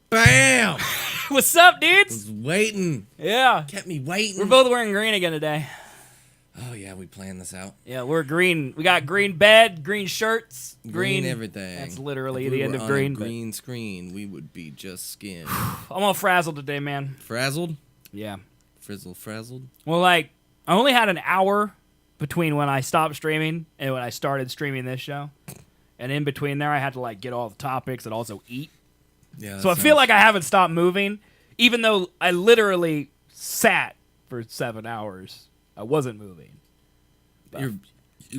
Bam! What's up, I dudes? was waiting. Yeah. Kept me waiting. We're both wearing green again today. Oh, yeah, we planned this out. Yeah, we're green. We got green bed, green shirts, Green everything. That's literally If we the end were of on green. a green screen, we would be just skin. I'm all frazzled today, man. Frazzled? Yeah. Frazzled? Well, like, I only had an hour between when I stopped streaming and when I started streaming this show. And in between there, I had to, like, get all the topics and also eat. Yeah. So I feel like I haven't stopped moving, even though I literally sat for 7 hours. I wasn't moving. Your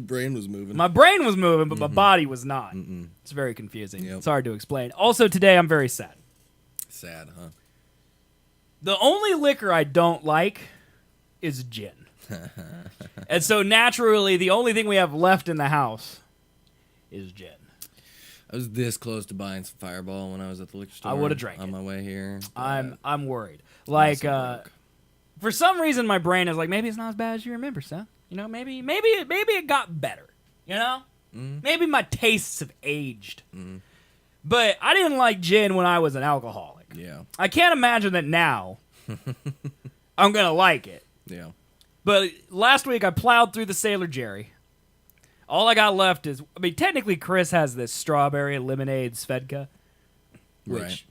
brain was moving. My brain was moving, but my body was not. It's very confusing. Yep. It's hard to explain. Also, today I'm very sad. Sad, huh? The only liquor I don't like is gin. And so naturally, the only thing we have left in the house is gin. I was this close to buying some Fireball when I was at the liquor store. I would have drank on it. my way here. I'm worried. Like, broke. for some reason, my brain is like, maybe it's not as bad as you remember, Seth. You know, maybe it got better. You know, maybe my tastes have aged. But I didn't like gin when I was an alcoholic. Yeah. I can't imagine that now I'm gonna like it. Yeah. But last week I plowed through the Sailor Jerry. All I got left is, I mean, technically Chris has this strawberry lemonade Svedka, which Right.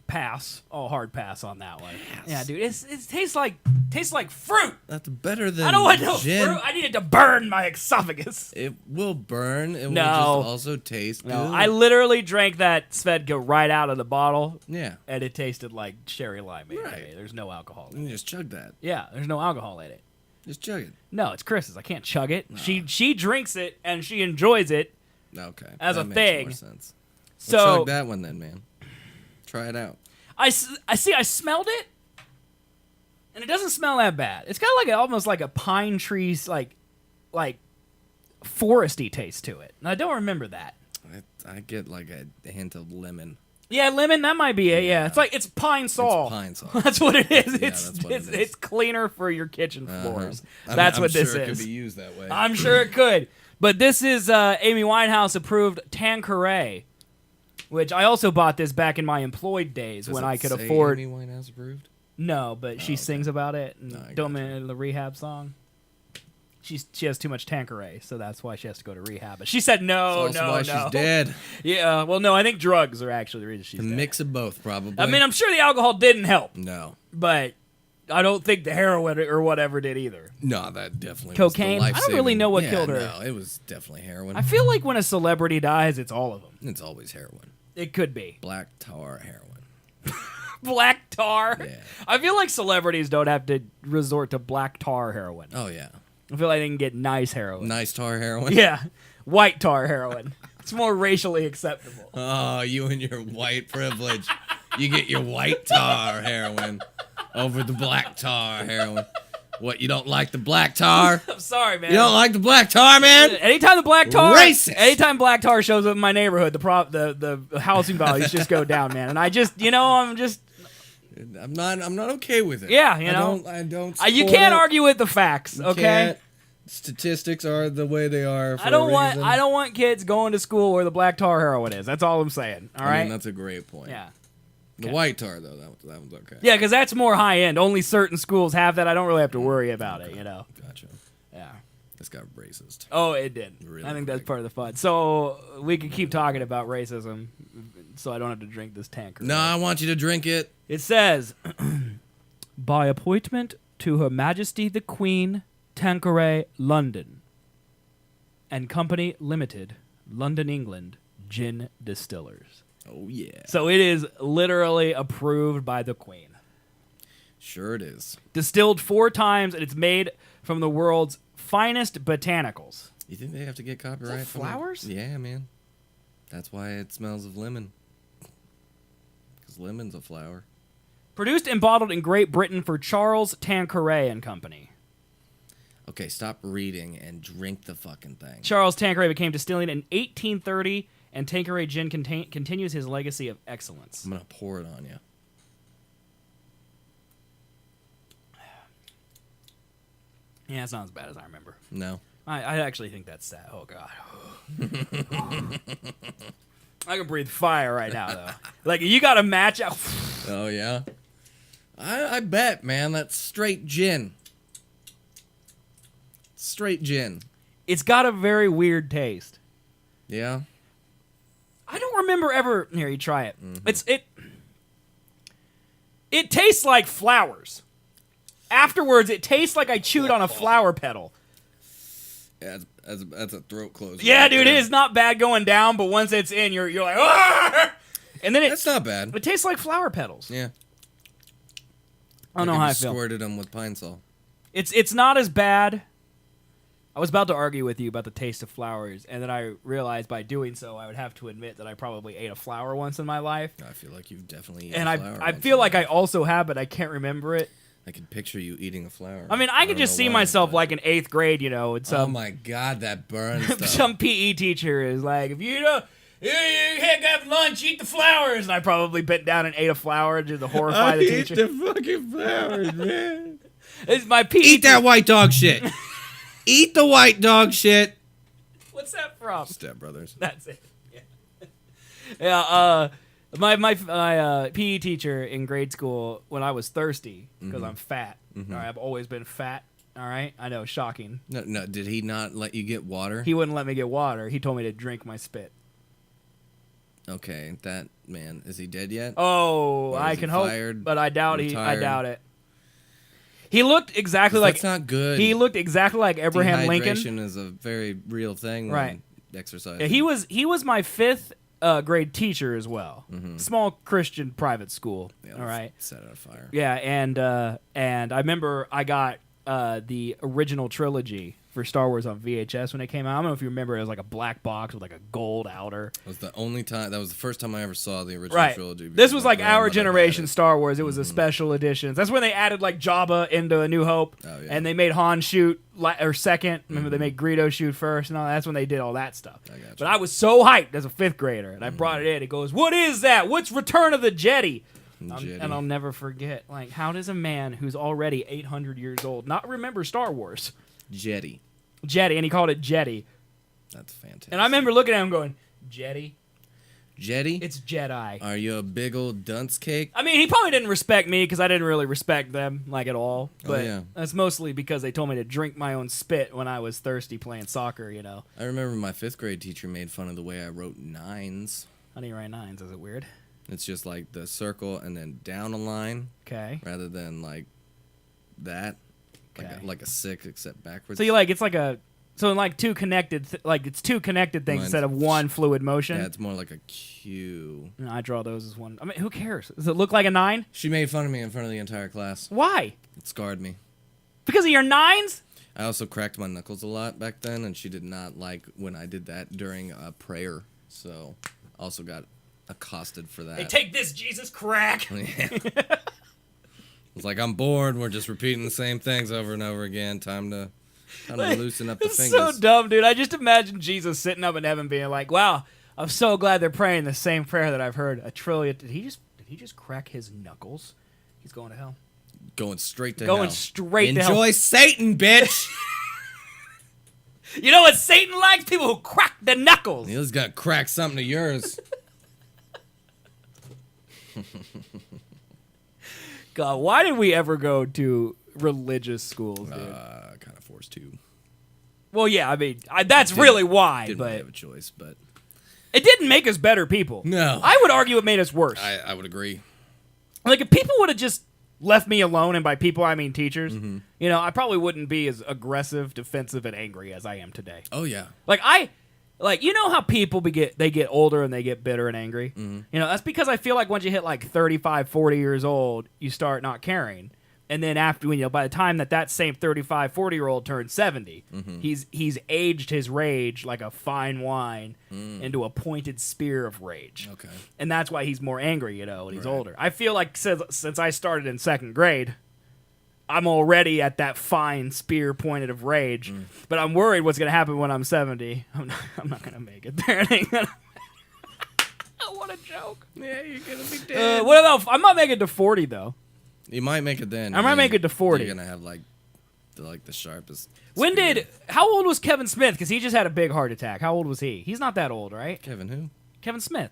pass, hard pass on that one. Pass. Yeah, dude, it tastes like fruit. That's better than I don't want no gin. fruit. I need it to burn my esophagus. It will burn. It will No. just also taste No, good. I literally drank that Svedka right out of the bottle, Yeah. and it tasted like cherry limeade. Right. There's no alcohol in You it. just chug that. Yeah, there's no alcohol in it. Just chug it. No, it's Chris's. I can't chug it. She drinks it and she enjoys it. Okay. As that a makes thing. More sense. So Well, chug that one then, man. Try it out. I smelled it, and it doesn't smell that bad. It's got like almost like a pine tree's like foresty taste to it, and I don't remember that. I get like a hint of lemon. Yeah, lemon. That might be it. Yeah, it's pine sol. It's pine salt. That's what it is. Yeah, It's that's what it is. it's cleaner for your kitchen floors. I'm That's what sure this it is. could be used that way. I'm sure it could. But this is Amy Winehouse approved Tanqueray, which I also bought this back in my employed days Does when it I could say afford. Amy Winehouse approved? No, but she okay. sings about it. And No, I don't gotcha. in the rehab song. She has too much Tanqueray, so that's why she has to go to rehab. But she said no, That's also no, why no. she's dead. Yeah, well, no, I think drugs are actually the reason she's A dead. mix of both, probably. I mean, I'm sure the alcohol didn't help, no. but I don't think the heroin or whatever did either. No, that definitely Cocaine? Was I don't really know what killed her. No, it was definitely heroin. I feel like when a celebrity dies, it's all of them. It's always heroin. It could be. Black tar heroin. Black tar? Yeah. I feel like celebrities don't have to resort to black tar heroin. Oh, yeah. I feel like they can get nice heroin. Nice tar heroin. Yeah, white tar heroin. It's more racially acceptable. Oh, you and your white privilege. You get your white tar heroin over the black tar heroin. What, you don't like the black tar? I'm sorry, man. You don't like the black tar, man? Anytime the black tar, Racist. Anytime black tar shows up in my neighborhood, the housing values just go down, man. And I just, I'm not okay with it. Yeah, I don't you support can't it. argue with the facts, You okay? can't. Statistics are the way they are. For I don't a reason. want kids going to school where the black tar heroin is. That's all I'm saying. All right. I mean, that's a great point. Yeah. The white tar though, that one's okay. Yeah, because that's more high end. Only certain schools have that. I don't really have to worry about it. Gotcha. Yeah. This got racist. Oh, it did. Really I think that's quick. part of the fun. So we can keep talking about racism, so I don't have to drink this tanker. No, I want you to drink it. It says, by appointment to Her Majesty the Queen, Tanqueray, London, and Company Limited, London, England, Gin Distillers. Oh yeah. So it is literally approved by the Queen. Sure it is. Distilled 4 times, and it's made from the world's finest botanicals. You think they have to get copyright? Is that from it? flowers? Yeah, man. That's why it smells of lemon. Because lemon's a flower. Produced and bottled in Great Britain for Charles Tanqueray and Company. Okay, stop reading and drink the fucking thing. Charles Tanqueray became distilling in 1830, and Tanqueray Gin continues his legacy of excellence. I'm gonna pour it on you. Yeah, it's not as bad as I remember. No. I actually think that's sad. Oh, God. I can breathe fire right now, though. Like, you got a match out. Oh, yeah? I bet, man. That's straight gin. Straight gin. It's got a very weird taste. Yeah? I don't remember ever... Here, you try it. Mm-hmm. It tastes like flowers. Afterwards, it tastes like I chewed on a flower petal. Yeah, that's a throat closer. Yeah, right dude, there. it is not bad going down, but once it's in, you're like, "Argh!" And then That's not bad. it tastes like flower petals. Yeah. I don't know how I feel. Squirted them with Pine Sol. It's not as bad. I was about to argue with you about the taste of flowers, and then I realized by doing so, I would have to admit that I probably ate a flower once in my life. I feel like you've definitely eaten And a flower. I feel like I also have, but I can't remember it. I can picture you eating a flower. I mean, I could don't just know see why, myself but- like in 8th grade, and Oh some my God, that burns stuff. some PE teacher is like, if you don't, you can't have lunch, eat the flowers. And I probably bent down and ate a flower just to horrify the teacher. Eat the fucking flowers, man. It's my PE. Eat that white dog shit. Eat the white dog shit. What's that from? Step Brothers. That's it. Yeah. My PE teacher in grade school, when I was thirsty, because I'm fat. All right, I've always been fat. All right, I know, shocking. No, did he not let you get water? He wouldn't let me get water. He told me to drink my spit. Okay, that man, is he dead yet? Oh, Or is I he can hope, fired, but I doubt I retired? doubt it. He looked exactly like. That's not good. He looked exactly like Abraham Lincoln. Dehydration is a very real thing. Right. When exercise. Yeah, he was my 5th grade teacher as well. Small Christian private school. Yeah, all right. Set it on fire. Yeah, and I remember I got the original trilogy for Star Wars on VHS when it came out. I don't know if you remember. It was like a black box with like a gold outer. That was the only time. That was the first time I ever saw the original Right. trilogy. This because was my like our grandmother had generation it. Star Wars. It was a special edition. That's when they added like Jabba into A New Hope, Oh, yeah. and they made Han shoot or second. Remember they made Greedo shoot first, and all. That's when they did all that stuff. I gotcha. But I was so hyped as a 5th grader, and I brought it in. It goes, "What is that? What's Return of the Jedi?" Jedi. And I'll never forget. Like, how does a man who's already 800 years old not remember Star Wars? Jedi. Jedi, and he called it Jedi. That's fantastic. And I remember looking at him going, Jedi? Jedi. It's Jedi. Are you a big old dunce cake? I mean, he probably didn't respect me because I didn't really respect them, like, at all. But yeah. that's mostly because they told me to drink my own spit when I was thirsty playing soccer, I remember my 5th grade teacher made fun of the way I wrote nines. How do you write 9s? Is it weird? It's just like the circle and then down a line Okay. rather than like that. Okay. Like a 6 except backwards. So you like, it's like a... So like two connected, it's two connected things Mine's- instead of one fluid motion. Yeah, it's more like a Q. No, I draw those as one. I mean, who cares? Does it look like a 9? She made fun of me in front of the entire class. Why? It scarred me. Because of your 9s? I also cracked my knuckles a lot back then, and she did not like when I did that during a prayer. So, also got accosted for that. Hey, take this, Jesus, crack. Yeah. It's like, I'm bored. We're just repeating the same things over and over again. Time to loosen up the It's fingers. so dumb, dude. I just imagine Jesus sitting up in heaven being like, wow, I'm so glad they're praying the same prayer that I've heard a trillion. Did he just crack his knuckles? He's going to hell. Going straight to hell. Going straight to hell. Enjoy Satan, bitch. You know what Satan likes? People who crack the knuckles. He's got to crack something to yours. God, why did we ever go to religious schools, dude? Kind of forced to. Well, yeah, I mean, that's really why, Didn't but really have a choice, but it didn't make us better people. No. I would argue it made us worse. I would agree. Like, if people would have just left me alone, and by people I mean teachers, I probably wouldn't be as aggressive, defensive, and angry as I am today. Oh, yeah. Like, you know how people they get older and they get bitter and angry? That's because I feel like once you hit like 35, 40 years old, you start not caring. And then after, by the time that same 35, 40-year-old turns 70, he's aged his rage like a fine wine into a pointed spear of rage. Okay. And that's why he's more angry, when he's older. I feel like since I started in 2nd grade, I'm already at that fine spear pointed of rage. But I'm worried what's going to happen when I'm 70. I'm not going to make it there. It ain't gonna What a joke. Yeah, you're going to be dead. What about, I'm not making it to 40, though. You might make it then. I might make it to 40. You're going to have the sharpest. When spear. how old was Kevin Smith? Because he just had a big heart attack. How old was he? He's not that old, right? Kevin who? Kevin Smith.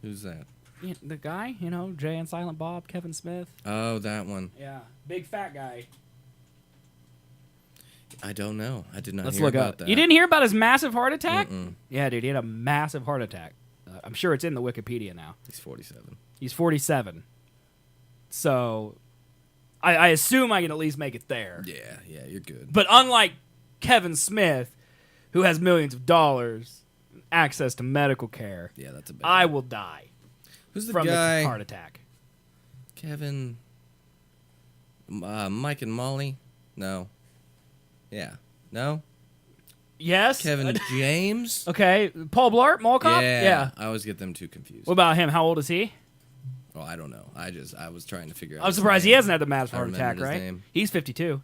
Who's that? Yeah, the guy, Jay and Silent Bob, Kevin Smith. Oh, that one. Yeah, big fat guy. I don't know. I did not Let's hear look about up. that. You didn't hear about his massive heart attack? Mm-mm. Yeah, dude, he had a massive heart attack. I'm sure it's in the Wikipedia now. He's 47. He's 47. So, I assume I can at least make it there. Yeah, you're good. But unlike Kevin Smith, who has millions of dollars, access to medical care, Yeah, that's a bad I will die Who's the from guy? the heart attack. Kevin. Mike and Molly? No. Yeah. No? Yes. Kevin James? Okay. Paul Blart, Mall Cop? Yeah. I always get them too confused. What about him? How old is he? Oh, I don't know. I was trying to figure out. I'm his surprised he name. hasn't had the massive I heart attack, remembered his right? name. He's 52.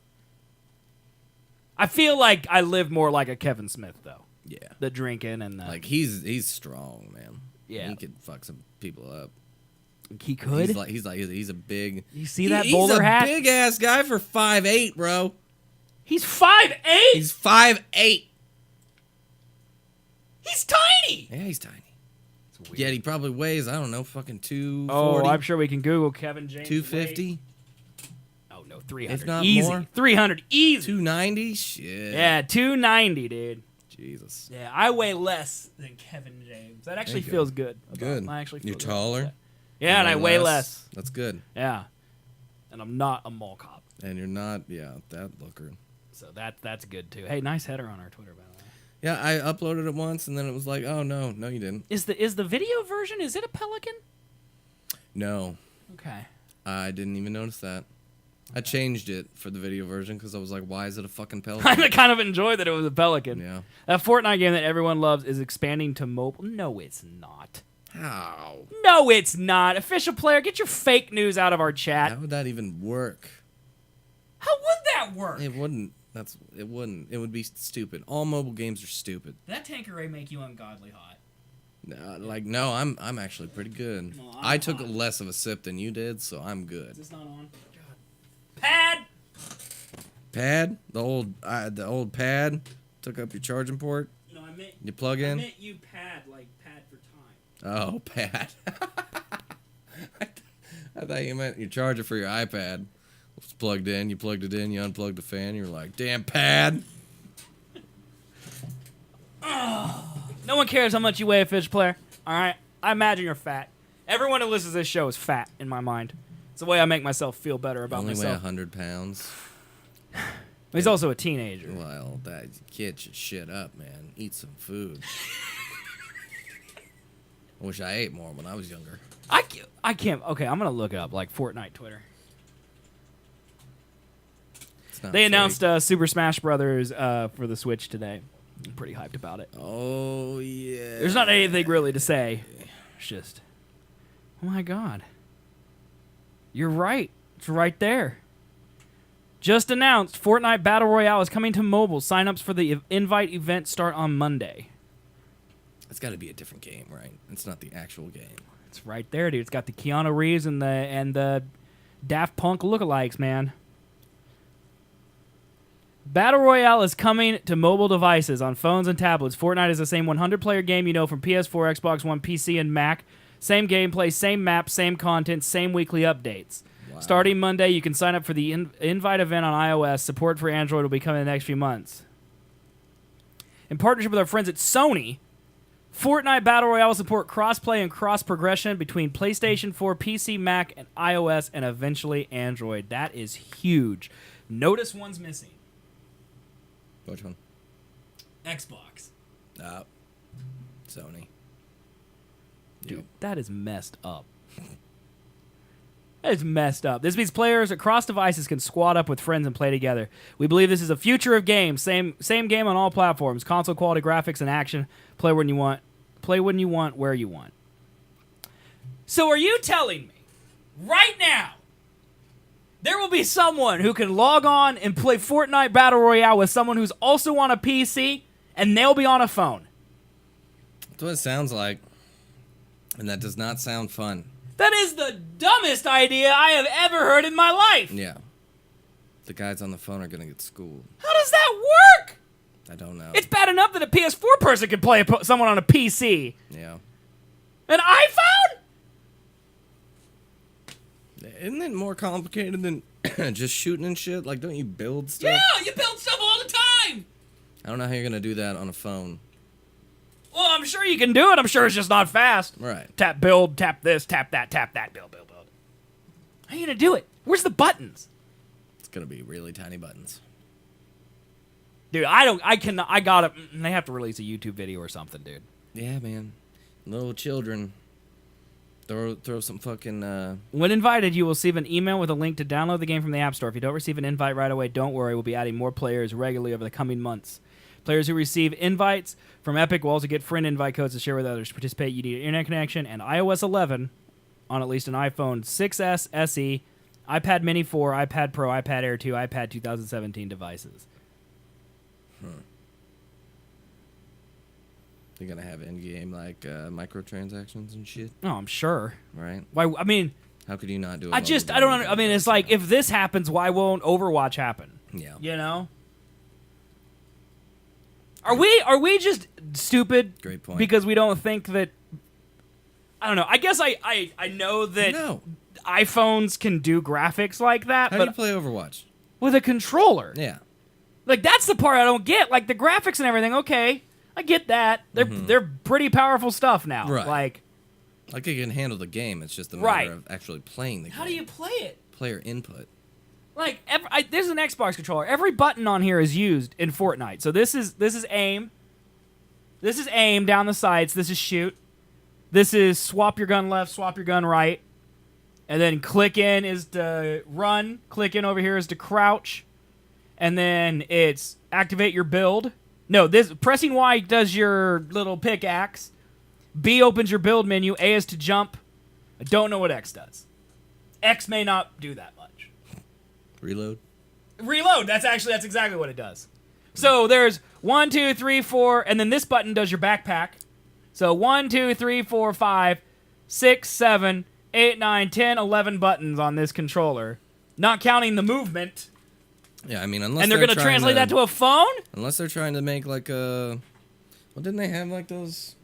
I feel like I live more like a Kevin Smith, though. Yeah. The drinking and the... Like, he's strong, man. Yeah. He could fuck some people up. he could? He's a big... You see that bowler hat? He's a big-ass guy for 5'8", bro. He's 5'8"? He's 5'8". He's tiny! Yeah, he's tiny. It's weird. Yet he probably weighs, I don't know, fucking 240. Oh, I'm sure we can Google Kevin James. 250? weight. Oh, no, 300. If not easy. more? 300, easy. 290? Shit. Yeah, 290, dude. Jesus. Yeah, I weigh less than Kevin James. That actually There you feels good. Good. I actually feel You're good. taller? Yeah, and I weigh less. That's good. Yeah. And I'm not a mall cop. And you're not, that looker. So that's good, too. Hey, nice header on our Twitter, by the way. Yeah, I uploaded it once, and then it was like, oh, no, you didn't. Is the video version, is it a pelican? No. Okay. I didn't even notice that. I changed it for the video version because I was like, why is it a fucking I pelican? kind of enjoyed that it was a pelican. Yeah. That Fortnite game that everyone loves is expanding to mobile. No, it's not. How? No, it's not. Official player, get your fake news out of our chat. How would that even work? How would that work? It wouldn't. It wouldn't. It would be stupid. All mobile games are stupid. That Tanqueray make you ungodly hot. No, I'm actually pretty good. No, I'm I took hot. less of a sip than you did, so I'm Is good. this not on? God. Pad! Pad, the old pad, took up your charging port. No, I meant You plug in. you pad like pad for time. Oh, pad. I thought you meant your charger for your iPad. It's plugged in. You plugged it in. You unplugged the fan. You're like, damn pad. No one cares how much you weigh, official player. All right? I imagine you're fat. Everyone who listens to this show is fat in my mind. It's the way I make myself feel better about Only weigh myself. 100 pounds. He's also a teenager. Well, get your shit up, man. Eat some food. I wish I ate more when I was younger. I can't. Okay, I'm going to look it up, like Fortnite Twitter. It's not They fake. announced Super Smash Brothers for the Switch today. I'm pretty hyped about it. Oh, yeah. There's not anything really to say. It's just, oh my god. You're right. It's right there. Just announced, Fortnite Battle Royale is coming to mobile. Sign-ups for the invite event start on Monday. It's got to be a different game, right? It's not the actual game. It's right there, dude. It's got the Keanu Reeves and the Daft Punk lookalikes, man. Battle Royale is coming to mobile devices on phones and tablets. Fortnite is the same 100-player game you know from PS4, Xbox One, PC, and Mac. Same gameplay, same map, same content, same weekly updates. Wow. Starting Monday, you can sign up for the invite event on iOS. Support for Android will be coming in the next few months. In partnership with our friends at Sony, Fortnite Battle Royale will support cross-play and cross-progression between PlayStation 4, PC, Mac, and iOS, and eventually Android. That is huge. Notice one's missing. Which one? Xbox. Sony. Dude, Yep. that is messed up. That is messed up. This means players across devices can squad up with friends and play together. We believe this is the future of games. Same game on all platforms. Console quality graphics and action. Play when you want. Play when you want, where you want. So are you telling me, right now, there will be someone who can log on and play Fortnite Battle Royale with someone who's also on a PC, and they'll be on a phone? That's what it sounds like. And that does not sound fun. That is the dumbest idea I have ever heard in my life. Yeah. The guys on the phone are going to get schooled. How does that work? I don't know. It's bad enough that a PS4 person can play someone on a PC. Yeah. An iPhone? Isn't it more complicated than just shooting and shit? Like, don't you build stuff? Yeah, you build stuff all the time. I don't know how you're gonna do that on a phone. Well, I'm sure you can do it. I'm sure it's just not fast. Right. Tap, build, tap this, tap that, build. How are you gonna do it? Where's the buttons? It's gonna be really tiny buttons. Dude, I gotta, they have to release a YouTube video or something, dude. Yeah, man. Little children. Throw some fucking, When invited, you will receive an email with a link to download the game from the App Store. If you don't receive an invite right away, don't worry. We'll be adding more players regularly over the coming months. Players who receive invites from Epic will also get friend invite codes to share with others. To participate, you need an internet connection and iOS 11 on at least an iPhone 6S, SE, iPad Mini 4, iPad Pro, iPad Air 2, iPad 2017 devices. They're gonna have in-game, like, microtransactions and shit. Oh, I'm sure. Right? Why? I mean, How could you not do it? I don't. I mean, it's like if this happens, why won't Overwatch happen? Yeah. You know. Are we just stupid? Great point. Because we don't think that. I don't know. I guess I know that No. iPhones can do graphics like that, How do but you play Overwatch? with a controller. Yeah. Like that's the part I don't get. Like the graphics and everything. Okay, I get that. They're pretty powerful stuff now. Right. Like Like, you can handle the game. It's just a matter Right. of actually playing the game. how do you play it? Player input. Like there's an Xbox controller. Every button on here is used in Fortnite. So this is aim. This is aim down the sides. This is shoot. This is swap your gun left, swap your gun right. And then click in is to run. Click in over here is to crouch. And then it's activate your build. No, this pressing Y does your little pickaxe. B opens your build menu. A is to jump. I don't know what X does. X may not do that much. Reload. Reload. That's exactly what it does. So there's 1, 2, 3, 4, and then this button does your backpack. So 1, 2, 3, 4, 5, 6, 7, 8, 9, 10, 11 buttons on this controller, not counting the movement. Yeah, I mean, unless And they're going to translate that to a phone? Unless they're trying to make, like, a... Well, didn't they have, like, those...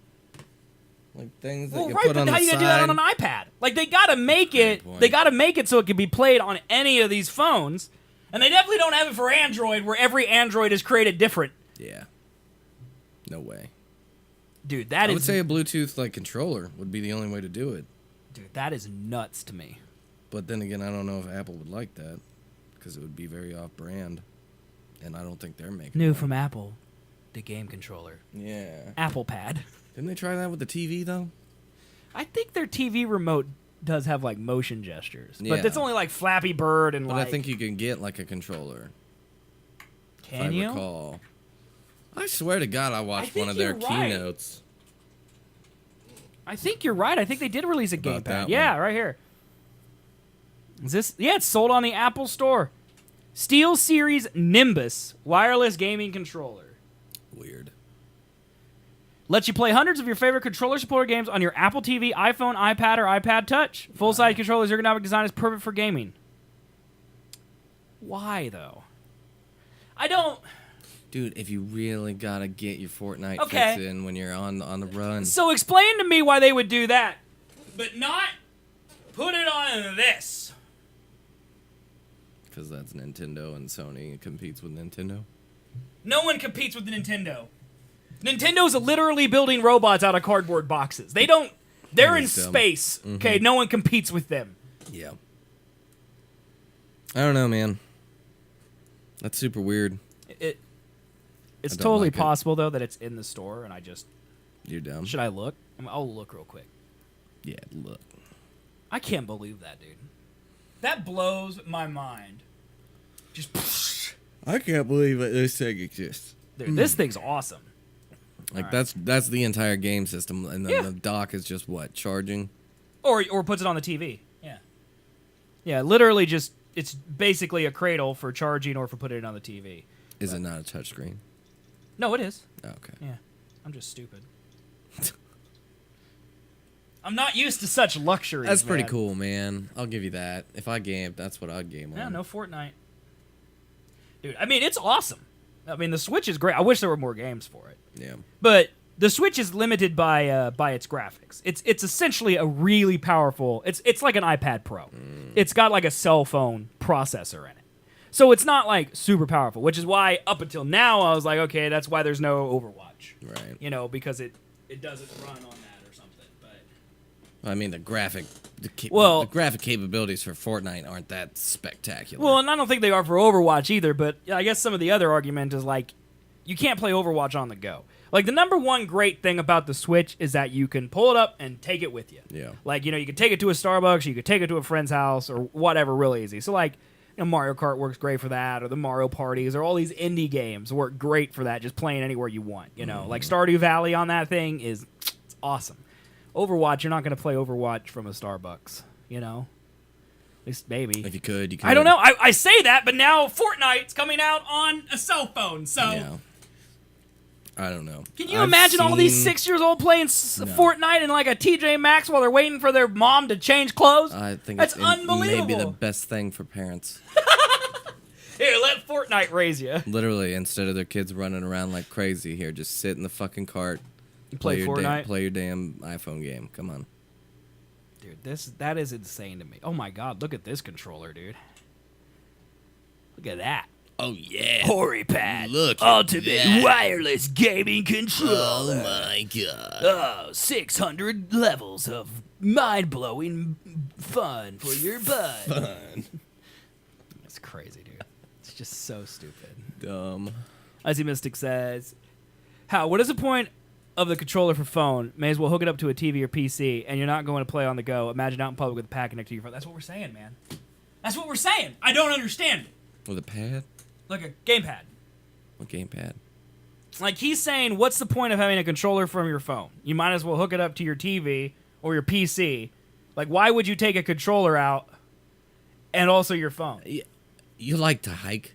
Like, things that Well, you right, put but on how the are you side? going to do that on an iPad? Like, they got to make it. point. They got to make it so it can be played on any of these phones. And they definitely don't have it for Android, where every Android is created different. Yeah. No way. Dude, that I is... would say a Bluetooth, like, controller would be the only way to do it. Dude, that is nuts to me. But then again, I don't know if Apple would like that. Because it would be very off-brand. And I don't think they're making New one. from Apple, the game controller. Yeah. Apple Pad. Didn't they try that with the TV, though? I think their TV remote does have like motion gestures, Yeah. but it's only like Flappy Bird and But like. I think you can get, like, a controller. Can if you? I recall. I swear to God, I watched think one of their you're right. keynotes. I think you're right. I think they did release a About gamepad. that Yeah, right here. Is this? Yeah, it's sold on the Apple Store. SteelSeries Nimbus wireless gaming controller. Weird. Lets you play hundreds of your favorite controller-supported games on your Apple TV, iPhone, iPad, or iPad Touch. Full-size controller's ergonomic design is perfect for gaming. Why, though? I don't... Dude, if you really gotta get your Fortnite Okay. fix in when you're on the run. So explain to me why they would do that, but not put it on this. Because that's Nintendo and Sony competes with Nintendo. No one competes with Nintendo. Nintendo's literally building robots out of cardboard boxes. They don't... They're in That is dumb. space. Okay, no one competes with them. Yeah. I don't know, man. That's super weird. It's I don't totally like it. possible, though, that it's in the store, and I just... You're dumb. Should I look? I'll look real quick. Yeah, look. I can't believe that, dude. That blows my mind. Just... I can't believe that this thing exists. Dude, this thing's awesome. Like, Alright. that's the entire game system, and then Yeah. the dock is just, what, charging? Or puts it on the TV. Yeah. Yeah, literally just... It's basically a cradle for charging or for putting it on the TV. Is it not a touchscreen? No, it is. Okay. Yeah. I'm just stupid. I'm not used to such luxuries. That's pretty man. cool, man. I'll give you that. If I gamed, that's what I'd game Yeah, on. no Fortnite. Dude, I mean, it's awesome. I mean, the Switch is great. I wish there were more games for it. Yeah. But the Switch is limited by its graphics. It's essentially a really powerful. It's like an iPad Pro. It's got like a cell phone processor in it, so it's not like super powerful. Which is why up until now I was like, okay, that's why there's no Overwatch, Right. You know, because it doesn't run on that or something. But I mean, the graphic capabilities for Fortnite aren't that spectacular. well, and I don't think they are for Overwatch either. But I guess some of the other argument is like, you can't play Overwatch on the go. Like, the number one great thing about the Switch is that you can pull it up and take it with you. Yeah. Like, you know, you can take it to a Starbucks, you could take it to a friend's house, or whatever, real easy. So, like, you know, Mario Kart works great for that, or the Mario parties, or all these indie games work great for that, just playing anywhere you want, you know. Like, Stardew Valley on that thing it's awesome. Overwatch, you're not going to play Overwatch from a Starbucks, you know? At least maybe. If you could. I don't know. I say that, but now Fortnite's coming out on a cell phone, so... Yeah. I don't know. Can you imagine all these 6-year-olds playing Fortnite in like a TJ Maxx while they're waiting for their mom to change clothes? I think that's it's unbelievable. Maybe the best thing for parents. Here, let Fortnite raise you. Literally, instead of their kids running around like crazy, here, just sit in the fucking cart. Play Fortnite. Play your damn iPhone game. Come on. Dude, that is insane to me. Oh my god, look at this controller, dude. Look at that. Oh, yeah. HoriPad. Look at Ultimate that. Wireless Gaming Controller. Oh, my God. Oh, 600 levels of mind-blowing fun for your butt. Fun. That's crazy, dude. It's just so stupid. Dumb. Icy Mystic says, what is the point of the controller for phone? May as well hook it up to a TV or PC, and you're not going to play on the go. Imagine out in public with a pad connected to your phone. That's what we're saying, man. That's what we're saying. I don't understand it. With a pad? Like a gamepad. What gamepad? Like, he's saying, what's the point of having a controller from your phone? You might as well hook it up to your TV or your PC. Like, why would you take a controller out and also your phone? You like to hike?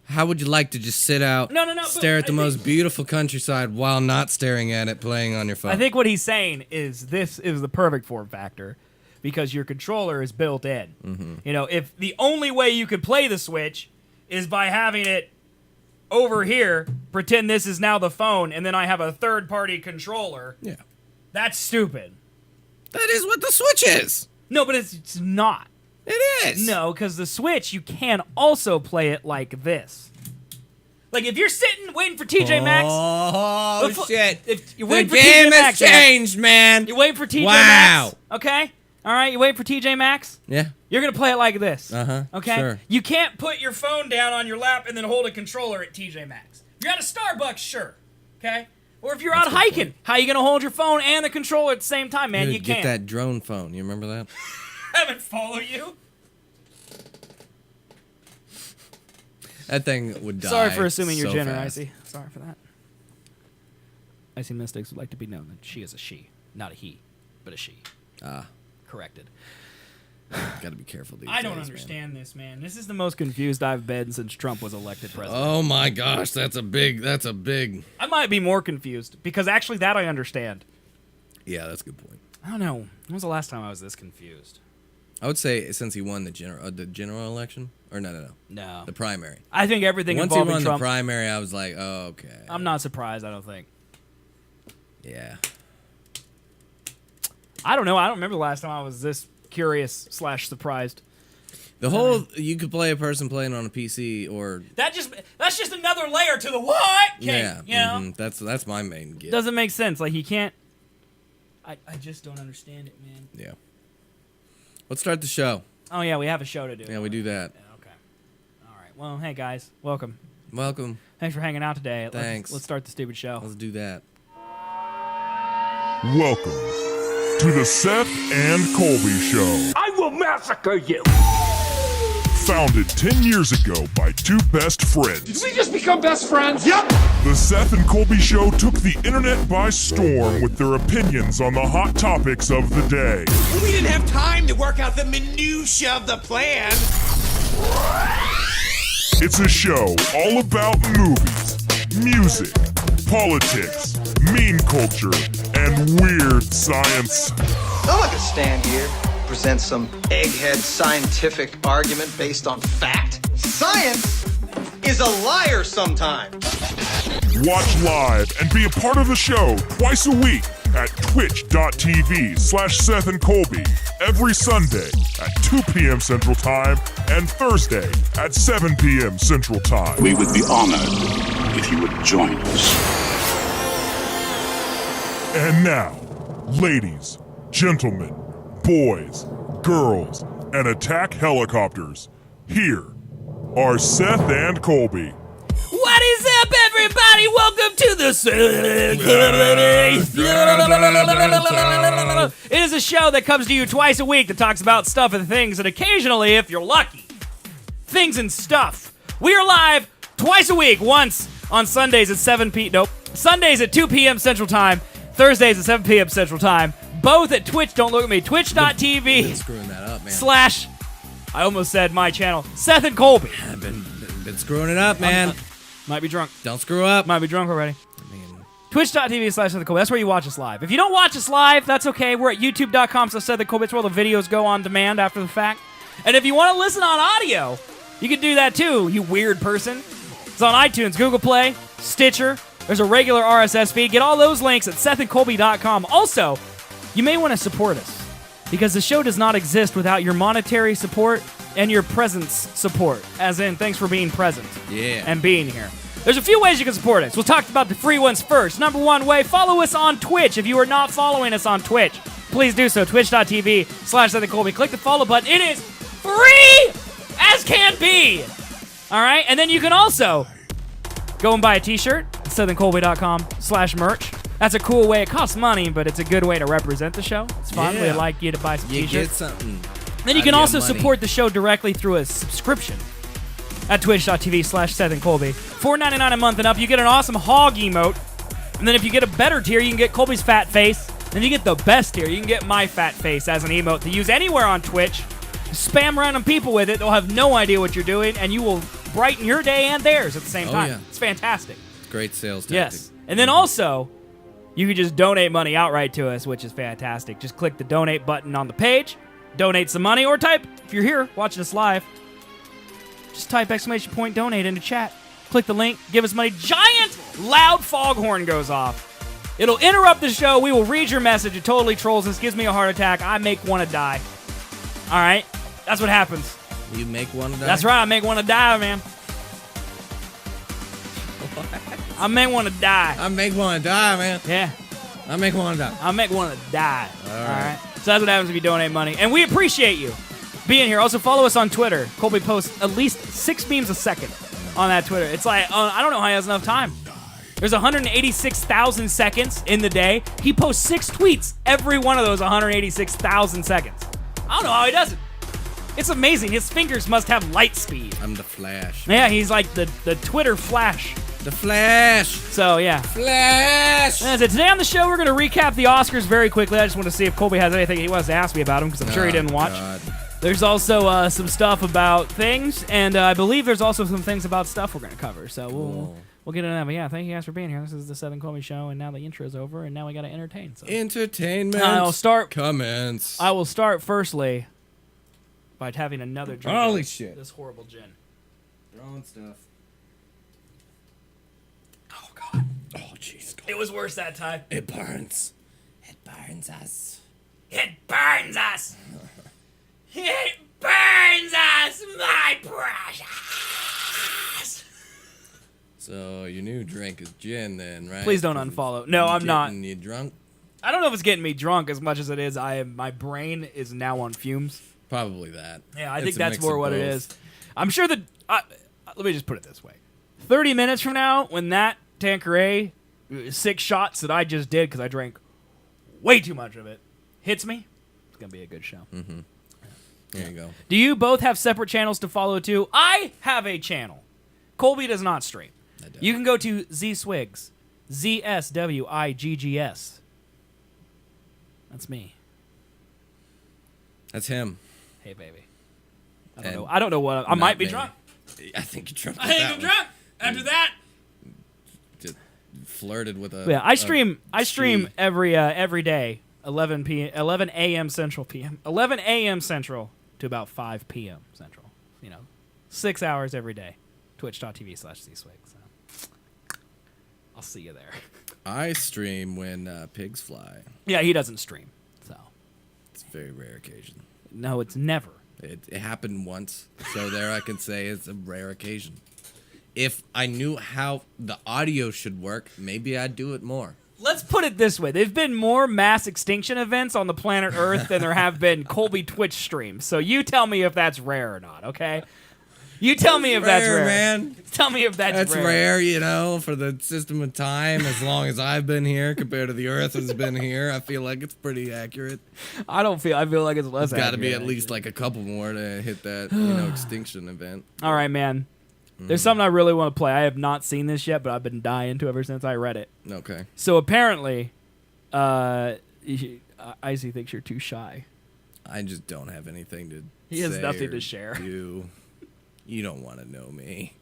How would you like to just sit out, stare at the most beautiful countryside while not staring at it, playing on your phone? I think what he's saying is this is the perfect form factor because your controller is built in. Mm-hmm. You know, if the only way you could play the Switch is by having it over here, pretend this is now the phone, and then I have a third-party controller. Yeah. That's stupid. That is what the Switch is. No, but it's not. It is. No, because the Switch, you can also play it like this. Like, if you're sitting waiting for TJ Maxx... Oh, shit. If you're the waiting for game TJ has Maxx, changed, man. You're waiting for TJ Wow. Maxx, okay? All right, you wait for TJ Maxx? Yeah. You're going to play it like this. Uh-huh. Okay? Sure. You can't put your phone down on your lap and then hold a controller at TJ Maxx. If you're at a Starbucks, sure. Okay? Or if you're out hiking, how are you going to hold your phone and the controller at the same time, man? Dude, You can't. Get that drone phone. You remember that? Haven't follow you. That thing would die. Sorry for assuming you're so gender, fast. Icy. Sorry for that. Icy Mystics would like to be known that she is a she. Not a he, but a she. Ah. Corrected. Gotta be careful these I don't days, understand this, man. This is the most confused I've been since Trump was elected president. Oh my gosh, that's a big. I might be more confused, because actually that I understand. Yeah, that's a good point. I don't know. When was the last time I was this confused? I would say since he won the general election, or no, No. the primary. I think everything Once he involving won Trump... the primary, I was like, oh, okay. I'm not surprised, I don't think. Yeah. I don't know. I don't remember the last time I was this curious / surprised. The whole you could play a person playing on a PC or That's just another layer to the what? yeah, You know? that's my main get. Doesn't make sense. Like, he can't... I just don't understand it, man. Yeah. Let's start the show. Oh, yeah, we have a show to do. Yeah, we do that. Yeah, okay. All right. Well, hey, guys. Welcome. Welcome. Thanks for hanging out today. Thanks. Let's start the stupid show. Let's do that. Welcome to the Seth and Colby Show. I will massacre you! Founded 10 years ago by two best friends. Did we just become best friends? Yep! The Seth and Colby Show took the internet by storm with their opinions on the hot topics of the day. We didn't have time to work out the minutia of the plan. It's a show all about movies, music, politics, meme culture, and weird science. I'm not gonna stand here, present some egghead scientific argument based on fact. Science is a liar sometimes. Watch live and be a part of the show twice a week at twitch.tv/Seth and Colby every Sunday at 2 p.m. Central Time and Thursday at 7 p.m. Central Time. We would be honored if you would join us. And now, ladies, gentlemen, boys, girls, and attack helicopters, here are Seth and Colby. What is up, everybody? Welcome to the It is a show that comes to you twice a week that talks about stuff and things, and occasionally, if you're lucky, things and stuff. We are live twice a week, once on Sundays at Sundays at 2 p.m. Central Time, Thursdays at 7 p.m. Central Time, both at Twitch, don't look at me, twitch.tv Screwing that up, man. / I almost said my channel, Seth and Colby. I've been screwing it up, man. Might be drunk. Don't screw up. Might be drunk already. Twitch.tv/SethandColby. That's where you watch us live. If you don't watch us live, that's okay. We're at youtube.com/SethandColby. It's where the videos go on demand after the fact. And if you want to listen on audio, you can do that too, you weird person. It's on iTunes, Google Play, Stitcher. There's a regular RSS feed. Get all those links at SethandColby.com. Also, you may want to support us because the show does not exist without your monetary support and your presence support, as in thanks for being present and being here. There's a few ways you can support us. We'll talk about the free ones first. Number one way, follow us on Twitch. If you are not following us on Twitch, please do so. Twitch.tv/SethandColby. Click the follow button. It is free as can be. All right? And then you can also go and buy a t-shirt at SethandColby.com/merch. That's a cool way. It costs money, but it's a good way to represent the show. It's fun. We'd like you to buy some t-shirts. You get something. Then you can also support the show directly through a subscription at twitch.tv/SethandColby. $4.99 a month and up, you get an awesome hog emote. And then if you get a better tier, you can get Colby's fat face. Then you get the best tier, you can get my fat face as an emote to use anywhere on Twitch. Spam random people with it. They'll have no idea what you're doing, and you will brighten your day and theirs at the same time. Yeah. It's fantastic. Great sales tactic. Yes. And then also, you can just donate money outright to us, which is fantastic. Just click the donate button on the page, donate some money, or type, if you're here watching us live, just type !donate into chat. Click the link, give us money. Giant loud foghorn goes off. It'll interrupt the show. We will read your message. It totally trolls us, gives me a heart attack. I make want to die. All right? That's what happens. You make one of them? That's right. I make want to die, man. I make want to die. I make one to die, man. Yeah. I make one to die. I make want to die. All right. So that's what happens if you donate money. And we appreciate you being here. Also, follow us on Twitter. Colby posts at least 6 memes a second on that Twitter. It's like, I don't know how he has enough time. There's 186,000 seconds in the day. He posts 6 tweets every one of those 186,000 seconds. I don't know how he does it. It's amazing. His fingers must have light speed. I'm the Flash. Yeah, he's like the Twitter Flash. The Flash. So, yeah. Flash. That's it. Today on the show, we're going to recap the Oscars very quickly. I just want to see if Colby has anything he wants to ask me about him, because I'm sure he didn't watch. God. There's also some stuff about things, and I believe there's also some things about stuff we're going to cover. So we'll get into that. But yeah, thank you guys for being here. This is the Seth and Colby Show, and now the intro's over, and now we got to entertain. So. Entertainment. I'll start. Comments. I will start firstly by having another drink. Holy shit. This horrible gin. Throwing stuff. Oh, God. Oh, jeez. It was worse that time. It burns. It burns us. It burns us. It burns us, my precious. So your new drink is gin, then, right? Please don't unfollow. No, I'm not. You drunk? I don't know if it's getting me drunk as much as it is. My brain is now on fumes. Probably that. Yeah, I It's think a that's mix more of what it both. is. I'm sure that. Let me just put it this way: 30 minutes from now, when that Tanqueray 6 shots that I just did because I drank way too much of it hits me, it's gonna be a good show. Mm-hmm. There you go. Do you both have separate channels to follow too? I have a channel. Colby does not stream. I don't. You can go to ZSwiggs, ZSWIGGS. That's me. That's him. Hey, baby. I don't know what. I might be me. drunk. I think you're drunk. I think I'm drunk. After that. Just flirted with a. Yeah, I stream she. every day, 11 a.m. Central p.m. 11 a.m. Central to about 5 p.m. Central. 6 hours every day. Twitch.tv/ZSwig. So. I'll see you there. I stream when pigs fly. Yeah, he doesn't stream, so It's a very rare occasion. no, it's never. It happened once, so there I can say it's a rare occasion. If I knew how the audio should work, maybe I'd do it more. Let's put it this way. There've been more mass extinction events on the planet Earth than there have been Colby Twitch streams. So you tell me if that's rare or not, okay? You tell me if that's rare. Man. Tell me if that's That's rare, you know, for the system of time. As long as I've been here compared to the Earth has been here, I feel like it's pretty accurate. I feel like it's less It's got to be accurate, at least like a couple more to hit that, extinction event. All right, man. There's something I really want to play. I have not seen this yet, but I've been dying to ever since I read it. Okay. So apparently, Icy thinks you're too shy. I just don't have anything to He has say nothing or to share. do. You don't want to know me.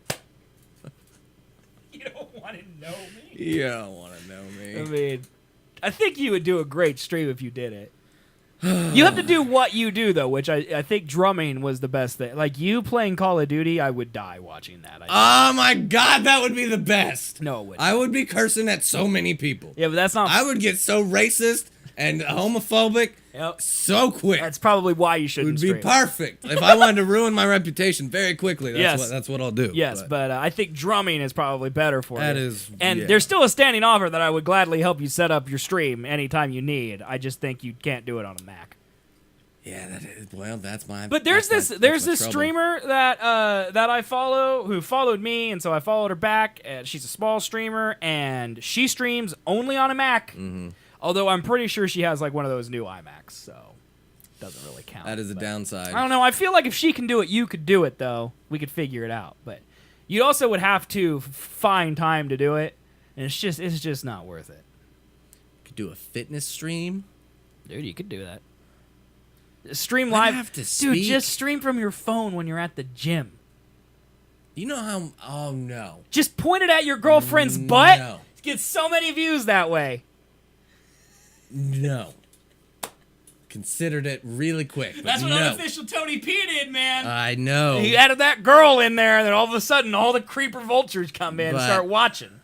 You don't want to know me? You don't want to know me. I mean, I think you would do a great stream if you did it. You have to do what you do, though, which I think drumming was the best thing. Like, you playing Call of Duty, I would die watching that. Oh my God, that would be the best. No, it wouldn't. I would be cursing at so many people. Yeah, but that's not... I would get so racist and homophobic so quick. That's probably why you It shouldn't would be stream. perfect. If I wanted to ruin my reputation very quickly, that's what I'll do. Yes, but I think drumming is probably better for That you. is- And yeah. there's still a standing offer that I would gladly help you set up your stream anytime you need. I just think you can't do it on a Mac. Yeah, that is, well, that's my. But there's that's this my trouble. streamer that I follow who followed me, and so I followed her back. She's a small streamer, and she streams only on a Mac. Mm-hmm. Although I'm pretty sure she has like one of those new iMacs, so it doesn't really count. That is a but downside. I don't know. I feel like if she can do it, you could do it though. We could figure it out, but you also would have to find time to do it, and it's just not worth it. Could do a fitness stream. Dude, you could do that. Stream I'd live. have to Dude, speak. just stream from your phone when you're at the gym. You know how? Oh no. Just point it at your girlfriend's butt. No. Get so many views that way. No. Considered it really quick. But That's what no. unofficial Tony P did, man. I know. He added that girl in there, and then all of a sudden, all the creeper vultures come in and But- start watching.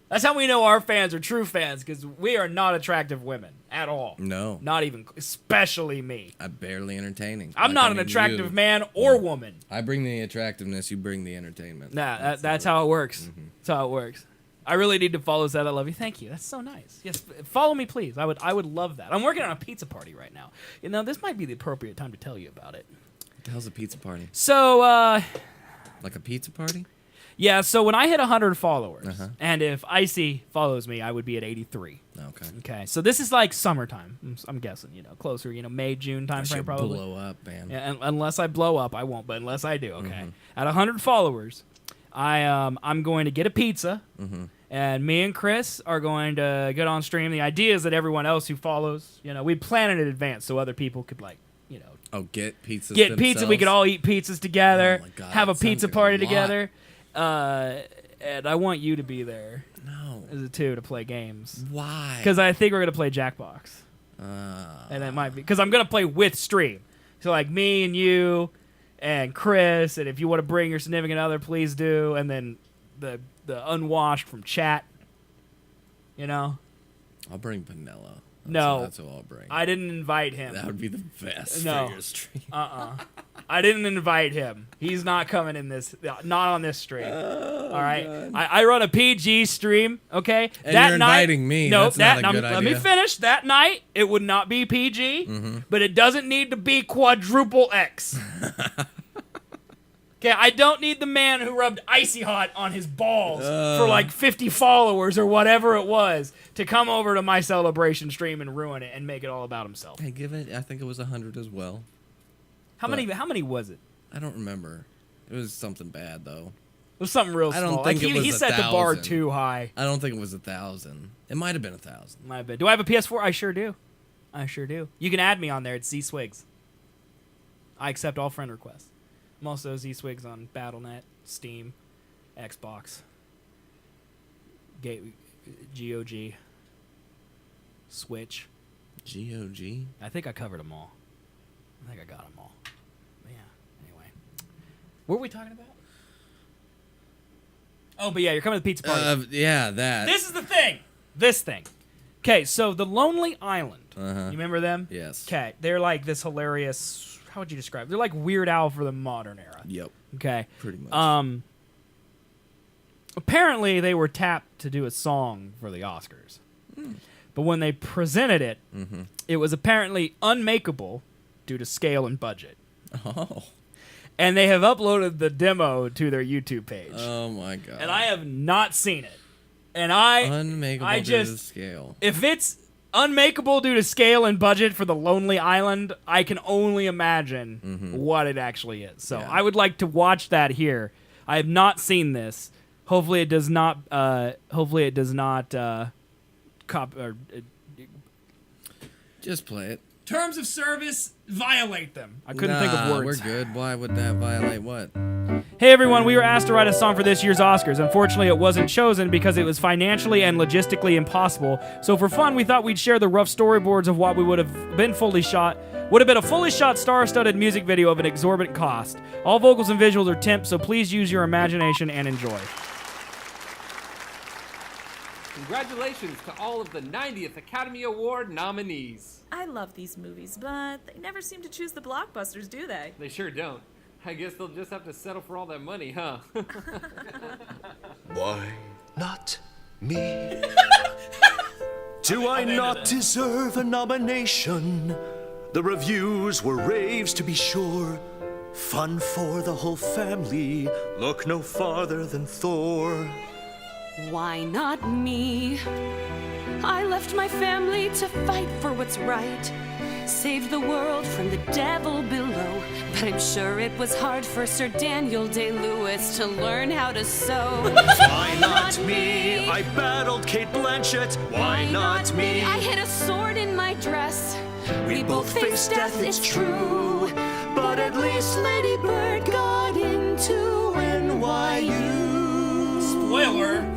That's how we know our fans are true fans, because we are not attractive women at all. No. Not even, especially me. I'm barely entertaining. I'm not an attractive man or woman. I bring the attractiveness. You bring the entertainment. Nah, that's how it works. That's how it works. I really need to follow Seth. I love you. Thank you. That's so nice. Yes, follow me, please. I would love that. I'm working on a pizza party right now. You know, this might be the appropriate time to tell you about it. What the hell's a pizza party? So, Like a pizza party? yeah, so when I hit 100 followers, and if Icy follows me, I would be at 83. Okay. Okay, so this is like summertime. I'm guessing, closer, May, June I timeframe should probably. blow up, man. Yeah, unless I blow up, I won't. But unless I do, okay. At 100 followers, I'm going to get a pizza, and me and Chris are going to get on stream. The idea is that everyone else who follows, we plan it in advance so other people could Oh, get pizzas. get pizza. We themselves? could all eat pizzas together, Oh my God, have a that pizza sounds like party a lot. together. And I want you to be there No. as a two to play games. Why? Because I think we're going to play Jackbox. And it might be. Because I'm going to play with stream. So, like, me and you and Chris. And if you want to bring your significant other, please do. And then the unwashed from chat. I'll bring Vanilla. No. That's what I'll bring. I didn't invite him. That would be the best No. for your stream. I didn't invite him. He's not coming in this. Not on this stream. All right. I run a PG stream. Okay. And you're inviting me. No, That's not a good let me idea. finish. That night it would not be PG, but it doesn't need to be quadruple X. Okay, I don't need the man who rubbed Icy Hot on his balls for like 50 followers or whatever it was to come over to my celebration stream and ruin it and make it all about himself. Hey, give it. I think it was 100 as well. How many was it? I don't remember. It was something bad though. It was something real I small. don't think like it was he set the bar 1,000. too high. I don't think it was 1,000. It might have been 1,000. Might have been. Do I have a PS4? I sure do. You can add me on there. It's Z Swigs. I accept all friend requests. I'm also Z Swigs on Battle.net, Steam, Xbox, GOG, Switch. GOG. I think I covered them all. I think I got them all. But yeah. Anyway, what were we talking about? Oh, but yeah, you're coming to the pizza party. Yeah, that. This is the thing. This thing. Okay, so the Lonely Island. You remember them? Yes. Okay, they're like this hilarious. How would you describe? They're like Weird Al for the modern era. Yep. Okay. Pretty much. Apparently, they were tapped to do a song for the Oscars, but when they presented it, it was apparently unmakeable due to scale and budget. Oh. And they have uploaded the demo to their YouTube page. Oh my god. And I have not seen it. And Unmakeable due to scale. If it's unmakeable due to scale and budget for the Lonely Island, I can only imagine what it actually is. So I would like to watch that here. I have not seen this. Hopefully it does not. Just play it. Terms of service violate them. I couldn't think of words. We're good. Why would that violate what? Hey everyone, we were asked to write a song for this year's Oscars. Unfortunately, it wasn't chosen because it was financially and logistically impossible. So for fun, we thought we'd share the rough storyboards of what would have been a fully shot, star-studded music video of an exorbitant cost. All vocals and visuals are temp, so please use your imagination and enjoy. Congratulations to all of the 90th Academy Award nominees. I love these movies, but they never seem to choose the blockbusters, do they? They sure don't. I guess they'll just have to settle for all that money, huh? Why not me? Do I not deserve a nomination? The reviews were raves, to be sure. Fun for the whole family. Look no farther than Thor. Why not me? I left my family to fight for what's right. Saved the world from the devil below. But I'm sure it was hard for Sir Daniel Day-Lewis to learn how to sew. Why not me? I battled Kate Blanchett. Why not me? I hid a sword in my dress. We both faced death, it's true. But at least Lady Bird got into NYU. Spoiler.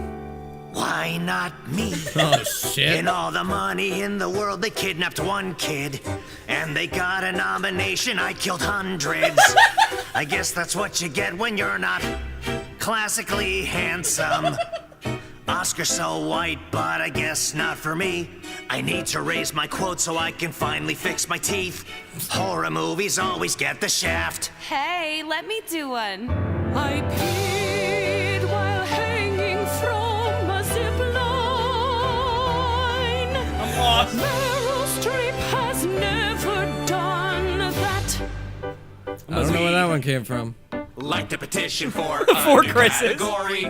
Why not me? Oh, shit. In all the money in the world, they kidnapped one kid. And they got a nomination, I killed hundreds. I guess that's what you get when you're not classically handsome. Oscar so white, but I guess not for me. I need to raise my quote so I can finally fix my teeth. Horror movies always get the shaft. Hey, let me do one. I peed while hanging from a zip line. I'm lost. Meryl Streep has never done that. I don't know where that one came from. Like the petition for Four Chris's. category.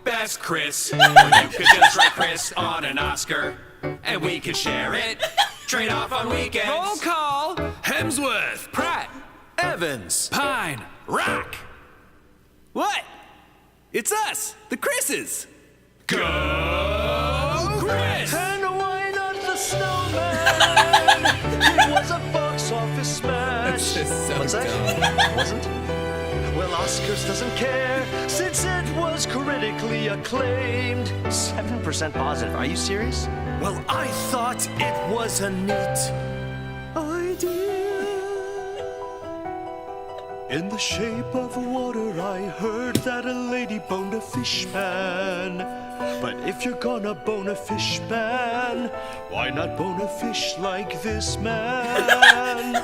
Best Chris. You could just write Chris on an Oscar, and we could share it. Trade off on weekends. Roll call. Hemsworth, Pratt. Evans, Pine. Rock. What? It's us, the Chris's. Go Chris! And why not the snowman? It was a box office smash. That's just so What's that? dumb. Wasn't? Well, Oscars doesn't care since it was critically acclaimed. 7% positive. Are you serious? Well, I thought it was a neat idea. In the shape of water, I heard that a lady boned a fish man. But if you're gonna bone a fish man, why not bone a fish like this man?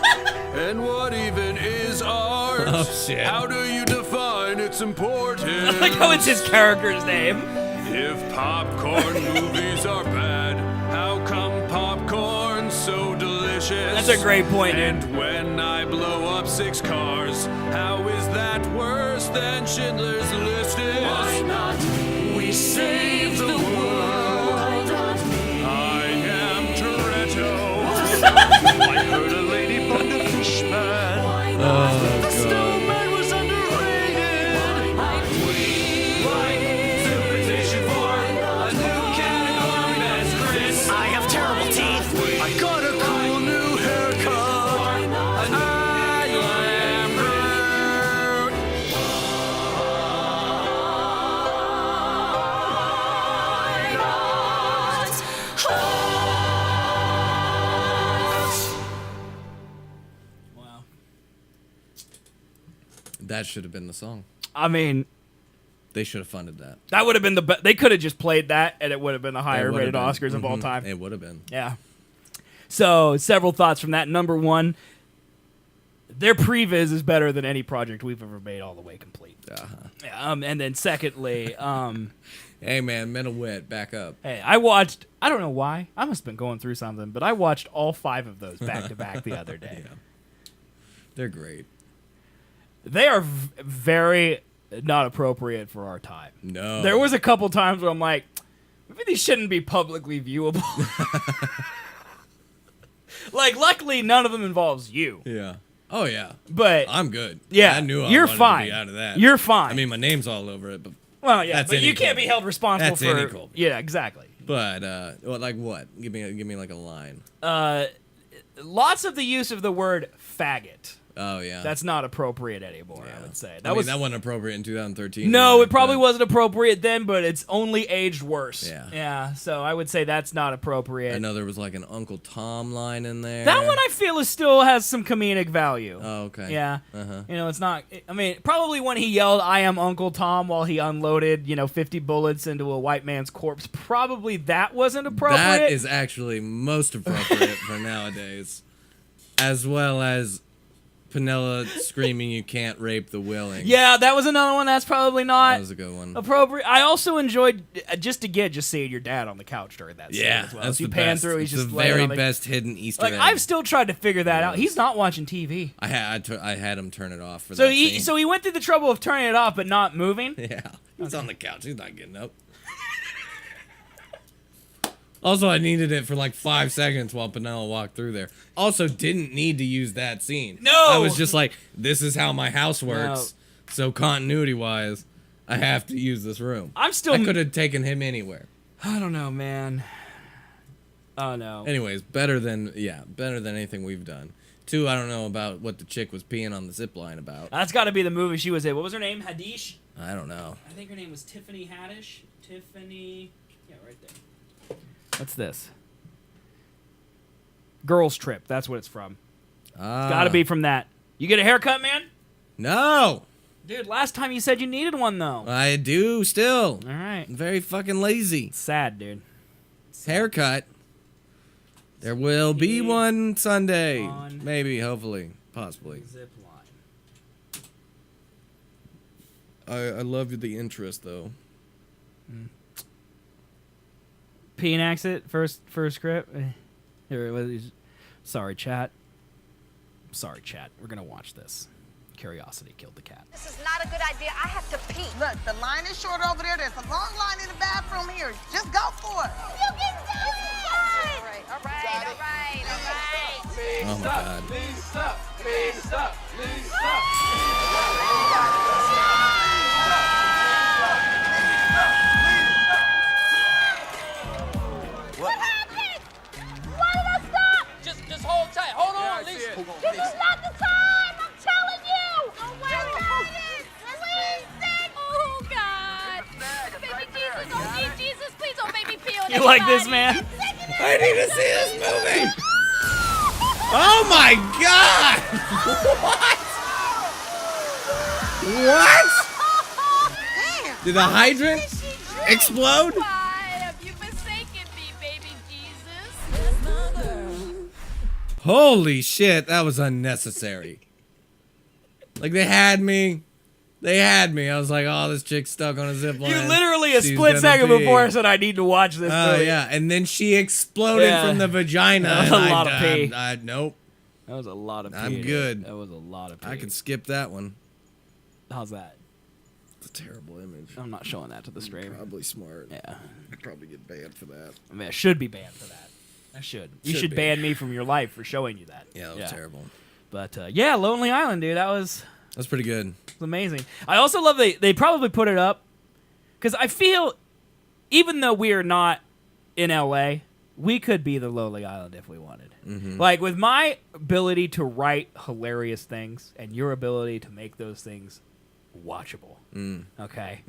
And what even is art? Oh, shit. How do you define its importance? Like how it's his character's name. If popcorn movies are bad, how come popcorn's so delicious? That's a great point, dude. And when I blow up 6 cars, how is that worse than Schindler's List is? Why not we save the world? I am Toretto. I heard a lady boned a fish man. The snowman was underrated. Petition for a new category, Best Chris. I have terrible teeth. I got a cool new haircut. I am Groot. Wow. That should have been the song. I mean, They should have funded that. That would have been the they could have just played that, and it would have been the higher rated Oscars of all time. It would have been. Yeah. So, several thoughts from that. Number one, their previs is better than any project we've ever made all the way complete. Yeah, and then secondly, hey man, mental wit, back up. Hey, I don't know why, I must have been going through something, but I watched all 5 of those back to back the other day. Yeah. They're great. They are very not appropriate for our time. No. There was a couple times where I'm like, maybe these shouldn't be publicly viewable. Like, luckily, none of them involves you. Yeah. Oh yeah. But I'm good. Yeah, I knew you're wanted fine. to be out of that. You're fine. I mean, my name's all over it, but well, yeah, that's but any you can't Colby. be held responsible That's for. any Colby. Yeah, exactly. But like what? Give me like a line. Lots of the use of the word faggot. Oh yeah. That's not appropriate anymore, I would say. That wasn't appropriate in 2013. No, either, it probably but- wasn't appropriate then, but it's only aged worse. Yeah. Yeah, so I would say that's not appropriate. I know there was like an Uncle Tom line in there. That one I feel still has some comedic value. Oh, okay. Yeah. Uh-huh. You know, it's not, I mean, probably when he yelled, "I am Uncle Tom," while he unloaded, 50 bullets into a white man's corpse, probably that wasn't appropriate. That is actually most appropriate for nowadays. As well as Penella screaming, "You can't rape the willing." Yeah, that was another one that's probably not That was a good one. appropriate. I also enjoyed just seeing your dad on the couch during that scene Yeah, as well. that's As you the pan best. through, he's It's just the laying very on the- best hidden Easter Like, egg. I've still tried to figure that out. He's not watching TV. I had him turn it off for So that scene. he went through the trouble of turning it off but not moving. Yeah, he's on the couch. He's not getting up. Also, I needed it for like 5 seconds while Penella walked through there. Also, didn't need to use that scene. No! I was just like, this is how my house works. So continuity-wise, I have to use this room. I could have taken him anywhere. I don't know, man. Oh no. Anyways, better than anything we've done. 2, I don't know about what the chick was peeing on the zip line about. That's got to be the movie she was in. What was her name? Hadish? I don't know. I think her name was Tiffany Haddish. Tiffany. Yeah, right there. What's this? Girls Trip. That's what it's from. It's got to be from that. You get a haircut, man? No. Dude, last time you said you needed one, though. I do still. All right. I'm very fucking lazy. Sad, dude. Haircut. There will be one Sunday. On Maybe, hopefully, possibly. Zip I love the interest though. Peenax it first script. Here it was. Sorry, chat. We're gonna watch this. Curiosity killed the cat. This is not a good idea. I have to pee. Look, the line is short over there. There's a long line in the bathroom here. Just go for it. You can do it! All right. Oh my God. What happened? Why did I stop? Just hold tight. Hold on, Lisa. This is not the time. I'm telling you. Don't worry about it. Release it. Oh, God. Baby Jesus, oh, dear Jesus, please don't make me pee on You like this, man? I need to see this movie. Oh my God! What? Damn. Did the hydrant explode? Have you forsaken me, baby Jesus? Holy shit, that was unnecessary. Like they had me. I was like, oh, this chick's stuck on a zip line. You literally a She's split gonna second pee. before said I need to watch this Oh movie. yeah, and then she exploded Yeah. from the vagina. That was a and lot of pee. Nope. That was a lot of pee. I'm dude. good. That was a lot of pee. I could skip that one. How's that? It's a terrible image. I'm not showing that to the stream. Probably smart. Yeah. I'd probably get banned for that. I mean, I should be banned for that. I should. You should be. ban me from your life for showing you that. Yeah, that was terrible. But yeah, Lonely Island, dude. That was That's pretty good. amazing. I also love they probably put it up because I feel even though we are not in LA, we could be the Lonely Island if we wanted. Mm-hmm. Like with my ability to write hilarious things and your ability to make those things watchable. Okay,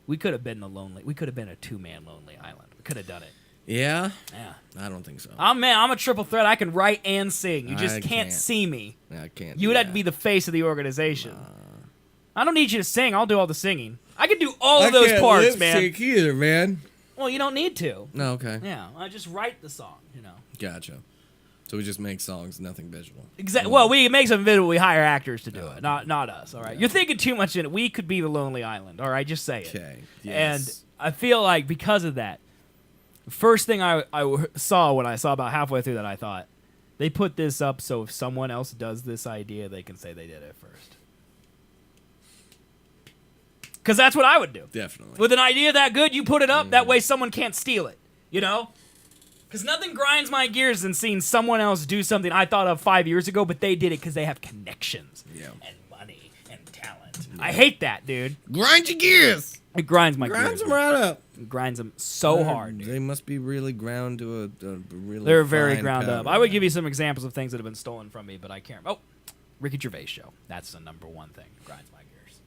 we could have been We could have been a 2-man Lonely Island. We could have done it. Yeah? Yeah. I don't think so. I'm a triple threat. I can write and sing. You just I can't can't. see me. I can't. You would have to be the face of the organization. I don't need you to sing. I'll do all the singing. I could do all of those parts, man. Lip sync either, man. Well, you don't need to. No, okay. Yeah, I just write the song, you know. Gotcha. So we just make songs, nothing visual. Exactly. Well, we make some visual. We hire actors to do it, not us. All right. You're thinking too much in it. We could be the Lonely Island. All right, just say it. Okay. Yes. And I feel like because of that, the first thing I saw when I saw about halfway through that, I thought they put this up so if someone else does this idea, they can say they did it first. Because that's what I would do. Definitely. With an idea that good, you put it up. That way, someone can't steal it. You know. Because nothing grinds my gears than seeing someone else do something I thought of 5 years ago, but they did it because they have connections and money and talent. Yeah. I hate that, dude. Grind your gears. It grinds my gears. Grinds them right up. It grinds them so hard, dude. They must be really ground to a really They're very fine ground powder, up. I would man. give you some examples of things that have been stolen from me, but I can't. Oh, Ricky Gervais show. That's the number one thing. Grinds my gears.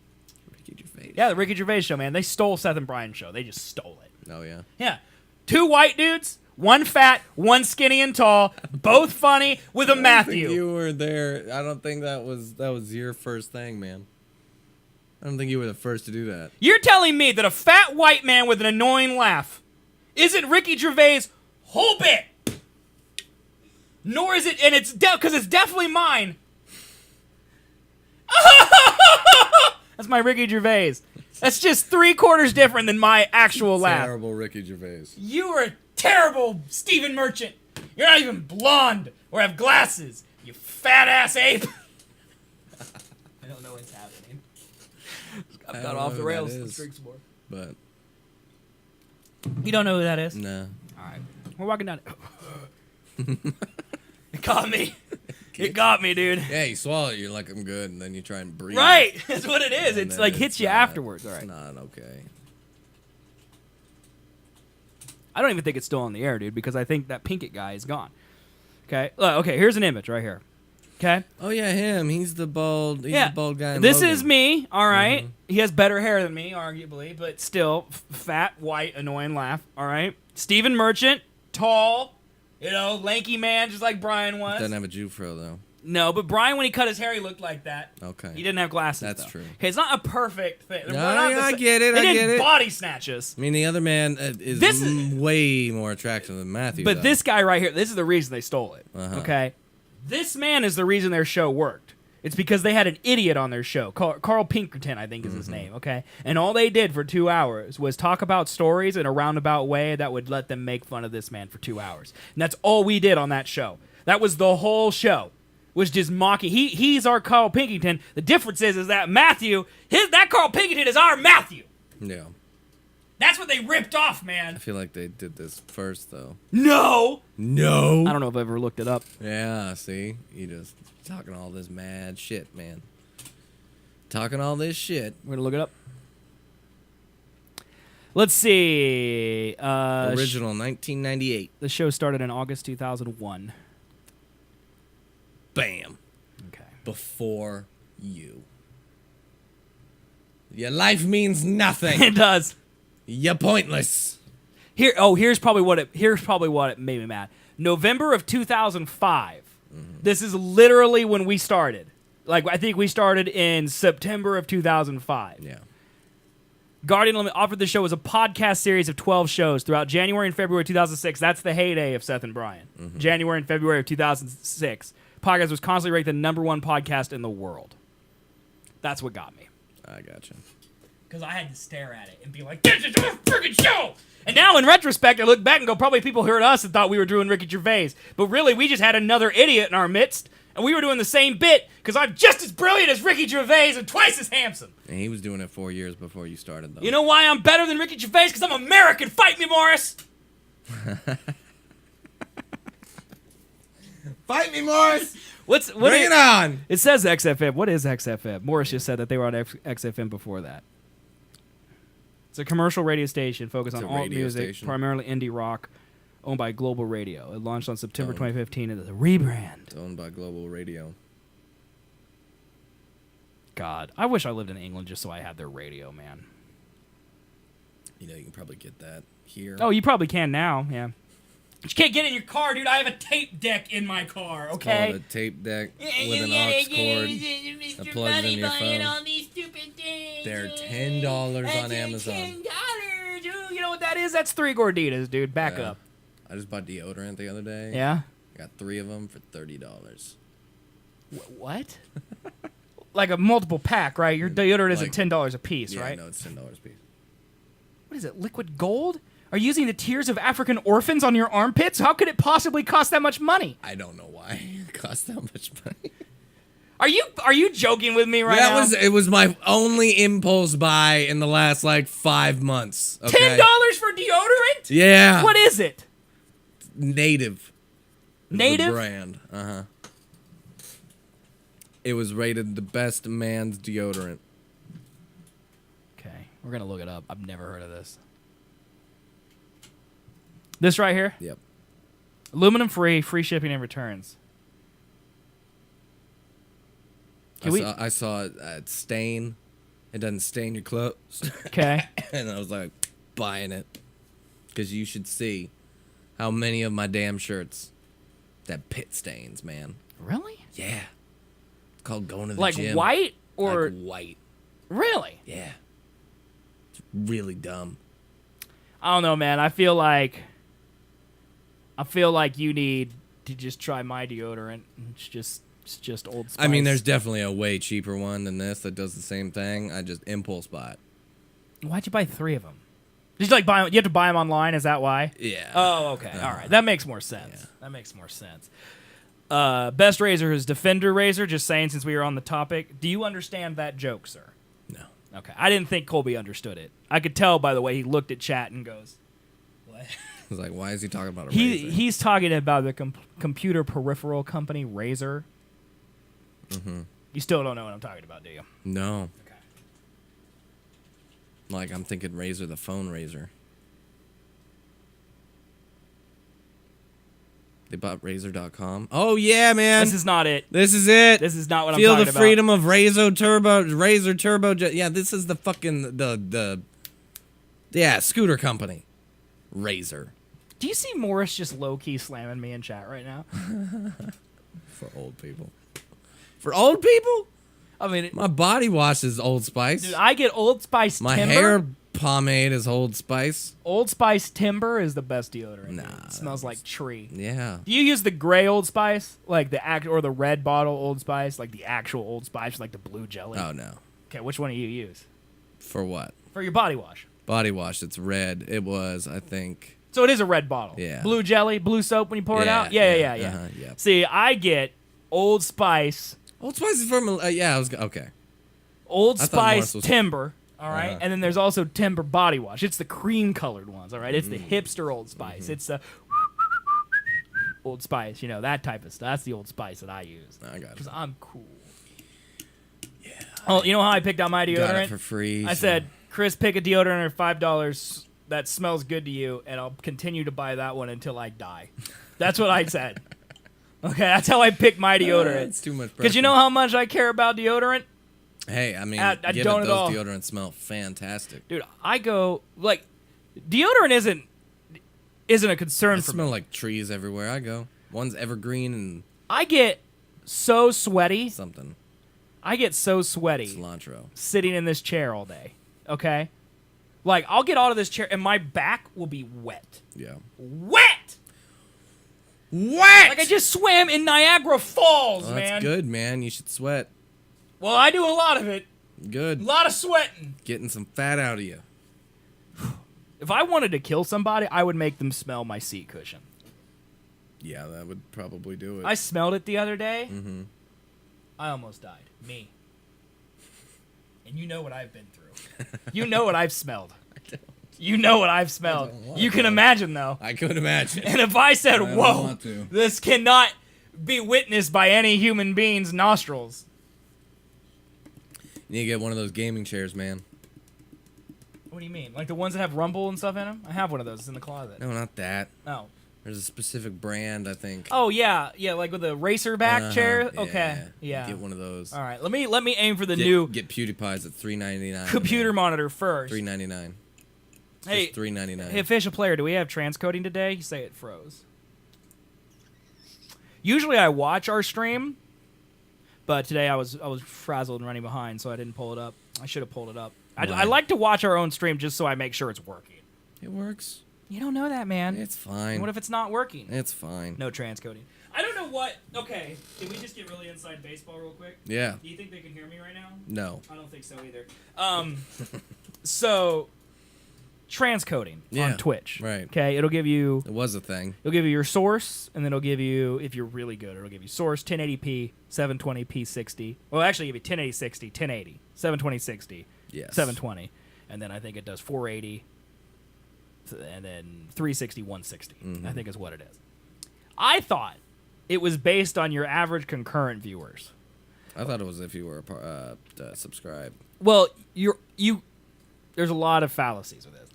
Ricky Gervais. Yeah, the Ricky Gervais show, man. They stole Seth and Brian's show. They just stole it. Oh, yeah. Yeah. 2 white dudes. One fat, one skinny and tall, both funny with a Matthew. I don't think you were there. I don't think that was your first thing, man. I don't think you were the first to do that. You're telling me that a fat white man with an annoying laugh isn't Ricky Gervais' whole bit? Nor is it, and it's because it's definitely mine. That's my Ricky Gervais. That's just 3/4 different than my actual laugh. Terrible Ricky Gervais. You are a terrible Stephen Merchant. You're not even blonde or have glasses. You fat ass ape. I don't know what's happening. I've got off the rails. Let's drink some more. But you don't know who that is? No. All right. We're walking down. It got me. It got me, dude. Yeah, you swallow it, you're like, I'm good, and then you try and breathe. Right. That's what it is. It's like hits you afterwards. All right. It's not okay. I don't even think it's still on the air, dude, because I think that Pinkett guy is gone. Okay. Okay, here's an image right here. Okay. Oh yeah, him. He's the bald. He's the bald guy. In This Logan. is me. All right. He has better hair than me, arguably, but still fat, white, annoying laugh. All right. Stephen Merchant, tall, lanky man, just like Brian was. Doesn't have a Jufro though. No, but Brian, when he cut his hair, he looked like that. Okay. He didn't have glasses. That's though. true. Okay, it's not a perfect thing. No, I get it. They I get did it. body snatches. I mean, the other man is way more attractive than Matthew. But though. this guy right here, this is the reason they stole it. Okay, this man is the reason their show worked. It's because they had an idiot on their show. Carl Pinkerton, I think is his name, okay? And all they did for 2 hours was talk about stories in a roundabout way that would let them make fun of this man for 2 hours. And that's all we did on that show. That was the whole show, was just mocking. He's our Carl Pinkerton. The difference is that Matthew, that Carl Pinkerton is our Matthew. Yeah. That's what they ripped off, man. I feel like they did this first, though. No. No. I don't know if I ever looked it up. Yeah, see? You just talking all this mad shit, man. Talking all this shit. We're going to look it up. Let's see. Original, 1998. The show started in August 2001. Bam. Okay. Before you. Your life means nothing. It does. You're pointless. Here's probably what it made me mad. November of 2005. This is literally when we started. Like, I think we started in September of 2005. Yeah. Guardian Limit offered the show as a podcast series of 12 shows throughout January and February 2006. That's the heyday of Seth and Brian. January and February of 2006. Podcast was constantly ranked the #1 podcast in the world. That's what got me. I gotcha. Because I had to stare at it and be like, this is our freaking show! And now, in retrospect, I look back and go, probably people heard us and thought we were doing Ricky Gervais. But really, we just had another idiot in our midst, and we were doing the same bit, because I'm just as brilliant as Ricky Gervais and twice as handsome. And he was doing it 4 years before you started, though. You know why I'm better than Ricky Gervais? Because I'm American. Fight me, Morris! Fight me, Morris! Bring it on! It says XFM. What is XFM? Morris just said that they were on XFM before that. It's a commercial radio station focused on alt music, primarily indie rock, owned by Global Radio. It launched on September 2015 as a rebrand. It's owned by Global Radio. God, I wish I lived in England just so I had their radio, man. You know, you can probably get that here. Oh, you probably can now, yeah. But you can't get it in your car, dude. I have a tape deck in my car, okay? It's called a tape deck with an aux cord that plugs in your phone. all these stupid things. They're $10 on Amazon. $10. You know what that is? That's 3 Gorditas, dude. Back up. I just bought deodorant the other day. Yeah? I got 3 of them for $30. What? Like a multiple pack, right? Your deodorant isn't $10 a piece, right? No, it's $10 a piece. What is it, liquid gold? Are you using the tears of African orphans on your armpits? How could it possibly cost that much money? I don't know why it costs that much money. Are you joking with me right now? It was my only impulse buy in the last 5 months. Okay? $10 for deodorant? Yeah. What is it? Native. Native? The brand. Uh-huh. It was rated the best man's deodorant. Okay, we're gonna look it up. I've never heard of this. This right here? Yep. Aluminum free, free shipping and returns. I saw it at Stain. It doesn't stain your clothes. Okay. And I was like, buying it. Because you should see how many of my damn shirts that pit stains, man. Really? Yeah. It's called going to the like gym. White or like white. Really? Yeah. It's really dumb. I don't know, man. I feel like you need to just try my deodorant. It's just Old Spice. I mean, there's definitely a way cheaper one than this that does the same thing. I just impulse buy it. Why'd you buy 3 of them? Did you buy them? You have to buy them online. Is that why? Yeah. Oh, okay. All right. That makes more sense. Yeah. That makes more sense. Best razor is Defender razor. Just saying, since we were on the topic. Do you understand that joke, sir? No. Okay. I didn't think Colby understood it. I could tell by the way he looked at chat and goes, "What?" I was like, "Why is he talking about a razor?" He's talking about the computer peripheral company Razer. Mm-hmm. You still don't know what I'm talking about, do you? No. Okay. Like, I'm thinking Razer, the phone Razer. They bought Razer.com. Oh, yeah, man. This is not it. This is it. This is not what I'm Feel talking about. the freedom of Razer Turbo. Yeah, this is the fucking, scooter company. Razer. Do you see Morris just low-key slamming me in chat right now? For old people. For old people? I mean, my body wash is Old Spice. Dude, I get Old Spice My Timber. hair pomade is Old Spice. Old Spice Timber is the best deodorant. Nah, it smells like tree. Yeah. Do you use the gray Old Spice, like or the red bottle Old Spice, like the actual Old Spice, like the blue jelly? Oh no. Okay, which one do you use? For what? For your body wash. Body wash. It's red. It was, I think. So it is a red bottle. Yeah. Blue jelly, blue soap when you pour it out. Yeah. Yep. See, I get Old Spice. Old Spice is from okay. Old Spice Timber, all right, Uh-huh. and then there's also Timber body wash. It's the cream colored ones, all right. It's the hipster Old Spice. It's the Old Spice, that type of stuff. That's the Old Spice that I use. I got it. Because I'm cool. Yeah. Oh, you know how I picked out my deodorant? Got it for free. I said, Chris, pick a deodorant for $5 that smells good to you, and I'll continue to buy that one until I die. That's what I said. Okay, that's how I pick my deodorant. It's too much pressure. Because you know how much I care about deodorant? Hey, I mean, I don't at all. those deodorants smell fantastic. Dude, I go, deodorant isn't a concern for me. Smell like trees everywhere I go. One's evergreen and... I get so sweaty. Something. I get so sweaty. Cilantro. Sitting in this chair all day, okay? Like, I'll get out of this chair and my back will be wet. Yeah. Wet! Like I just swam in Niagara Falls, man. That's good, man. You should sweat. Well, I do a lot of it. Good. A lot of sweating. Getting some fat out of you. If I wanted to kill somebody, I would make them smell my seat cushion. Yeah, that would probably do it. I smelled it the other day. Mm-hmm. I almost died. Me. And you know what I've been through. You know what I've smelled. You know what I've smelled. You can imagine, though. I could imagine. And if I said, whoa, this cannot be witnessed by any human being's nostrils. You need to get one of those gaming chairs, man. What do you mean? Like the ones that have rumble and stuff in them? I have one of those. It's in the closet. No, not that. Oh. There's a specific brand, I think. Oh, yeah. Yeah, like with the racer back chair? Yeah, okay. Yeah. Get one of those. All right. Let me aim for the new... Get PewDiePie's at $3.99. Computer monitor first. $3.99. Hey, just $3.99. Hey, official player, do we have transcoding today? You say it froze. Usually I watch our stream, But today I was frazzled and running behind, so I didn't pull it up. I should have pulled it up. I like to watch our own stream just so I make sure it's working. It works. You don't know that, man. It's fine. What if it's not working? It's fine. No transcoding. I don't know what... Okay, can we just get really inside baseball real quick? Yeah. Do you think they can hear me right now? No. I don't think so either. So, transcoding on Twitch. Right. Okay, it'll give you... It was a thing. It'll give you your source, and then it'll give you, if you're really good, it'll give you source, 1080p, 720p 60. Well, actually, give you 1080 60, 1080, 720 60, yes. 720. And then I think it does 480, and then 360, 160. I think is what it is. I thought it was based on your average concurrent viewers. I thought it was if you were subscribed. Well, there's a lot of fallacies with this.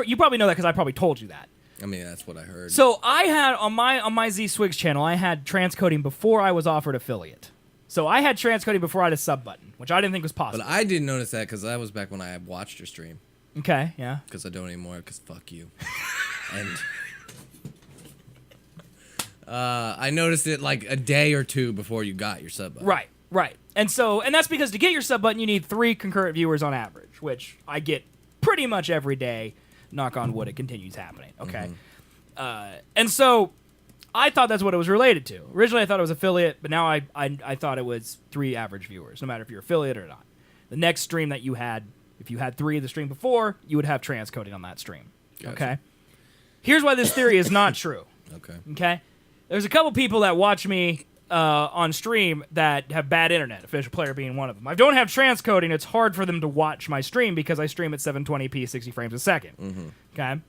You probably know that because I probably told you that. I mean, that's what I heard. So I had on my Z Swigs channel, I had transcoding before I was offered affiliate. So I had transcoding before I had a sub button, which I didn't think was possible. But I didn't notice that because that was back when I watched your stream. Okay, yeah. Because I don't anymore, because fuck you. And I noticed it like a day or two before you got your sub button. Right. And that's because to get your sub button, you need 3 concurrent viewers on average, which I get pretty much every day. Knock on wood, it continues happening. Okay. And so I thought that's what it was related to. Originally, I thought it was affiliate, but now I thought it was 3 average viewers, no matter if you're affiliate or not. The next stream that you had, if you had 3 of the stream before, you would have transcoding on that stream. Gotcha. Okay. Here's why this theory is not true. Okay. There's a couple people that watch me on stream that have bad internet, official player being one of them. I don't have transcoding. It's hard for them to watch my stream because I stream at 720p, 60 frames a second. Okay?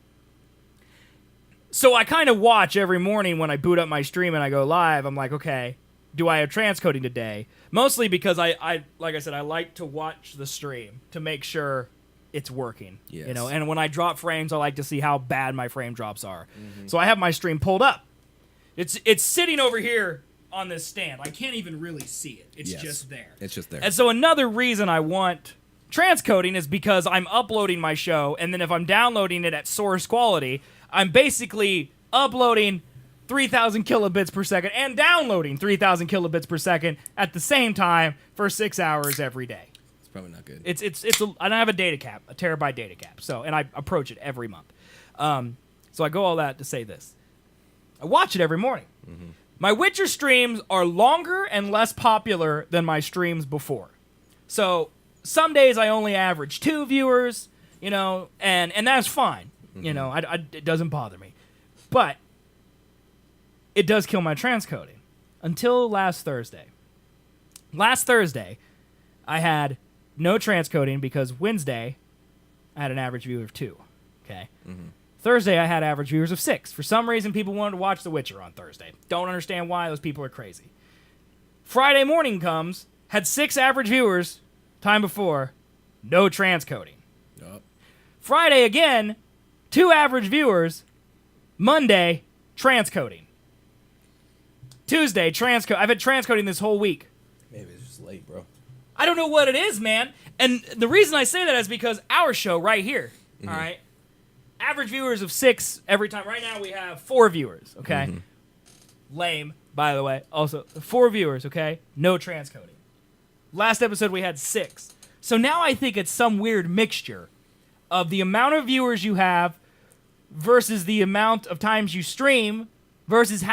So I kind of watch every morning when I boot up my stream and I go live. I'm like, okay, do I have transcoding today? Mostly because I like I said, I like to watch the stream to make sure it's working. Yes. You know, and when I drop frames, I like to see how bad my frame drops are. So I have my stream pulled up. It's sitting over here on this stand. I can't even really see it. It's just there. It's just there. And so another reason I want transcoding is because I'm uploading my show, and then if I'm downloading it at source quality, I'm basically uploading 3,000 kilobits per second and downloading 3,000 kilobits per second at the same time for 6 hours every day. It's probably not good. I don't have a data cap, a terabyte data cap. So, and I approach it every month. So I go all that to say this. I watch it every morning. My Witcher streams are longer and less popular than my streams before. So some days I only average 2 viewers, you know, and that's fine. You know, it doesn't bother me. But it does kill my transcoding. Until last Thursday. Last Thursday, I had no transcoding because Wednesday, I had an average viewer of 2. Okay? Thursday, I had average viewers of 6. For some reason, people wanted to watch The Witcher on Thursday. Don't understand why. Those people are crazy. Friday morning comes, had 6 average viewers, time before, no transcoding. Friday again, 2 average viewers, Monday, transcoding. Tuesday, transcode. I've had transcoding this whole week. Maybe it's just late, bro. I don't know what it is, man. And the reason I say that is because our show right here, all right, average viewers of 6 every time. Right now we have 4 viewers, okay? Lame, by the way. Also, 4 viewers, okay? No transcoding. Last episode we had 6. So now I think it's some weird mixture of the amount of viewers you have versus the amount of times you stream versus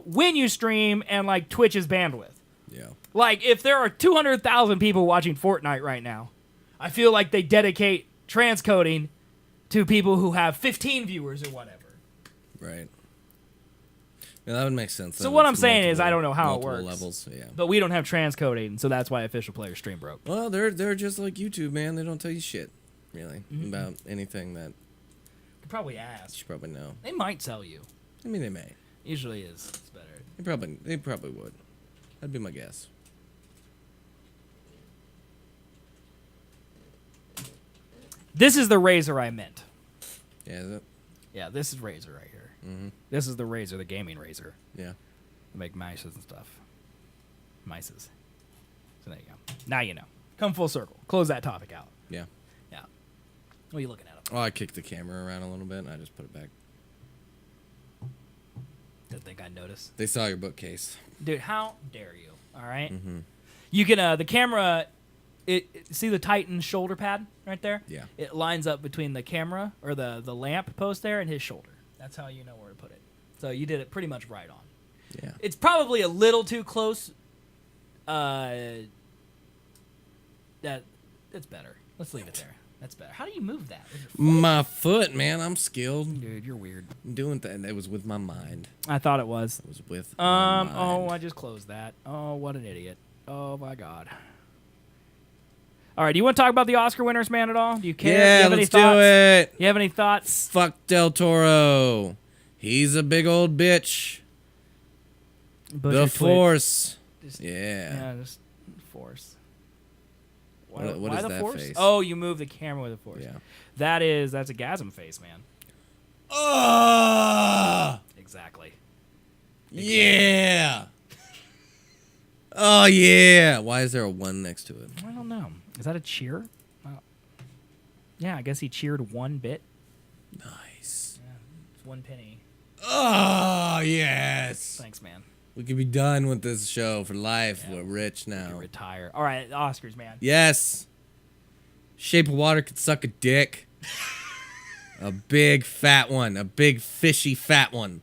when you stream and, like, Twitch's bandwidth. Yeah. Like, if there are 200,000 people watching Fortnite right now, I feel like they dedicate transcoding to people who have 15 viewers or whatever. Right. Yeah, that would make sense. So what I'm saying is I don't know how it works. Levels, yeah. But we don't have transcoding, so that's why official player stream broke. Well, they're just like YouTube, man. They don't tell you shit, really, about anything that... You could probably ask. You should probably know. They might tell you. I mean, they may. Usually is. It's better. They probably would. That'd be my guess. This is the razor I meant. Yeah, is it? Yeah, this is razor right here. This is the razor, the gaming razor. Yeah. They make mices and stuff. Mices. So there you go. Now you know. Come full circle. Close that topic out. Yeah. Yeah. What are you looking at? Oh, I kicked the camera around a little bit, and I just put it back. Didn't think I'd notice. They saw your bookcase. Dude, how dare you? All right? You can the camera. See the Titan shoulder pad right there? Yeah. It lines up between the camera or the lamp post there and his shoulder. That's how you know where to put it. So you did it pretty much right on. Yeah. It's probably a little too close. That's better. Let's leave it there. That's better. How do you move that? With your foot? My foot, man. I'm skilled. Dude, you're weird. I'm doing that. It was with my mind. I thought it was. It was with my mind. Oh, I just closed that. Oh, what an idiot. Oh, my God. All right, do you want to talk about the Oscar winners, man, at all? Do you care? Yeah, you have let's any thoughts? do it. You have any thoughts? Fuck Del Toro. He's a big old bitch. Butcher The twit. Force. Just- Yeah. just Force. What Why is the that Force? face? Oh, you move the camera with the Force. Yeah. That's a gasm face, man. Exactly. Yeah. Oh, yeah. Why is there a 1 next to it? I don't know. Is that a cheer? Yeah, I guess he cheered 1 bit. Nice. Yeah, it's 1 penny. Oh, yes. Thanks, man. We could be done with this show for life. Yeah, we're rich now. Retire. All right, Oscars, man. Yes. Shape of Water could suck a dick. A big fat one. A big fishy fat one.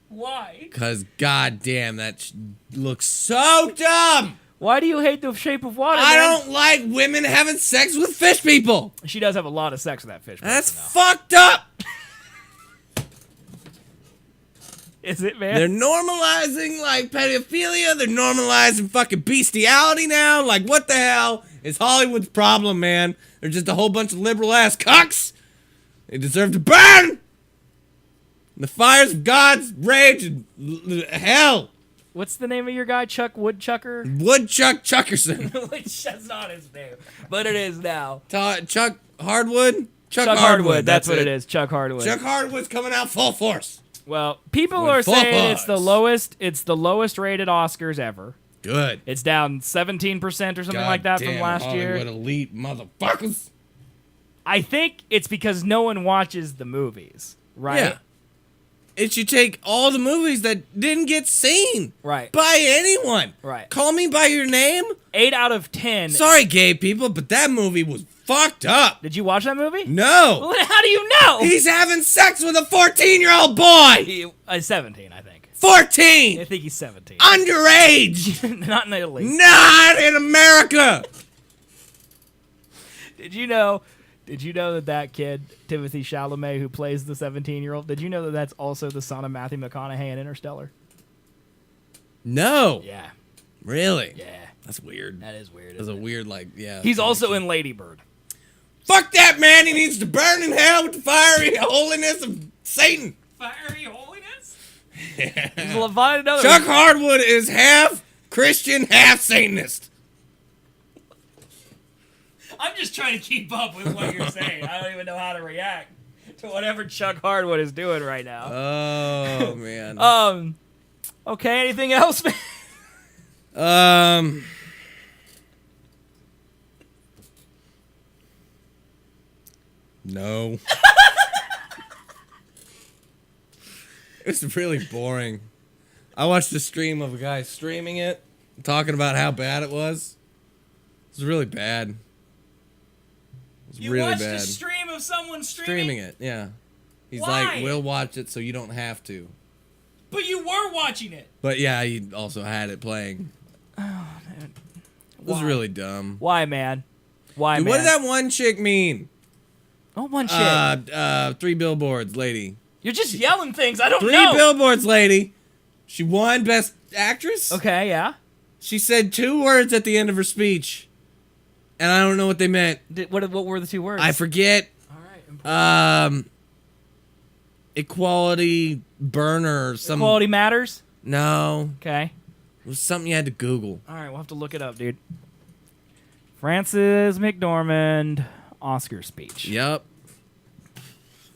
Why? Because goddamn, that looks so dumb. Why do you hate The Shape of Water, I man? don't like women having sex with fish people. She does have a lot of sex with that fish. That's person, fucked up. Is it, man? They're normalizing, like, pedophilia. They're normalizing fucking bestiality now. Like, what the hell is Hollywood's problem, man? They're just a whole bunch of liberal-ass cucks. They deserve to burn in the fires of God's rage and hell. What's the name of your guy? Chuck Woodchucker? Woodchuck Chuckerson. Which that's not his name, but it is now. Chuck Hardwood? Chuck Hardwood. That's what it is. Chuck Hardwood. Chuck Hardwood's coming out full force. Well, people With are full saying bars. it's the lowest rated Oscars ever. Good. It's down 17% or something like that from last Hollywood year. elite motherfuckers. I think it's because no one watches the movies, right? Yeah. It should take all the movies that didn't get seen Right. by anyone. Right. Call Me by Your Name. 8 out of 10. Sorry, gay people, but that movie was fucked up. Did you watch that movie? No. Well, how do you know? He's having sex with a 14-year-old boy. 17, I think. 14. I think he's 17. Underage. Not in Italy. Not in America. Did you know that kid, Timothée Chalamet, who plays the 17-year-old, did you know that that's also the son of Matthew McConaughey in Interstellar? No. Yeah. Really? Yeah. That's weird. That is weird. That's a weird, like, yeah. He's also in Lady Bird. Fuck that man. He needs to burn in hell with the fiery holiness of Satan. Fiery holiness? Yeah. Find another Chuck Hardwood is half Christian, half Satanist. I'm just trying to keep up with what you're saying. I don't even know how to react to whatever Chuck Hardwood is doing right now. Oh, man. Okay, anything else? No. It's really boring. I watched a stream of a guy streaming it, talking about how bad it was. It was really bad. It was You really watched bad. a stream of someone Streaming it, yeah. He's Why? like, we'll watch it so you don't have to. But you were watching it. But yeah, he also had it playing. Oh, man. It was really dumb. Why, man? Why, Dude, man? what did that one chick mean? Oh, one chick. 3 Billboards lady. You're just yelling things. I don't 3 know. Billboards lady. She won Best Actress. Okay, yeah. She said 2 words at the end of her speech, and I don't know what they meant. What were the 2 words? I forget. All right. Equality burner or something. Equality matters? No. Okay. It was something you had to Google. All right, we'll have to look it up, dude. Frances McDormand Oscar speech. Yep.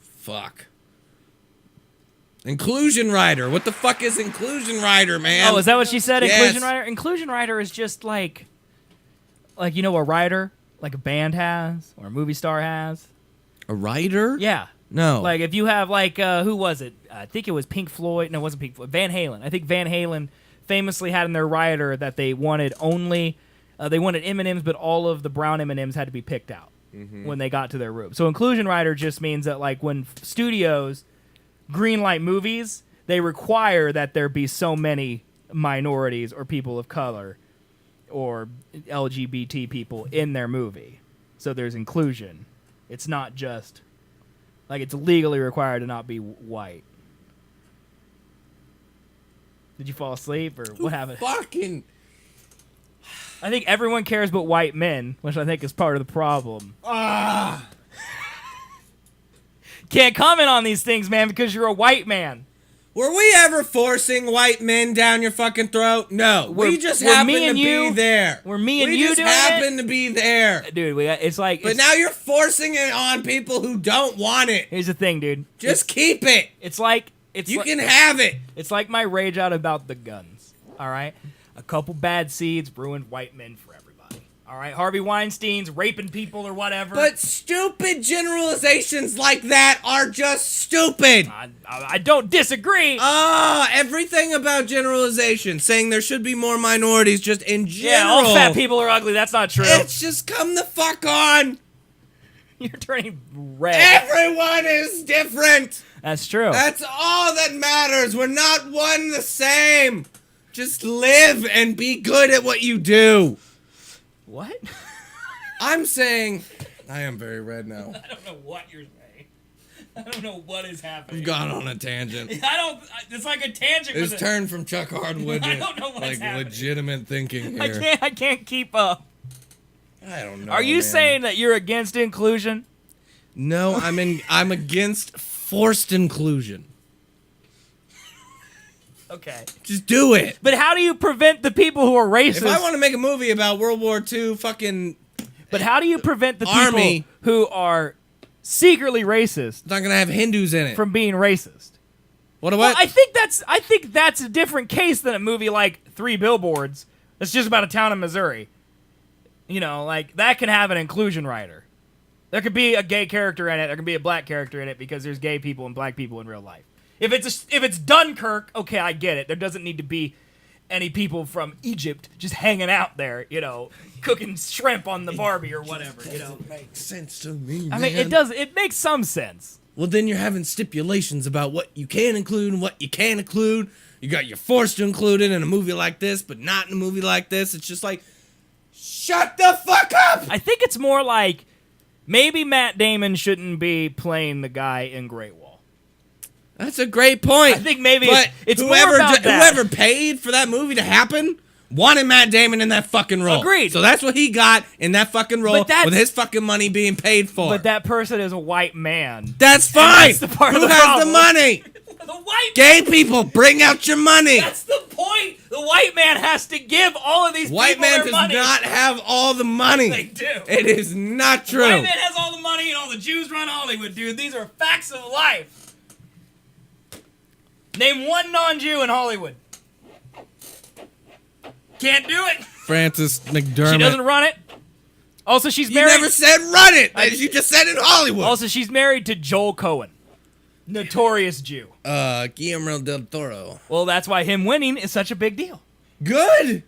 Fuck. Inclusion writer. What the fuck is inclusion writer, man? Oh, is that what she said? Yes. Inclusion writer? Inclusion writer is just like you know, a writer, like a band has or a movie star has. A writer? Yeah. No. Like if you have who was it? I think it was Pink Floyd. No, it wasn't Pink Floyd. Van Halen. I think Van Halen famously had in their rider that they wanted only they wanted M&Ms, but all of the brown M&Ms had to be picked out when they got to their room. So inclusion rider just means that like when studios greenlight movies, they require that there be so many minorities or people of color or LGBT people in their movie. So there's inclusion. It's not just like it's legally required to not be white. Did you fall asleep or what happened? Fucking. I think everyone cares but white men, which I think is part of the problem. Can't comment on these things, man, because you're a white man. Were we ever forcing white men down your fucking throat? No. We just happen to be there. We're me and you just doing happen to be there. Dude, it's like... But now you're forcing it on people who don't want it. Here's the thing, dude. Just keep it. It's like... You can have it. It's like my rage out about the guns, all right? A couple bad seeds ruined white men for everybody, all right? Harvey Weinstein's raping people or whatever. But stupid generalizations like that are just stupid. I don't disagree. Everything about generalization, saying there should be more minorities just in general. Yeah, all fat people are ugly. That's not true. It's just come the fuck on. You're turning red. Everyone is different. That's true. That's all that matters. We're not one the same. Just live and be good at what you do. What? I'm saying... I am very red now. I don't know what you're saying. I don't know what is happening. We've gone on a tangent. It's like a tangent. It's turned from Chuck Hardwood I to don't know what's happening. legitimate thinking here. I can't keep up. I don't know. Are you saying that you're against inclusion? No, I'm against forced inclusion. Okay. Just do it. But how do you prevent the people who are racist? If I want to make a movie about World War II fucking... But how do you prevent the Army people who are secretly racist... It's not going to have Hindus in it. ...from being racist? What? Well, I think that's a different case than a movie like Three Billboards. That's just about a town in Missouri. You know, like, that can have an inclusion rider. There could be a gay character in it. There could be a black character in it because there's gay people and black people in real life. If it's Dunkirk, okay, I get it. There doesn't need to be any people from Egypt just hanging out there, you know, cooking shrimp on the Barbie or whatever, you know. Makes sense to me, man. I mean, it does. It makes some sense. Well, then you're having stipulations about what you can include and what you can't include. You got your forced to include it in a movie like this, but not in a movie like this. It's just like, shut the fuck up! I think it's more like maybe Matt Damon shouldn't be playing the guy in Great Wall. That's a great point. I think maybe but it's more about that. Whoever paid for that movie to happen wanted Matt Damon in that fucking role. Agreed. So that's what he got in that fucking role with his fucking money being paid for. But that person is a white man. That's fine. That's the part Who of the has problem. the money? The white Gay people, bring out your money. That's the point. The white man has to give all of these White people man their does money. not have all the money. They do. It is not true. White man has all the money and all the Jews run Hollywood, dude. These are facts of life. Name one non-Jew in Hollywood. Can't do it. Frances McDermott. She doesn't run it. Also, she's You married. never said run it. You just said in Hollywood. Also, she's married to Joel Cohen. Notorious Jew. Guillermo del Toro. Well, that's why him winning is such a big deal. Good.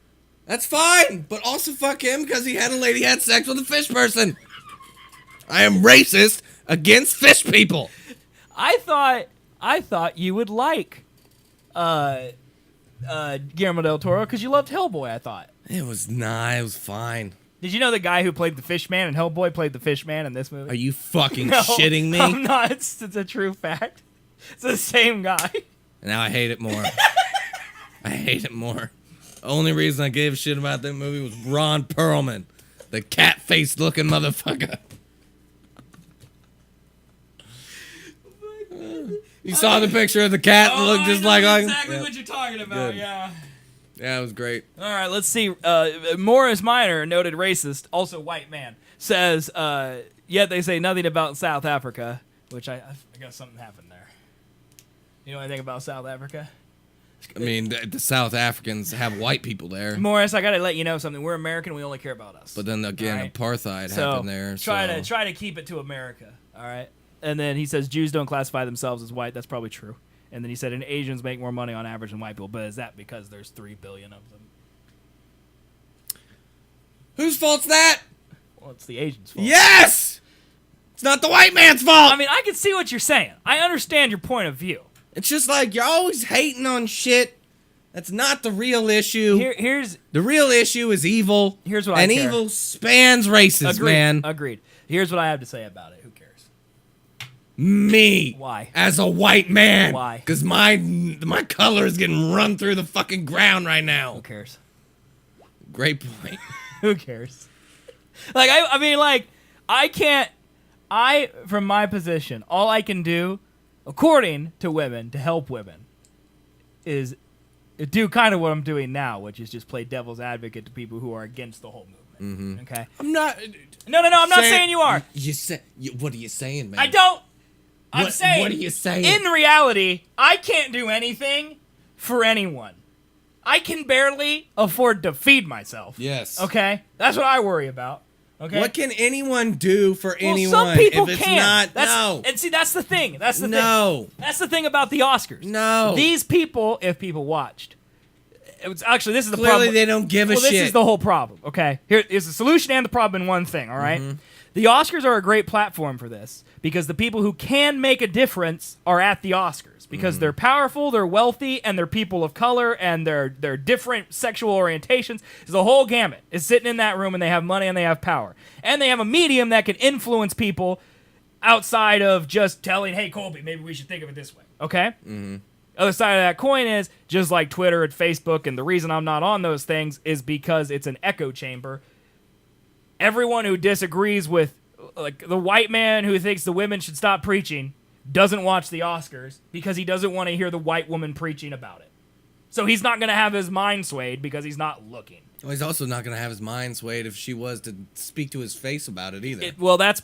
That's fine. But also fuck him because he had a lady had sex with a fish person. I am racist against fish people. I thought you would like Guillermo del Toro because you loved Hellboy, I thought. It was fine. Did you know the guy who played the Fishman and Hellboy played the Fishman in this movie? Are you fucking No, shitting me? I'm not. It's a true fact. It's the same guy. Now I hate it more. I hate it more. The only reason I gave a shit about that movie was Ron Perlman, the cat-faced looking motherfucker. You saw the picture of the cat that looked just like exactly what you're talking about. Good. Yeah. Yeah, it was great. All right, let's see. Morris Minor, noted racist, also white man, says, yet they say nothing about South Africa, which I guess something happened there. You know anything about South Africa? I mean, the South Africans have white people there. Morris, I gotta let you know something. We're American. We only care about us. But then again, right? apartheid happened there. Try to keep it to America. All right. And then he says Jews don't classify themselves as white. That's probably true. And then he said, and Asians make more money on average than white people. But is that because there's 3 billion of them? Whose fault's that? Well, it's the Asians' fault. Yes! It's not the white man's fault! I mean, I can see what you're saying. I understand your point of view. It's just like you're always hating on shit. That's not the real issue. Here's the real issue is evil. Here's what and I care. evil spans races, man. Agreed. Here's what I have to say about it. Who cares? Me. Why? As a white man. Why? Because my color is getting run through the fucking ground right now. Who cares? Great point. Who cares? Like, I mean, like, from my position, all I can do, according to women, to help women, is do kind of what I'm doing now, which is just play devil's advocate to people who are against the whole movement. Okay? I'm not... No, I'm not saying you are. What are you saying, man? I don't. I'm saying... What are you saying? In reality, I can't do anything for anyone. I can barely afford to feed myself. Yes. Okay? That's what I worry about. Okay? What can anyone do for anyone some people if it's can. not... No. And see, that's the thing. That's the thing. No. That's the thing about the Oscars. No. These people, if people watched... It was actually, this is the Clearly problem. they don't give a shit. This is the whole problem, okay? Here is the solution and the problem in one thing, all right? The Oscars are a great platform for this because the people who can make a difference are at the Oscars because they're powerful, they're wealthy, and they're people of color, and they're different sexual orientations. The whole gamut is sitting in that room, and they have money and they have power. And they have a medium that can influence people outside of just telling, hey, Colby, maybe we should think of it this way, okay? Other side of that coin is, just like Twitter and Facebook, and the reason I'm not on those things is because it's an echo chamber. Everyone who disagrees with, like, the white man who thinks the women should stop preaching doesn't watch the Oscars because he doesn't want to hear the white woman preaching about it. So he's not going to have his mind swayed because he's not looking. Well, he's also not going to have his mind swayed if she was to speak to his face about it either. That's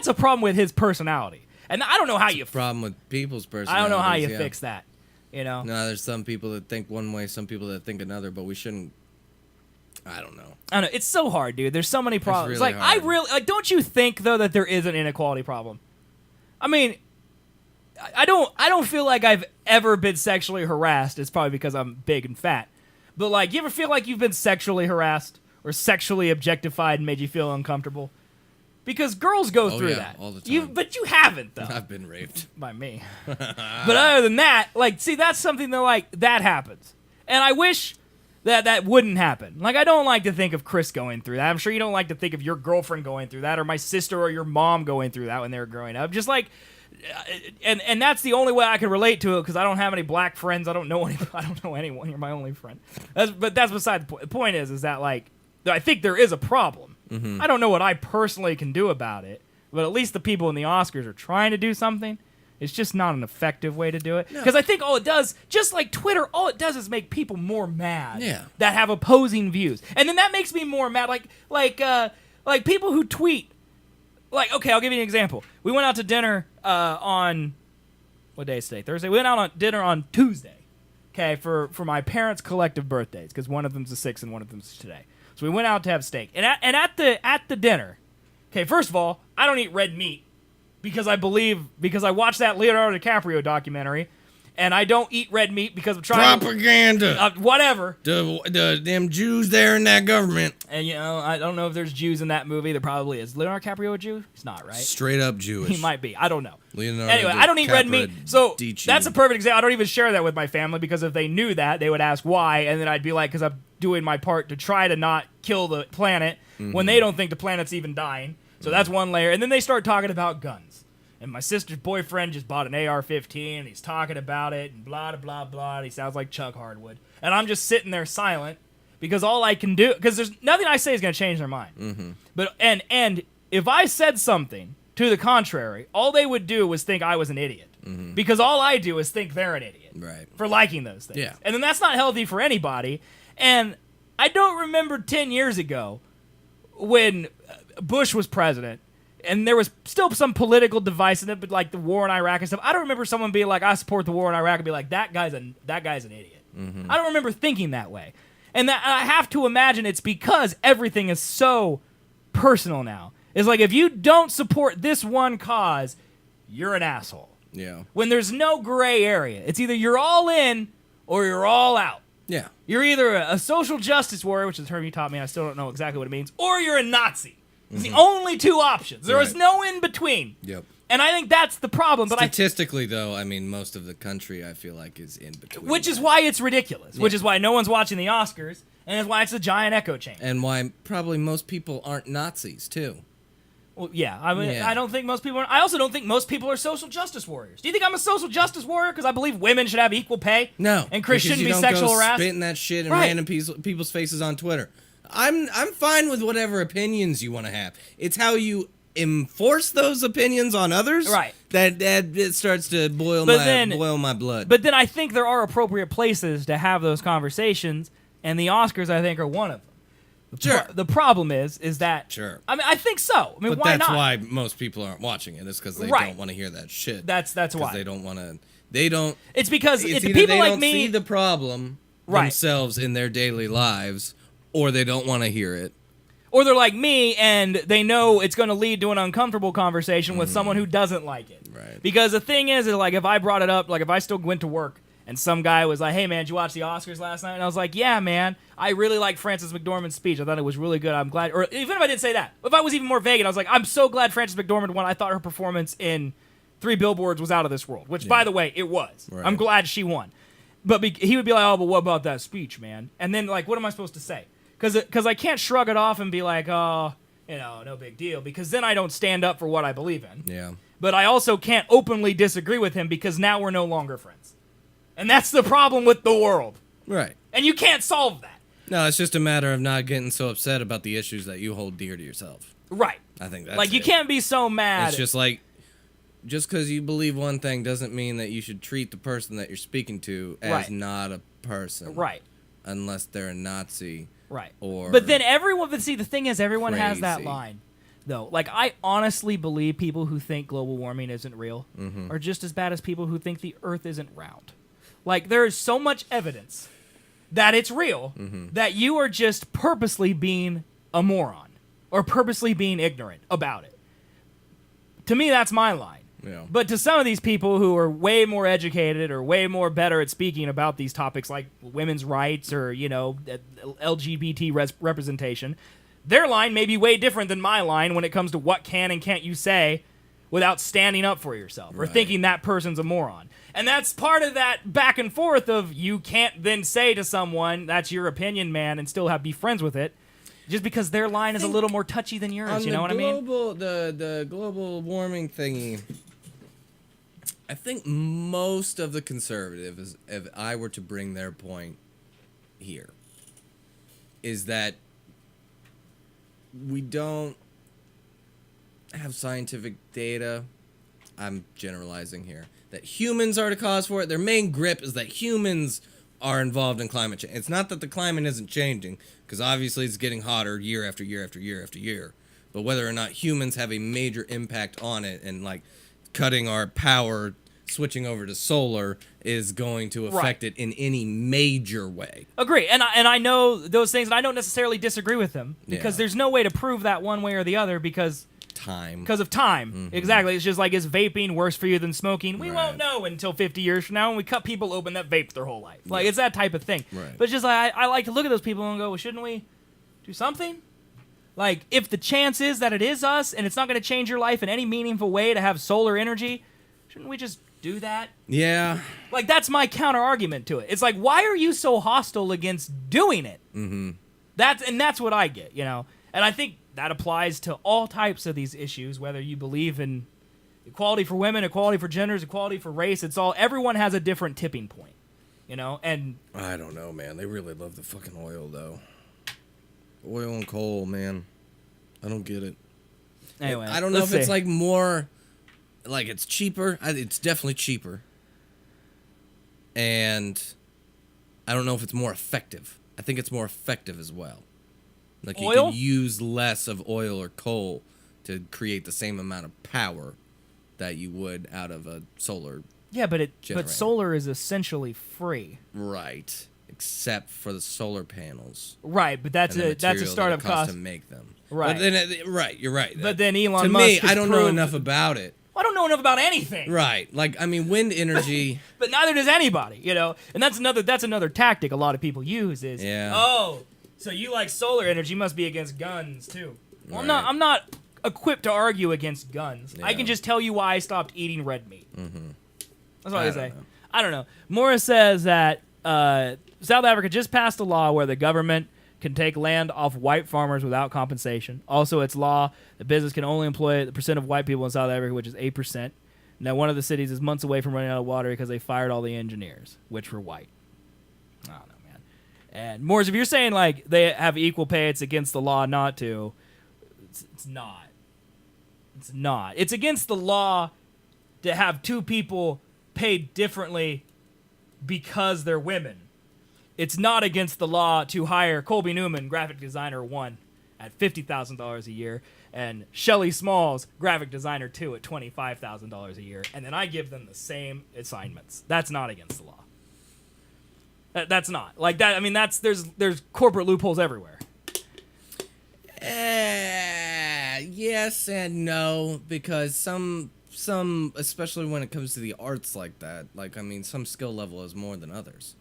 a problem with his personality. And I don't know how you... problem with people's personalities. I don't know how you fix that, you know? No, there's some people that think one way, some people that think another, but we shouldn't... I don't know. I don't know. It's so hard, dude. There's so many problems. Really hard. Don't you think, though, that there is an inequality problem? I mean, I don't feel like I've ever been sexually harassed. It's probably because I'm big and fat. But, like, you ever feel like you've been sexually harassed or sexually objectified and made you feel uncomfortable? Because girls go through that. All the time. But you haven't, though. I've been raped. By me. But other than that, like, see, that's something that, like, that happens. And I wish that wouldn't happen. Like, I don't like to think of Chris going through that. I'm sure you don't like to think of your girlfriend going through that or my sister or your mom going through that when they were growing up. Just like, and that's the only way I can relate to it because I don't have any black friends. I don't know anyone. You're my only friend. But that's beside the point. The point is that, like, I think there is a problem. I don't know what I personally can do about it, but at least the people in the Oscars are trying to do something. It's just not an effective way to do it. Because I think all it does, just like Twitter, all it does is make people more mad that have opposing views. And then that makes me more mad. Like people who tweet. Like, okay, I'll give you an example. We went out to dinner on, what day is today? Thursday? We went out on dinner on Tuesday, okay, for my parents' collective birthdays, because one of them's the 6th and one of them's today. So we went out to have steak. And at the dinner, okay, first of all, I don't eat red meat because I watched that Leonardo DiCaprio documentary, and I don't eat red meat because I'm trying propaganda. Whatever. Them Jews there in that government. And, you know, I don't know if there's Jews in that movie. There probably is. Leonardo DiCaprio a Jew? He's not, right? Straight up Jewish. He might be. I don't know. Leonardo anyway, I don't eat red meat. So DiCaprio. that's a perfect example. I don't even share that with my family because if they knew that, they would ask why, and then I'd be like, because I'm doing my part to try to not kill the planet when they don't think the planet's even dying. So that's one layer. And then they start talking about guns. And my sister's boyfriend just bought an AR-15, and he's talking about it, and blah, blah, blah. And he sounds like Chuck Hardwood. And I'm just sitting there silent because all I can do, because there's nothing I say is going to change their mind. But and if I said something to the contrary, all they would do was think I was an idiot. Because all I do is think they're an idiot for liking those things. Yeah. And then that's not healthy for anybody. And I don't remember 10 years ago when Bush was president, and there was still some political divisiveness, but like the war in Iraq and stuff. I don't remember someone being like, "I support the war in Iraq," and be like, "That guy's an idiot." I don't remember thinking that way, and I have to imagine it's because everything is so personal now. It's like if you don't support this one cause, you're an asshole. Yeah. When there's no gray area. It's either you're all in or you're all out. Yeah. You're either a social justice warrior, which is a term you taught me, I still don't know exactly what it means, or you're a Nazi. It's the only two options. There is no in between. Yep. And I think that's the problem. But statistically, though, I mean, most of the country, I feel like, is in between. Which is why it's ridiculous. Which is why no one's watching the Oscars, and it's why it's a giant echo chamber. And why probably most people aren't Nazis, too. Well, yeah. I don't think most people are. I also don't think most people are social justice warriors. Do you think I'm a social justice warrior because I believe women should have equal pay? No. And Chris shouldn't be don't sexual go harassed? spitting that shit in random people's faces on Twitter. I'm fine with whatever opinions you want to have. It's how you enforce those opinions on others, right? That it starts to boil my blood. But then I think there are appropriate places to have those conversations, and the Oscars, I think, are one of them. Sure. The problem is that. Sure. I mean, I think so. I mean, but why that's not? why most people aren't watching it. Is because they don't want to hear that shit. That's why they don't want to. They don't. It's because it's people they like don't me see the problem themselves in their daily lives, or they don't want to hear it. Or they're like me, and they know it's going to lead to an uncomfortable conversation with someone who doesn't like it. Right. Because the thing is, like, if I brought it up, like, if I still went to work, and some guy was like, hey, man, did you watch the Oscars last night? And I was like, yeah, man, I really liked Frances McDormand's speech. I thought it was really good. I'm glad. Or even if I didn't say that, if I was even more vague, and I was like, I'm so glad Frances McDormand won. I thought her performance in 3 Billboards was out of this world, which, by the way, it was. Right. I'm glad she won. But he would be like, oh, but what about that speech, man? And then, like, what am I supposed to say? Because I can't shrug it off and be like, oh, no big deal, because then I don't stand up for what I believe in. Yeah. But I also can't openly disagree with him because now we're no longer friends. And that's the problem with the world. Right. And you can't solve that. No, it's just a matter of not getting so upset about the issues that you hold dear to yourself. Right. I think that's like, you can't be so mad. It's just like, just because you believe one thing doesn't mean that you should treat the person that you're speaking to as not a person. Right. Unless they're a Nazi. Right. But then the thing is, everyone has that crazy. line, though. Like, I honestly believe people who think global warming isn't real are just as bad as people who think the Earth isn't round. Like, there is so much evidence that it's real that you are just purposely being a moron or purposely being ignorant about it. To me, that's my line. Yeah. But to some of these people who are way more educated or way more better at speaking about these topics like women's rights or, LGBT representation, their line may be way different than my line when it comes to what can and can't you say without standing up for yourself or thinking that person's a moron. And that's part of that back and forth of you can't then say to someone, that's your opinion, man, and still be friends with it. Just because their line is a little more touchy than yours, you know what I mean? The global warming thingy, I think most of the conservatives, if I were to bring their point here, is that we don't have scientific data. I'm generalizing here. That humans are the cause for it. Their main grip is that humans are involved in climate change. It's not that the climate isn't changing, because obviously it's getting hotter year after year after year after year. But whether or not humans have a major impact on it, and like cutting our power, switching over to solar, is going to affect it in any major way. Agree, and I know those things, and I don't necessarily disagree with them because there's no way to prove that one way or the other because of time. Exactly. It's just like, is vaping worse for you than smoking? We won't know until 50 years from now when we cut people open that vape their whole life. Like, it's that type of thing. Right. But it's just like, I like to look at those people and go, well, shouldn't we do something? Like, if the chance is that it is us and it's not going to change your life in any meaningful way to have solar energy, shouldn't we just do that? Yeah. Like, that's my counter argument to it. It's like, why are you so hostile against doing it? That's what I get, And I think that applies to all types of these issues, whether you believe in equality for women, equality for genders, equality for race. Everyone has a different tipping point, and I don't know, man. They really love the fucking oil, though. Oil and coal, man. I don't get it. Anyway, I don't know if it's like more, like it's cheaper. It's definitely cheaper. And I don't know if it's more effective. I think it's more effective as well. Like you Oil? can use less of oil or coal to create the same amount of power that you would out of a solar but generator. solar is essentially free. Right. Except for the solar panels. Right, but that's a startup cost to make them. Right. But then, you're right. But then Elon to Musk me, I don't know enough about it Well, I don't know enough about anything. Right. Like, I mean, wind energy. But neither does anybody, you know? And that's another tactic a lot of people use is, oh, so you like solar energy, you must be against guns, too. Well, Right. I'm not equipped to argue against guns. Yeah. I can just tell you why I stopped eating red meat. Mm-hmm. That's what I say. I don't know. Morris says that South Africa just passed a law where the government can take land off white farmers without compensation. Also, it's law that business can only employ the percent of white people in South Africa, which is 8%. Now, one of the cities is months away from running out of water because they fired all the engineers, which were white. I don't know, man. And Morris, if you're saying like they have equal pay, it's against the law not to. It's not. It's not. It's against the law to have two people paid differently because they're women. It's not against the law to hire Colby Newman, graphic designer 1, at $50,000 a year, and Shelley Smalls, graphic designer 2, at $25,000 a year, and then I give them the same assignments. That's not against the law. That's not. Like that, I mean, there's corporate loopholes everywhere. Yes and no, because some, especially when it comes to the arts like that, like, I mean, some skill level is more than others.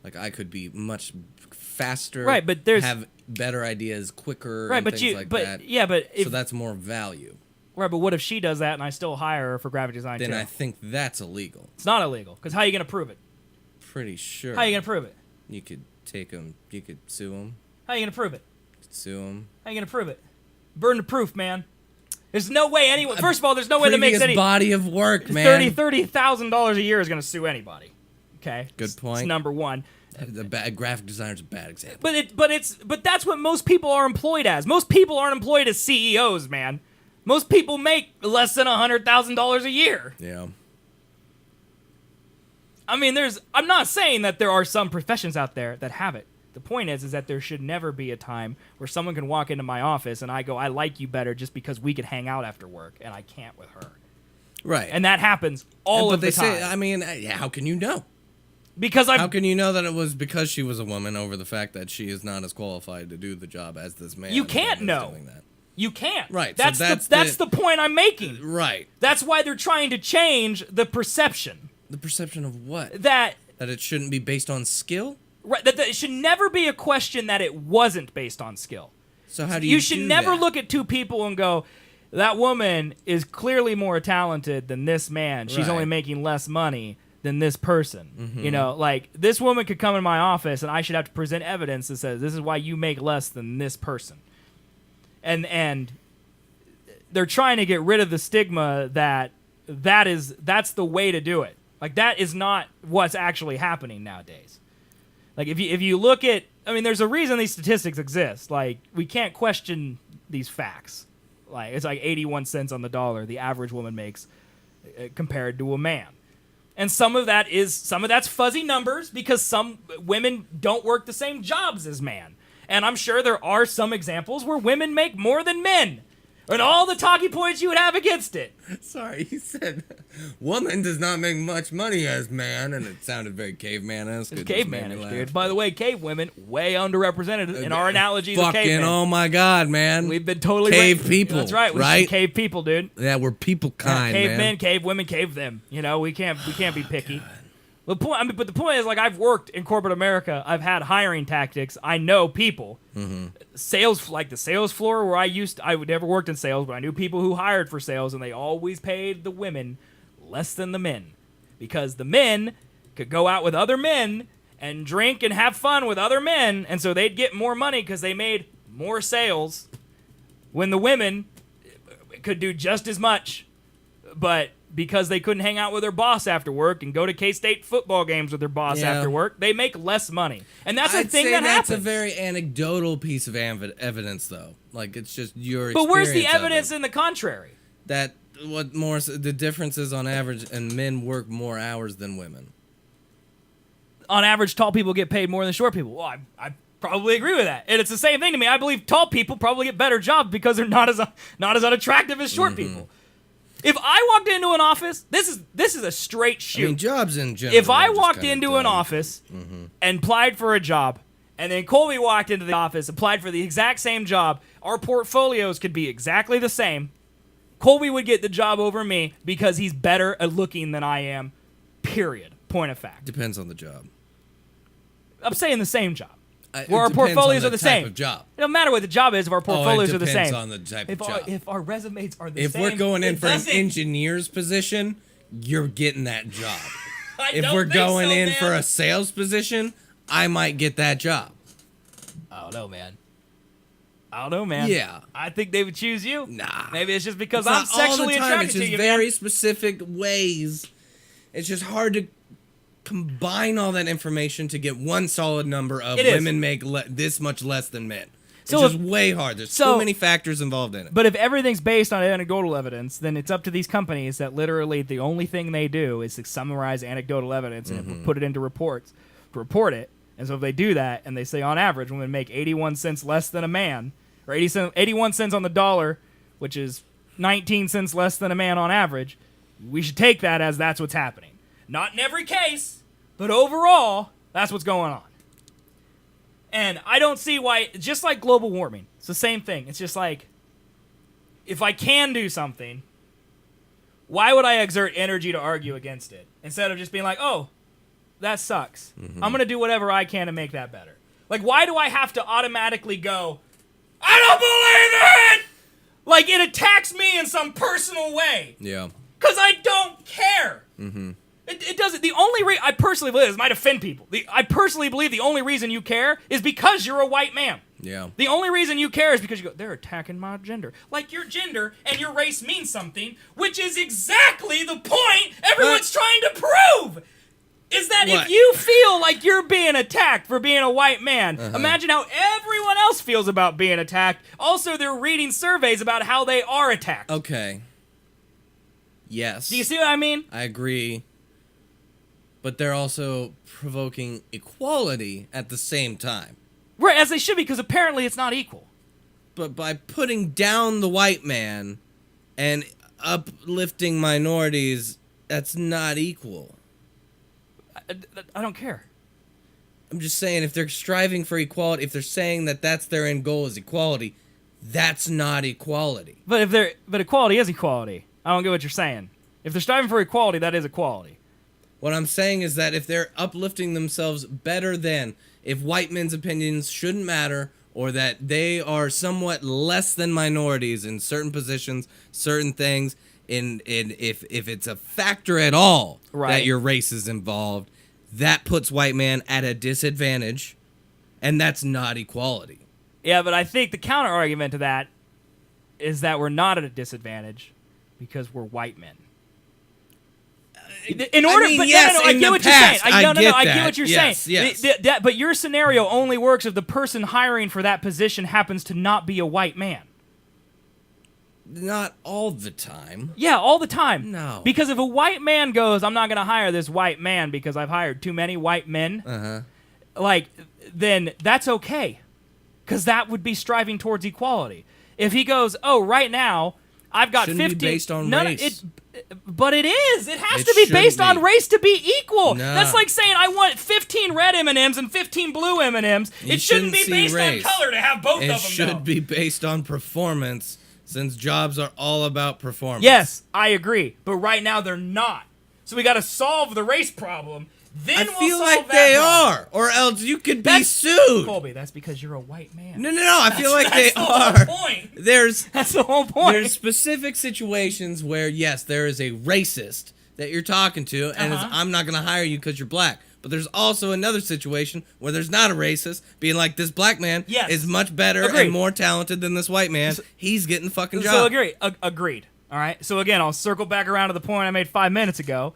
Like, I could be much faster, right? But there's have better ideas quicker, right? and But things like that. Yeah, but so that's more value, right? But what if she does that and I still hire her for graphic design? Then too? I think that's illegal. It's not illegal because how are you gonna prove it? Pretty sure. How are you gonna prove it? You could take them. You could sue them. How are you gonna prove it? Sue them. How are you gonna prove it? Burden of proof, man. There's no way anyone. First of all, there's no way that makes any body of work, man. $30,000 a year is gonna sue anybody. Okay. Good point. It's number one. The bad graphic designer's a bad example. But that's what most people are employed as. Most people aren't employed as CEOs, man. Most people make less than $100,000 a year. Yeah. I mean, I'm not saying that there are some professions out there that have it. The point is that there should never be a time where someone can walk into my office and I go, I like you better just because we could hang out after work, and I can't with her. Right. And that happens all of the time. But they say, I mean, how can you know? Because how can you know that it was because she was a woman over the fact that she is not as qualified to do the job as this man? You can't know. You can't. Right. That's the point I'm making. Right. That's why they're trying to change the perception. The perception of what? That it shouldn't be based on skill? Right. That it should never be a question that it wasn't based on skill. So how do you should never look at two people and go, that woman is clearly more talented than this man. She's only making less money than this person. Mm-hmm. You know, like, this woman could come in my office and I should have to present evidence that says this is why you make less than this person. And they're trying to get rid of the stigma that's the way to do it. Like, that is not what's actually happening nowadays. Like, if you look at, I mean, there's a reason these statistics exist. Like, we can't question these facts. Like, it's like 81 cents on the dollar the average woman makes compared to a man. And some of that's fuzzy numbers because some women don't work the same jobs as man. And I'm sure there are some examples where women make more than men. And all the talking points you would have against it. Sorry, he said, woman does not make much money as man, and it sounded very caveman-esque. It's caveman-ish, dude. By the way, cave women, way underrepresented in our analogies of fucking, cavemen. oh my God, man. We've been totally cave people. That's right. We're cave people, dude. Yeah, we're people kind, cave man. men, cave women, cave them. You know, we can't be picky. But the point is, like, I've worked in corporate America. I've had hiring tactics. I know people. Mm-hmm. Sales, like the sales floor where I would never worked in sales, but I knew people who hired for sales, and they always paid the women less than the men. Because the men could go out with other men and drink and have fun with other men, and so they'd get more money because they made more sales when the women could do just as much, but because they couldn't hang out with their boss after work and go to K-State football games with their boss after work, they make less money. And that's a thing that happens. That's a very anecdotal piece of evidence, though. Like, it's just your experience. But where's the evidence in the contrary? That the difference is on average, and men work more hours than women. On average, tall people get paid more than short people. Well, I probably agree with that. And it's the same thing to me. I believe tall people probably get better jobs because they're not as unattractive as short people. If I walked into an office, this is a straight shoot. I mean, jobs in general. If I walked into an office and applied for a job, and then Colby walked into the office, applied for the exact same job, our portfolios could be exactly the same. Colby would get the job over me because he's better at looking than I am, period. Point of fact. Depends on the job. I'm saying the same job. Where our portfolios are the same. Of job. It don't matter what the job is if our portfolios are the same. It depends on the type of job. If our resumes are the same. If we're going in for an engineer's position, you're getting that job. If we're going in for a sales position, I might get that job. I don't know, man. Yeah. I think they would choose you. Nah. Maybe it's just because It's I'm not all the sexually time. attracted It's to just you, very man. specific ways. It's just hard to combine all that information to get one solid number of women make this much less than men. It's just way hard. There's so many factors involved in it. But if everything's based on anecdotal evidence, then it's up to these companies that literally the only thing they do is to summarize anecdotal evidence and put it into reports to report it. And so if they do that and they say on average women make 81 cents less than a man, or 81 cents on the dollar, which is 19 cents less than a man on average, we should take that as that's what's happening. Not in every case, but overall, that's what's going on. And I don't see why, just like global warming, it's the same thing. It's just like, if I can do something, why would I exert energy to argue against it? Instead of just being like, oh, that sucks. I'm going to do whatever I can to make that better. Like, why do I have to automatically go, I don't believe it! Like, it attacks me in some personal way. Yeah. Because I don't care. It doesn't. The only I personally believe, this might offend people. I personally believe the only reason you care is because you're a white man. Yeah. The only reason you care is because you go, they're attacking my gender. Like, your gender and your race mean something, which is exactly the point everyone's trying to prove. Is that if you feel like you're being attacked for being a white man, imagine how everyone else feels about being attacked. Also, they're reading surveys about how they are attacked. Okay. Yes. Do you see what I mean? I agree. But they're also provoking equality at the same time. Right, as they should be, because apparently it's not equal. But by putting down the white man and uplifting minorities, that's not equal. I don't care. I'm just saying, if they're striving for equality, if they're saying that that's their end goal is equality, that's not equality. But equality is equality. I don't get what you're saying. If they're striving for equality, that is equality. What I'm saying is that if they're uplifting themselves better than, if white men's opinions shouldn't matter, or that they are somewhat less than minorities in certain positions, certain things, if it's a factor at all that your race is involved, that puts white man at a disadvantage, and that's not equality. Yeah, but I think the counter argument to that is that we're not at a disadvantage because we're white men. In order, I but yes, I get what you're saying. I get what you're saying. Yes. But your scenario only works if the person hiring for that position happens to not be a white man. Not all the time. Yeah, all the time. No. Because if a white man goes, I'm not going to hire this white man because I've hired too many white men, then that's okay. Because that would be striving towards equality. If he goes, oh, right now, I've got Shouldn't 15... be based on race. But it is. It has to be based on race to be equal. Nah. That's like saying I want 15 red M&Ms and 15 blue M&Ms. It shouldn't be based on color to have both of them. It should be based on performance, since jobs are all about performance. Yes, I agree. But right now they're not. So we got to solve the race problem. Then I we'll feel solve like that they problem. are, or else you could be sued. Colby, that's because you're a white man. No. I feel like they the are. Whole point. That's the whole point. There's specific situations where, yes, there is a racist that you're talking to, and I'm not going to hire you because you're black. But there's also another situation where there's not a racist being like, this black man is much better and more talented than this white man. He's getting the fucking job. So agreed. All right. So again, I'll circle back around to the point I made 5 minutes ago.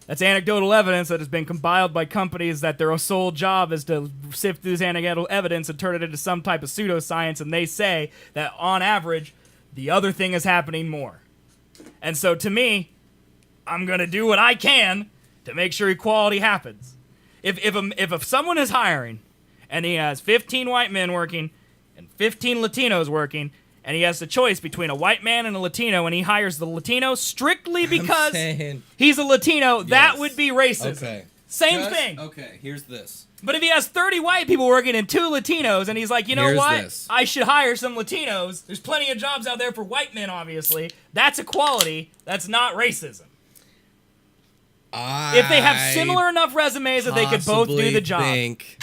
That's anecdotal evidence that has been compiled by companies that their sole job is to sift through this anecdotal evidence and turn it into some type of pseudoscience, and they say that on average, the other thing is happening more. And so to me, I'm going to do what I can to make sure equality happens. If someone is hiring and he has 15 white men working and 15 Latinos working, and he has the choice between a white man and a Latino, and he hires the Latino strictly because he's a Latino, that would be racism. Okay. Same thing. Okay, here's this. But if he has 30 white people working and 2 Latinos, and he's like, you know Here's what? this. I should hire some Latinos. There's plenty of jobs out there for white men, obviously. That's equality. That's not racism. If they have similar enough resumes that they could both do the job. I think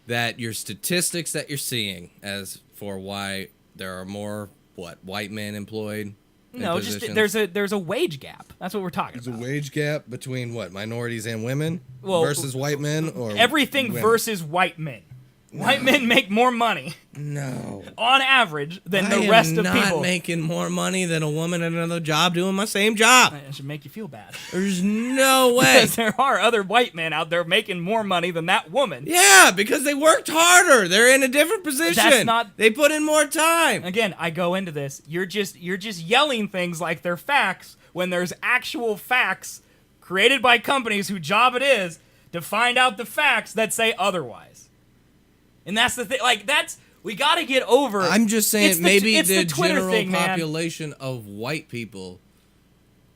that your statistics that you're seeing as for why there are more, white men employed in No, just positions? there's a wage gap. That's what we're talking There's about. a wage gap between minorities and women Well, versus white men, or Everything women? versus white men. White men make more money No. on average than I the rest am of not people. making more money than a woman at another job doing my same job. It should make you feel bad. There's no way. Because there are other white men out there making more money than that woman. Yeah, because they worked harder. They're in a different position. That's not. They put in more time. Again, I go into this. You're just yelling things like they're facts when there's actual facts created by companies whose job it is to find out the facts that say otherwise. And that's the thing. Like, we got to get over. I'm just saying, maybe the general thing, population of white people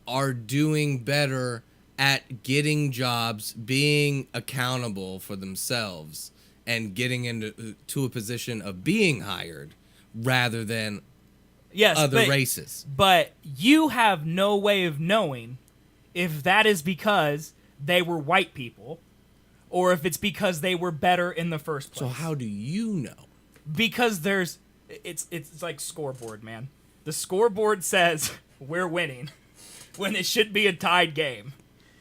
are doing better at getting jobs, being accountable for themselves, and getting into a position of being hired rather than other races. But you have no way of knowing if that is because they were white people or if it's because they were better in the first place. So how do you know? Because it's like scoreboard, man. The scoreboard says we're winning when it should be a tied game.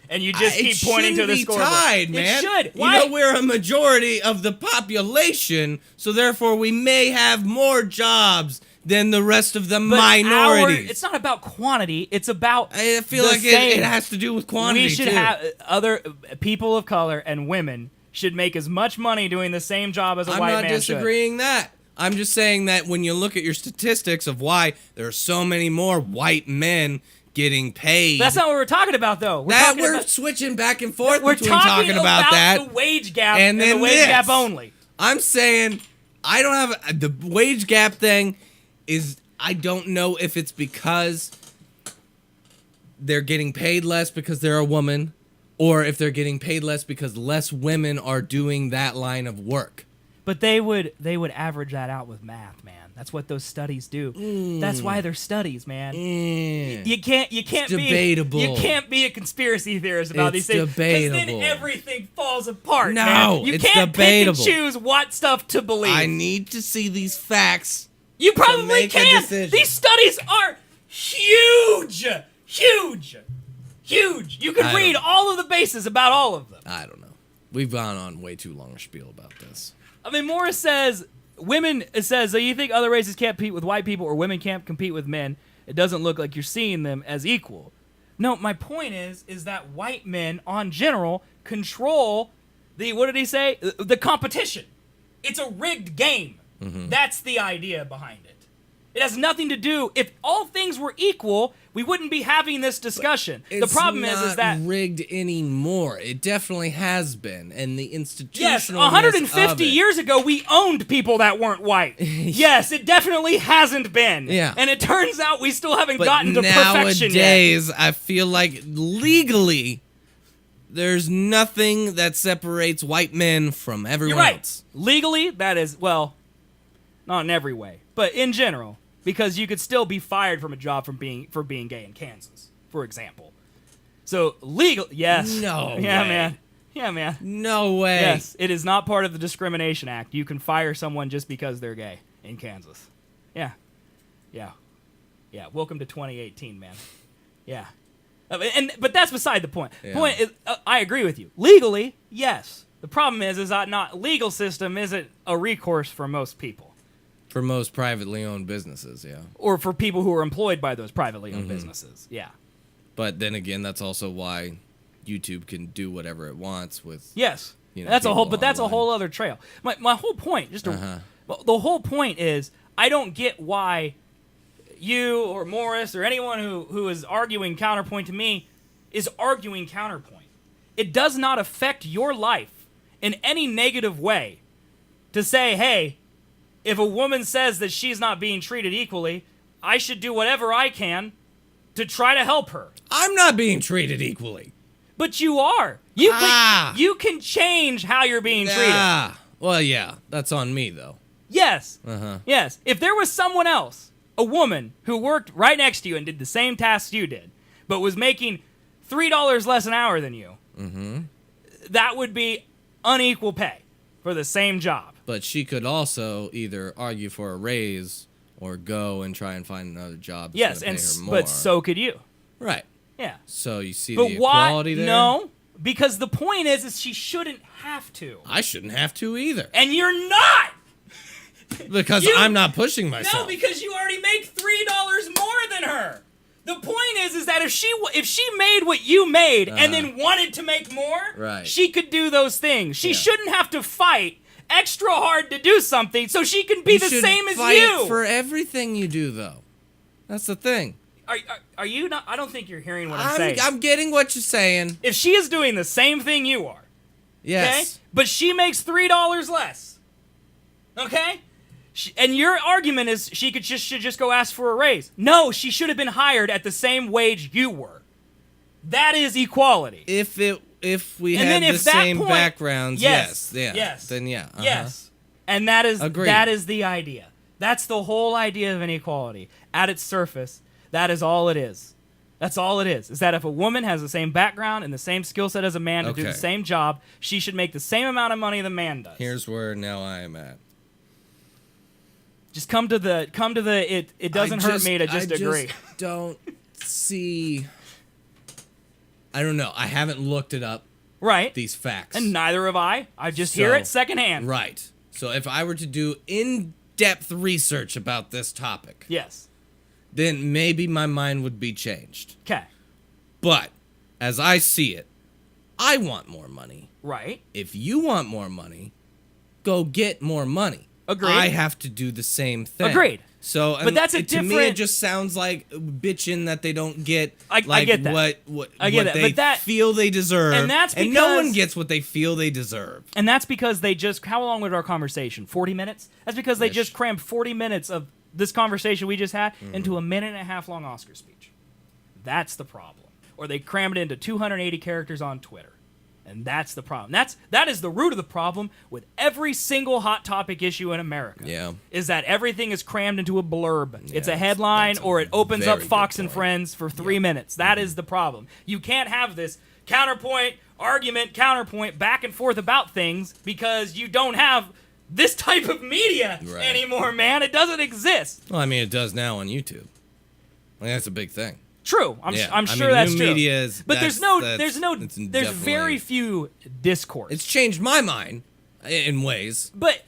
And you just keep pointing to the scoreboard. Tied, man. It should. Why? You know, we're a majority of the population, so therefore we may have more jobs than the rest of the minorities. It's not about quantity. It's about. I feel like it has to do with quantity. We should have other people of color and women should make as much money doing the same job as a white man should. I'm not disagreeing that. I'm just saying that when you look at your statistics of why there are so many more white men getting paid. That's not what we're talking about, though. We're switching back and forth we're between talking about that the wage gap and the wage gap only. I'm saying I don't have the wage gap thing. I don't know if it's because they're getting paid less because they're a woman, or if they're getting paid less because less women are doing that line of work. But they would average that out with math, man. That's what those studies do. That's why they're studies, man. You can't it's debatable. You can't be a conspiracy theorist about these things. Debatable. Because then everything falls apart. No, man. You it's can't debatable. pick and choose what stuff to believe. I need to see these facts. You probably can. These studies are huge. Huge. You can read all of the bases about all of them. I don't know. We've gone on way too long a spiel about this. I mean, Morris says, so you think other races can't compete with white people or women can't compete with men. It doesn't look like you're seeing them as equal. No, my point is that white men, on general, control what did he say? The competition. It's a rigged game. Mm-hmm. That's the idea behind it. It has nothing to do. If all things were equal, we wouldn't be having this discussion. The problem is that it's not rigged anymore. It definitely has been, and the institutional. Yes, 150 years ago, we owned people that weren't white. Yes, it definitely hasn't been. Yeah, and it turns out we still haven't gotten to perfection yet. Nowadays, I feel like legally, there's nothing that separates white men from everyone else. Legally, that is not in every way, but in general, because you could still be fired from a job for being gay in Kansas, for example. So legal, yes. No way. Man. Yeah, man. No way. Yes, it is not part of the Discrimination Act. You can fire someone just because they're gay in Kansas. Yeah. Welcome to 2018, man. Yeah. But that's beside the point. The point is, I agree with you. Legally, yes. The problem is that not legal system isn't a recourse for most people. For most privately owned businesses, yeah. Or for people who are employed by those privately owned businesses, yeah. But then again, that's also why YouTube can do whatever it wants with. Yes, that's a whole other trail. My whole point, the whole point is, I don't get why you or Morris or anyone who is arguing counterpoint to me is arguing counterpoint. It does not affect your life in any negative way to say, hey, if a woman says that she's not being treated equally, I should do whatever I can to try to help her. I'm not being treated equally. But you are. You can change how you're being treated. Well, yeah, that's on me though. Yes. Yes. If there was someone else, a woman who worked right next to you and did the same tasks you did, but was making $3 less an hour than you, that would be unequal pay for the same job. But she could also either argue for a raise or go and try and find another job. Yes, but so could you. Right. Yeah. So you see the equality there? No, because the point is she shouldn't have to. I shouldn't have to either. And you're not! Because I'm not pushing myself. No, because you already make $3 more than her. The point is that if she made what you made and then wanted to make more, she could do those things. She shouldn't have to fight extra hard to do something so she can be the same as you. Fight for everything you do, though. That's the thing. Are you not? I don't think you're hearing what I'm saying. I'm getting what you're saying. If she is doing the same thing you are, yes, okay, but she makes $3 less, okay, and your argument is she should just go ask for a raise. No, she should have been hired at the same wage you were. That is equality. If we had the same backgrounds, yes, then yeah, yes, and that is the idea. That's the whole idea of inequality at its surface. That is all it is. That's all it is. Is that if a woman has the same background and the same skill set as a man to do the same job, she should make the same amount of money the man does. Here's where now I am at. Just come to the it doesn't hurt me to just agree. I just don't see. I don't know. I haven't looked it up. Right. These facts. And neither have I. I just hear it secondhand. Right. So if I were to do in-depth research about this topic. Yes. Then maybe my mind would be changed. Okay. But as I see it, I want more money. Right. If you want more money, go get more money. Agreed. I have to do the same thing. Agreed. So, but that's a to me, it just sounds like bitching that they don't get I get that. what they feel they deserve, and that's because, and no one gets what they feel they deserve. And that's because they just. How long was our conversation? 40 minutes. That's because they just crammed 40 minutes of this conversation we just had into a 1.5-minute long Oscar speech. That's the problem. Or they crammed it into 280 characters on Twitter. And that's the problem. That is the root of the problem with every single hot topic issue in America. Yeah. Is that everything is crammed into a blurb. Yeah, it's a headline or it opens up Fox and Friends for 3 minutes. That is the problem. You can't have this counterpoint, argument, counterpoint, back and forth about things because you don't have this type of media anymore, man. It doesn't exist. Well, I mean, it does now on YouTube. I mean, that's a big thing. True, I'm sure that's true. Media is, but there's very few discourse. It's changed my mind in ways. But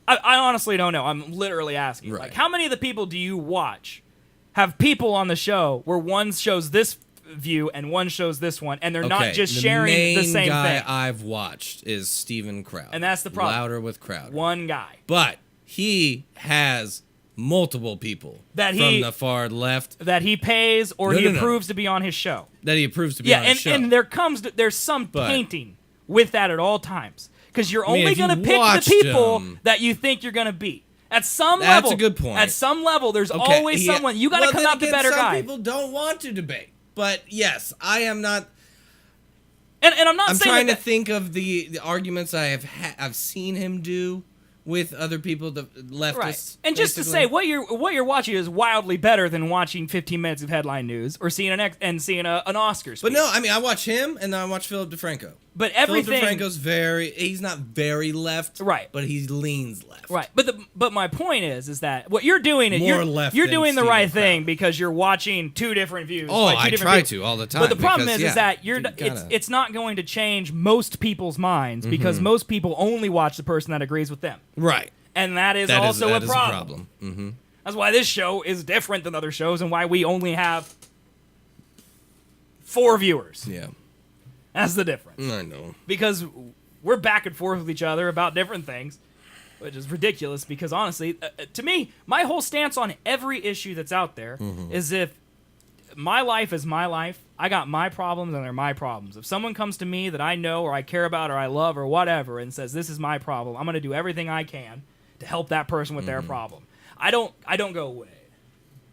I honestly don't know. I'm literally asking. Like, how many of the people do you watch have people on the show where one shows this view and one shows this one, and they're not just sharing the same thing? The main guy thing. I've watched is Steven Crowder. And that's the problem. Louder with Crowder. One guy. But he has multiple people from the far left that he pays or he approves to be on his show. That he approves to be on his show. And there's some tainting with that at all times. Because you're only going to pick the people that you think you're going to beat. At some level. That's a good point. At some level, there's always someone. You got to come out the better guy. Some people don't want to debate. But yes, I am not. And I'm not saying trying to think of the arguments I've seen him do with other people, the leftists. Right. And just to say, what you're watching is wildly better than watching 15 minutes of headline news or seeing an Oscar speech. But no, I mean, I watch him and then I watch Philip DeFranco. But everything. Philip DeFranco's he's not very left, right? But he leans left, right? But my point is that what you're doing is you're doing the right thing because you're watching two different views. Oh, I try to all the time. But the problem is that it's not going to change most people's minds because most people only watch the person that agrees with them, right? And that is also a problem. Mm-hmm. That's why this show is different than other shows and why we only have 4 viewers. Yeah. That's the difference. I know. Because we're back and forth with each other about different things, which is ridiculous because honestly, to me, my whole stance on every issue that's out there is if my life is my life, I got my problems and they're my problems. If someone comes to me that I know or I care about or I love or whatever and says, this is my problem, I'm going to do everything I can to help that person with their problem. I don't go away.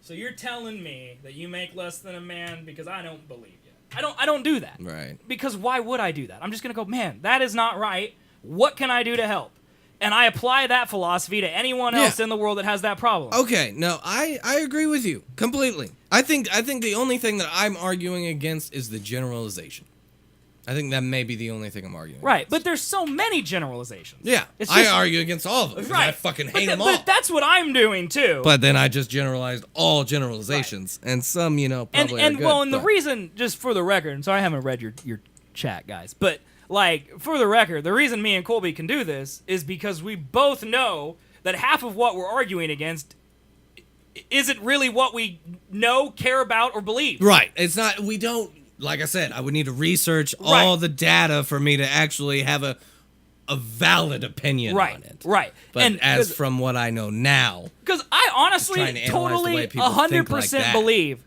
So you're telling me that you make less than a man because I don't believe you. I don't do that. Right. Because why would I do that? I'm just going to go, man, that is not right. What can I do to help? And I apply that philosophy to anyone else in the world that has that problem. Okay, no, I agree with you completely. I think the only thing that I'm arguing against is the generalization. I think that may be the only thing I'm arguing Right, against. but there's so many generalizations. Yeah, It's I just- argue against all of them. Right. I fucking hate them all. But that's what I'm doing, too. But then I just generalized all generalizations, and some, probably are good. And the but- reason, just for the record, and sorry I haven't read your chat, guys, but, like, for the record, the reason me and Colby can do this is because we both know that half of what we're arguing against isn't really what we know, care about, or believe. Right. It's not, we don't, like I said, I would need to research all the data for me to actually have a valid opinion on it. Right. But as from what I know now. Because I honestly trying to analyze the way totally people think like 100% that. believe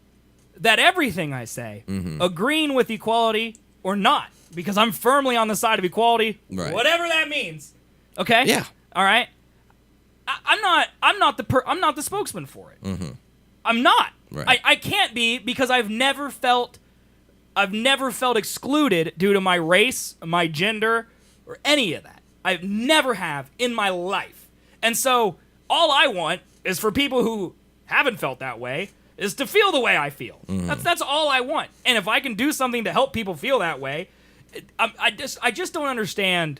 that everything I say, agreeing with equality or not, because I'm firmly on the side of equality, whatever that means. Okay? Yeah. All right? I'm not the spokesman for it. I'm not. Right. I can't be because I've never felt excluded due to my race, my gender, or any of that. I never have in my life. And so all I want is for people who haven't felt that way is to feel the way I feel. That's all I want. And if I can do something to help people feel that way, I just don't understand.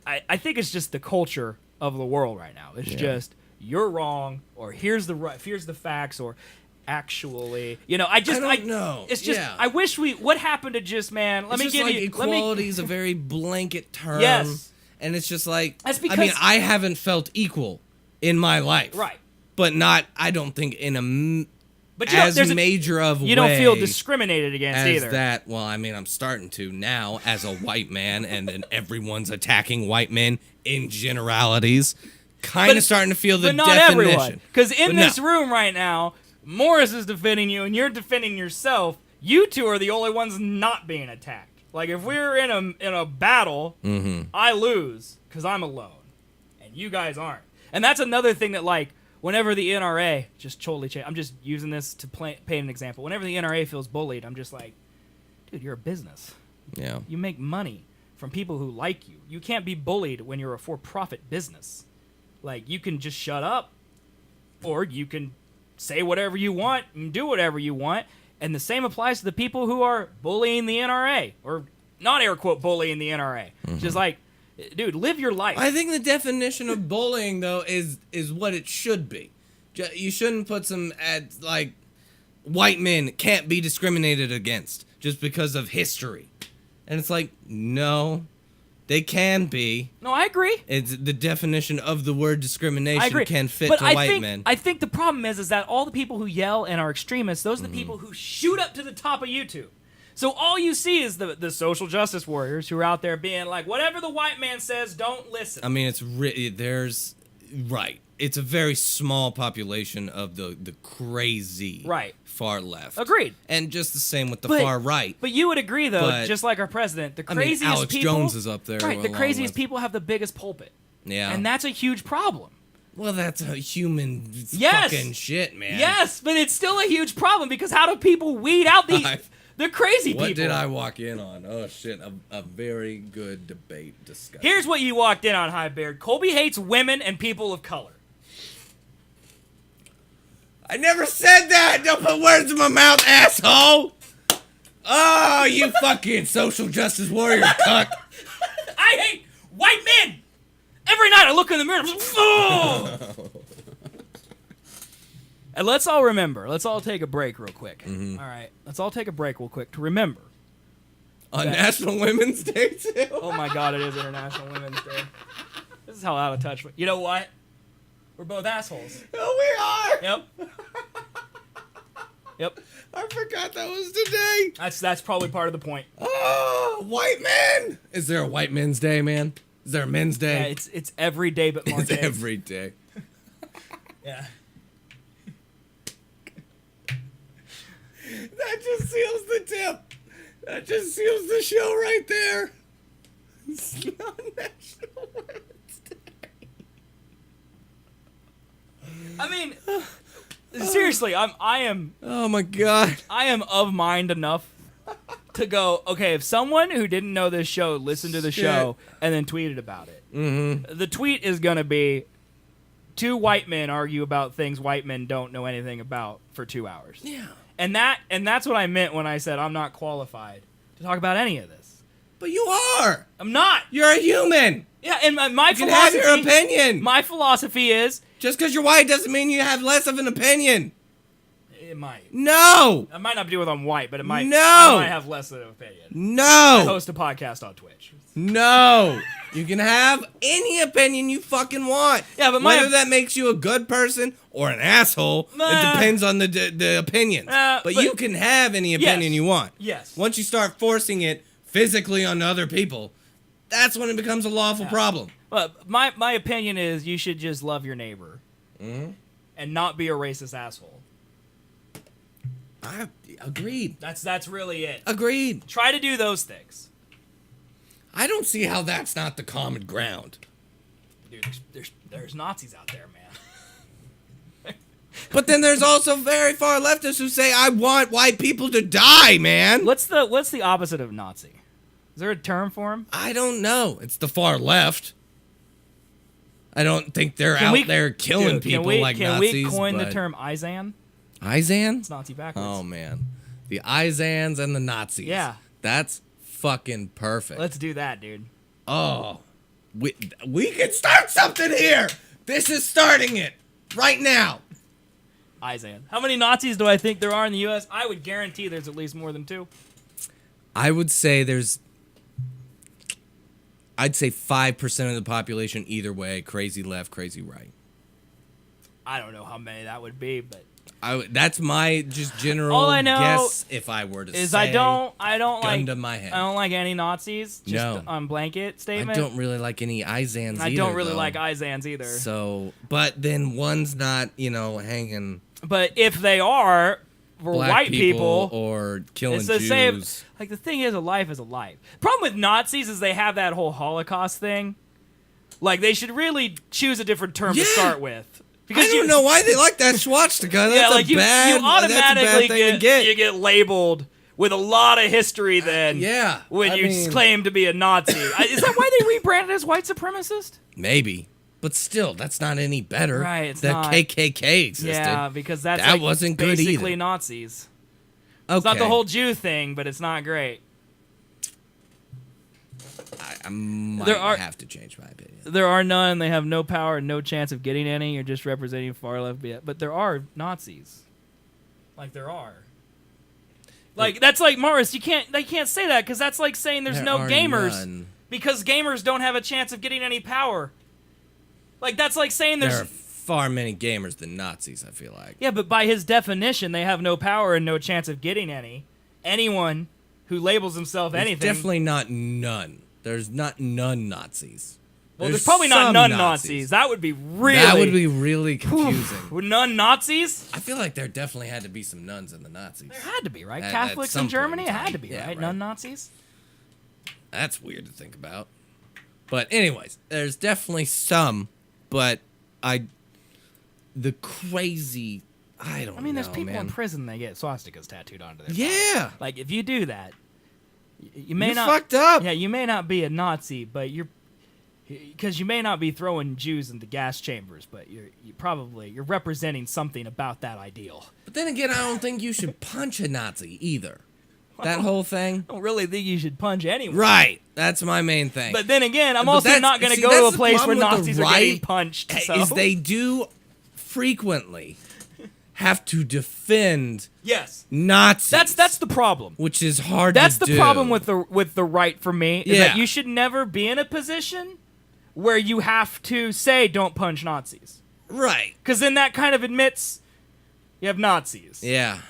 I think it's just the culture of the world right now. It's just you're wrong, or here's the facts, or actually, I don't know. It's just I wish what happened to just man. Let me give you equality is a very blanket term. Yes. And it's just like That's because I haven't felt equal in my life. Right. But not I don't think in a but major of you don't feel discriminated against as either. that. Well, I mean, I'm starting to now as a white man, and then everyone's attacking white men in generalities. Kind of starting to feel the but not definition. everyone. Because in But this no. room right now, Morris is defending you, and you're defending yourself. You two are the only ones not being attacked. Like if we're in a battle, I lose because I'm alone, and you guys aren't. And that's another thing that like. Whenever the NRA, I'm just using this to paint an example. Whenever the NRA feels bullied, I'm just like, dude, you're a business. Yeah. You make money from people who like you. You can't be bullied when you're a for-profit business. Like, you can just shut up, or you can say whatever you want and do whatever you want. And the same applies to the people who are bullying the NRA, or not air quote bullying the NRA. Just like, dude, live your life. I think the definition of bullying, though, is what it should be. You shouldn't put some like white men can't be discriminated against just because of history. And it's like, no, they can be. No, I agree. It's the definition of the word discrimination can fit but to white men. I think the problem is that all the people who yell and are extremists, those are the people who shoot up to the top of YouTube. So all you see is the social justice warriors who are out there being like, whatever the white man says, don't listen. I mean, it's a very small population of the crazy far left. Agreed. And just the same with the far right. But you would agree, though, just like our president, the craziest people... Alex Jones is up there. Right, the craziest people have the biggest pulpit. Yeah. And that's a huge problem. Well, that's a human fucking shit, man. Yes, but it's still a huge problem because how do people weed out the crazy people? What did I walk in on? Oh, shit. A very good debate discussion. Here's what you walked in on, High Beard. Colby hates women and people of color. I never said that! Don't put words in my mouth, asshole! Oh, you fucking social justice warrior cuck. I hate white men! Every night I look in the mirror, oh! And let's all remember, let's all take a break real quick. All right, let's all take a break real quick to remember. On National Women's Day, too? Oh my God, it is International Women's Day. This is how out of touch. You know what? We're both assholes. Oh, we are! Yep. Yep. I forgot that was today. That's probably part of the point. Oh, white men! Is there a White Men's Day, man? Is there a Men's Day? Yeah, it's every day but March 8th. It's every day. Yeah. That just seals the tip. That just seals the show right there. It's not National Women's Day. I mean, seriously, I am. Oh my God. I am of mind enough to go, okay, if someone who didn't know this show listened to the show and then tweeted about it, the tweet is going to be, 2 white men argue about things white men don't know anything about for 2 hours. Yeah. And that's what I meant when I said I'm not qualified to talk about any of this. But you are. I'm not. You're a human. Yeah, and my You can philosophy... have your opinion. My philosophy is... Just because you're white doesn't mean you have less of an opinion. It might. No. I might not do it on white, but it might. No. I might have less of an opinion. No. I host a podcast on Twitch. No. You can have any opinion you fucking want. Yeah, but whether that makes you a good person or an asshole, it depends on the opinions. But you can have any opinion you want. Yes. Once you start forcing it physically on other people, that's when it becomes a lawful problem. Well, my opinion is you should just love your neighbor and not be a racist asshole. I agreed. That's really it. Agreed. Try to do those things. I don't see how that's not the common ground. Dude, there's Nazis out there, man. But then there's also very far leftists who say, I want white people to die, man. What's the opposite of Nazi? Is there a term for him? I don't know. It's the far left. I don't think they're out there killing people like Nazis. Can we coin the term Izan? Izan? It's Nazi backwards. Oh, man. The Izans and the Nazis. Yeah. That's fucking perfect. Let's do that, dude. Oh. We can start something here. This is starting it. Right now. Izan. How many Nazis do I think there are in the U.S.? I would guarantee there's at least more than 2. I would say I'd say 5% of the population either way, crazy left, crazy right. I don't know how many that would be, but that's my just general all I know guess if I were to is say. I don't gun to my head. I don't like any Nazis. Just on blanket statement. I don't really like any Izans either. I don't really like Izans either. So, but then one's not, hanging. But if they are, for black white people or killing it's the Jews. same. Like the thing is, a life is a life. Problem with Nazis is they have that whole Holocaust thing. Like they should really choose a different term to start with. Because I don't know why they like that swastika. That's you automatically get labeled with a lot of history then. When you claim to be a Nazi. Is that why they rebranded as white supremacist? Maybe. But still, that's not any better. Right, it's the not. KKK existed. Yeah, because that wasn't good either. Basically Nazis. Okay. It's not the whole Jew thing, but it's not great. I might have to change my opinion. There are none. They have no power and no chance of getting any. You're just representing far left. But there are Nazis. Like there are. Like that's like Morris. They can't say that because that's like saying there's no gamers because gamers don't have a chance of getting any power. Like that's like saying there are far many gamers than Nazis. I feel like. Yeah, but by his definition, they have no power and no chance of getting any. Anyone who labels himself anything. Definitely not none. There's not none Nazis. Well, there's probably not none Nazis. That would be really confusing. With none Nazis? I feel like there definitely had to be some nuns in the Nazis. There had to be, right? Catholics in Germany? It had to be, right? None Nazis? That's weird to think about. But anyways, there's definitely some, but the crazy, I don't know, there's people in prison that get swastikas tattooed onto their body. Like, if you do that, you may you're not... fucked up. Yeah, you may not be a Nazi, but because you may not be throwing Jews into gas chambers, but you're representing something about that ideal. But then again, I don't think you should punch a Nazi either. That whole thing. I don't really think you should punch anyone. Right. That's my main thing. But then again, I'm also not going to go to a place where Nazis are getting punched. So. Is they do frequently have to defend Nazis. That's the problem. Which is hard to do. That's the problem with the right for me. Is that you should never be in a position where you have to say don't punch Nazis. Right. Because then that kind of admits you have Nazis. Yeah.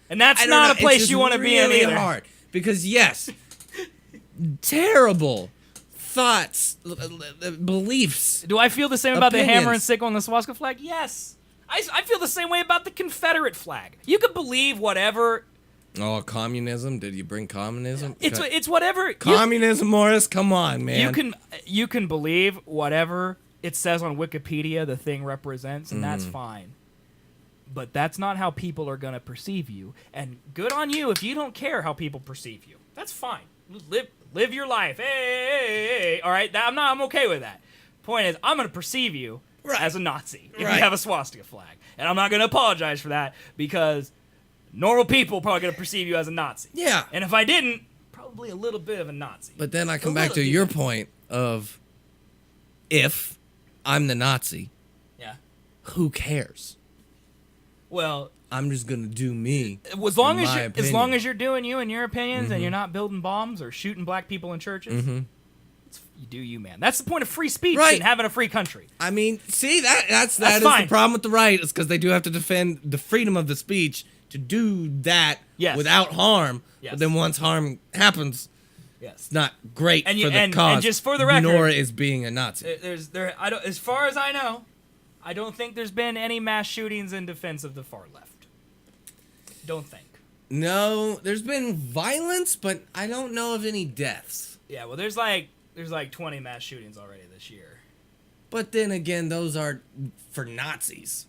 And that's not a place you want to be in either. Hard. Because yes, terrible thoughts, beliefs. Do I feel the same about the hammer and sickle and the swastika flag? Yes. I feel the same way about the Confederate flag. You could believe whatever. Oh, communism? Did you bring communism? It's whatever. Communism, Morris? Come on, man. You can believe whatever it says on Wikipedia the thing represents, and that's fine. But that's not how people are going to perceive you. And good on you if you don't care how people perceive you. That's fine. Live your life. Hey. All right, I'm okay with that. Point is, I'm going to perceive you as a Nazi if you have a swastika flag. And I'm not going to apologize for that because normal people are probably going to perceive you as a Nazi. Yeah. And if I didn't, probably a little bit of a Nazi. But then I come back to your point of if I'm the Nazi, who cares? Well, I'm just going to do me. As long as you're doing you and your opinions and you're not building bombs or shooting black people in churches, you do you, man. That's the point of free speech and having a free country. I mean, see, that is the problem with the right, is because they do have to defend the freedom of the speech to do that without harm. Yes. But then once harm happens, it's not great for the cause. And just for the record, nor is being a Nazi. As far as I know, I don't think there's been any mass shootings in defense of the far left. Don't think. No, there's been violence, but I don't know of any deaths. Yeah, well, there's like 20 mass shootings already this year. But then again, those are for Nazis.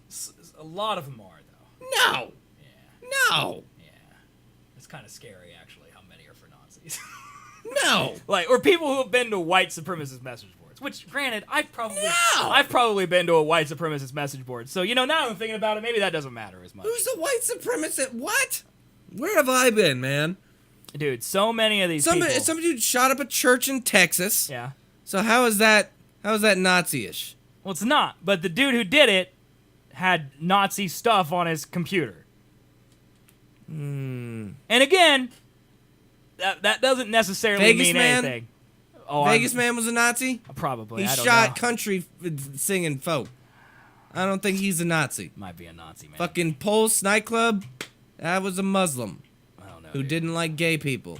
A lot of them are, though. No. Yeah. No. Yeah. It's kind of scary, actually, how many are for Nazis. No. Or people who have been to white supremacist message boards. Which, granted, I've probably been to a white supremacist message board. So, now I'm thinking about it, maybe that doesn't matter as much. Who's the white supremacist? What? Where have I been, man? Dude, so many of these people. Some dude shot up a church in Texas. Yeah. So how is that Nazi-ish? Well, it's not. But the dude who did it had Nazi stuff on his computer. And again, that doesn't necessarily mean anything. Oh, Vegas Man was a Nazi? Probably. He I don't shot know. country singing folk. I don't think he's a Nazi. Might be a Nazi, man. Fucking Pulse nightclub, that was a Muslim. I don't know. Who didn't like gay people.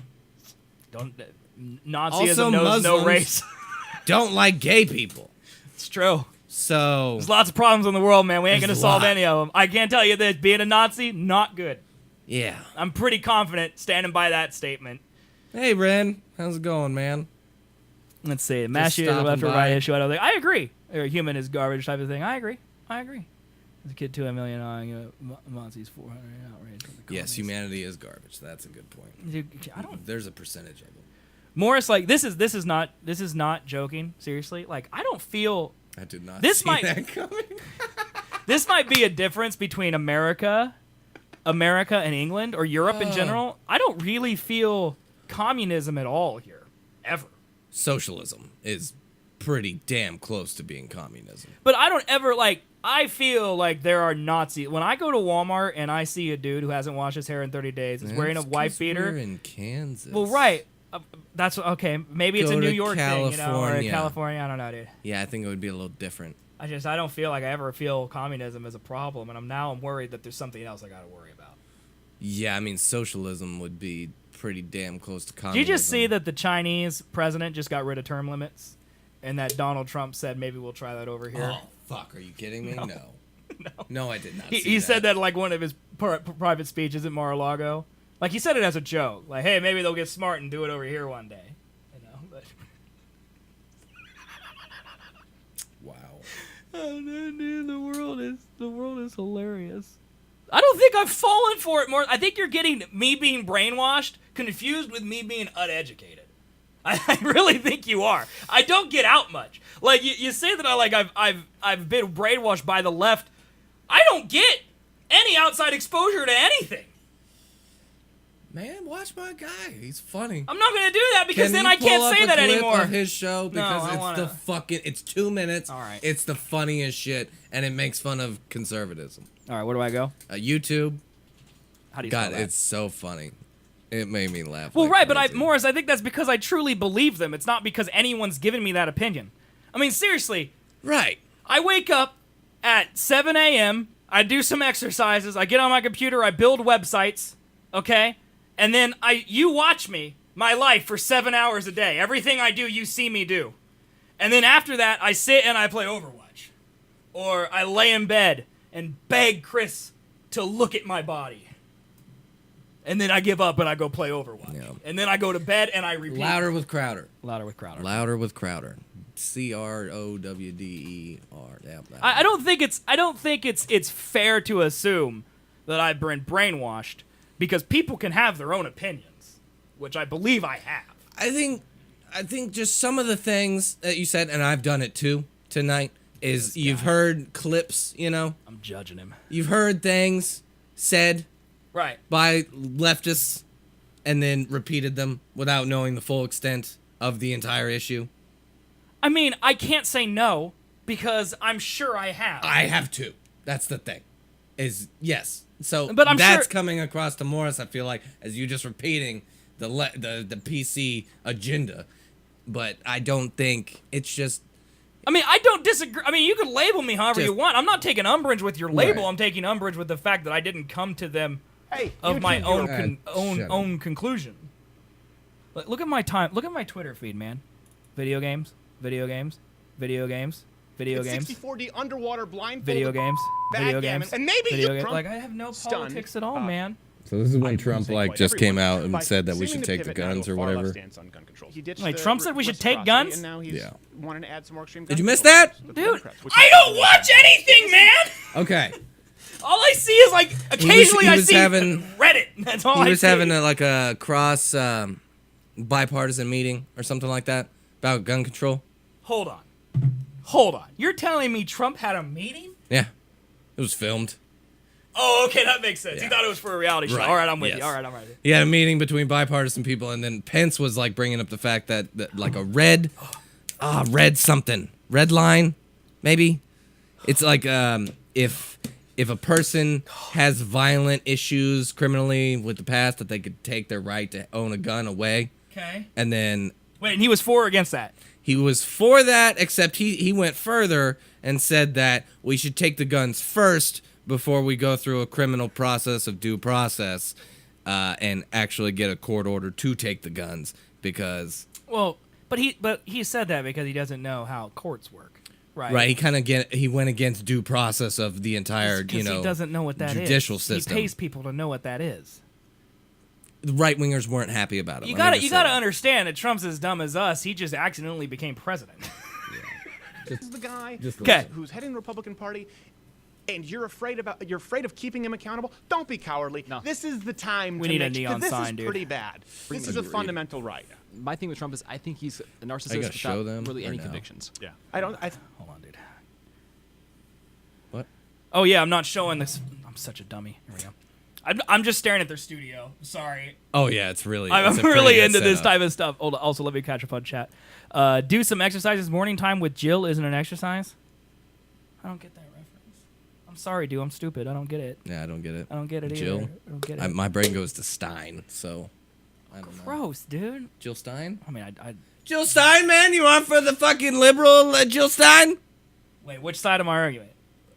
Nazism knows no race. Don't like gay people. It's true. So there's lots of problems in the world, man. We ain't gonna solve any of them. I can't tell you this: being a Nazi, not good. Yeah. I'm pretty confident standing by that statement. Hey, Ren, how's it going, man? Let's see. Mass shootings left or right issue. I agree. Or human is garbage type of thing. I agree. There's a kid 2 million on Monty's 400 outrage. Yes, humanity is garbage. That's a good point. Dude, There's a percentage of them. Morris, this is not joking. Seriously, I don't feel. I did not see that coming. This might be a difference between America and England or Europe in general. I don't really feel communism at all here, ever. Socialism is pretty damn close to being communism. But I don't ever I feel like there are Nazis. When I go to Walmart and I see a dude who hasn't washed his hair in 30 days, is wearing a wife beater. We're in Kansas. Well, right. That's okay. Maybe it's a New York thing, or California. California. I don't know, dude. Yeah, I think it would be a little different. I don't feel like I ever feel communism as a problem, and I'm worried that there's something else I got to worry about. Yeah, I mean, socialism would be pretty damn close to communism. Did you just see that the Chinese president just got rid of term limits, and that Donald Trump said maybe we'll try that over here? Oh, fuck. Are you kidding me? No, I did not see He that. said that one of his private speeches at Mar-a-Lago. He said it as a joke. Hey, maybe they'll get smart and do it over here one day. But... Wow. Oh, no, dude, the world is hilarious. I don't think I've fallen for it more. I think you're getting me being brainwashed confused with me being uneducated. I really think you are. I don't get out much. You say that I've been brainwashed by the left. I don't get any outside exposure to anything. Man, watch my guy. He's funny. I'm not gonna do that because then I can't say that anymore. Of his show because it's 2 minutes. All right. It's the funniest shit, and it makes fun of conservatism. All right, where do I go? YouTube. How do you God, spell that? it's so funny. It made me laugh. Well, right, but Morris, I think that's because I truly believe them. It's not because anyone's given me that opinion. I mean, seriously. Right. I wake up at 7 a.m., I do some exercises, I get on my computer, I build websites, okay? And then you watch me, my life, for 7 hours a day. Everything I do, you see me do. And then after that, I sit and I play Overwatch. Or I lay in bed and beg Chris to look at my body. And then I give up and I go play Overwatch. Yeah. And then I go to bed and I repeat. Louder with Crowder. Louder with Crowder. Louder with Crowder. CROWDER. Yeah, I don't think it's fair to assume that I've been brainwashed because people can have their own opinions. which I believe I have. I think just some of the things that you said, and I've done it too tonight, is you've heard clips, you know? I'm judging him. You've heard things said Right. by leftists and then repeated them without knowing the full extent of the entire issue. I mean, I can't say no because I'm sure I have. I have too. That's the thing. Is yes. So But I'm that's sure- coming across to Morris, I feel like, as you just repeating the PC agenda. But I don't think it's just... I mean, I don't disagree. I mean, you could label me however you want. I'm not taking umbrage with your label. Right. I'm taking umbrage with the fact that I didn't come to them Hey, of my YouTube own conclusion. Look at my time. Look at my Twitter feed, man. Video games, video games, video games, video games. 64D underwater blindfolded. Video games, video backgammon, games, and maybe video you games. Trump Like I have no stunned, politics at all, man. So this is when Trump like just came out and by said that we seeming should to take the pivot now to guns a or far left whatever. stance on gun control. He ditched Wait, the Trump said we should take reciprocity, guns? and now he's Yeah. wanting to add some more extreme Did gun you miss control. that? The Dude, Democrats, which I is- don't watch anything, man. Okay. All I see is like occasionally he I was see having- Reddit. That's all I see. He was having a cross bipartisan meeting or something like that about gun control. Hold on. You're telling me Trump had a meeting? Yeah. It was filmed. Oh, okay, that makes sense. Yeah. He thought it was for a reality show. Right, All right, I'm with yes. you. All right, I'm ready. He had a meeting between bipartisan people, and then Pence was like bringing up the fact that like a red line, maybe. It's like if a person has violent issues criminally with the past, that they could take their right to own a gun away. Okay. And then Wait, and he was for or against that? he was for that, except he went further and said that we should take the guns first before we go through a criminal process of due process and actually get a court order to take the guns because... Well, but he said that because he doesn't know how courts work, right? Right, he went against due process of the entire, Because he doesn't know what that is. judicial system. He pays people to know what that is. The right-wingers weren't happy about it. You let me gotta just you say gotta that. understand that Trump's as dumb as us. He just accidentally became president. This is the guy Okay. who's heading the Republican Party, and you're afraid of keeping him accountable. Don't be cowardly. No. This is the time. We to need a make, 'cause neon this sign, is dude. pretty bad. This is a fundamental right. My thing with Trump is I think he's a Are you narcissist gonna without show them really or any no? convictions. Yeah. Hold on, dude. What? Oh yeah, I'm not showing this. I'm such a dummy. Here we go. I'm just staring at their studio. Sorry. Oh, yeah, it's really... I'm it's a pretty really good into this setup. type of stuff. Also, let me catch a fun chat. Do some exercises. Morning time with Jill isn't an exercise. I don't get that reference. I'm sorry, dude. I'm stupid. I don't get it. Yeah, I don't get it. I don't get it Jill? either. I don't get it. My brain goes to Stein, so... I don't know. Gross, dude. Jill Stein? I mean, I Jill Stein, man? You on for the fucking liberal Jill Stein? wait. Which side am I arguing?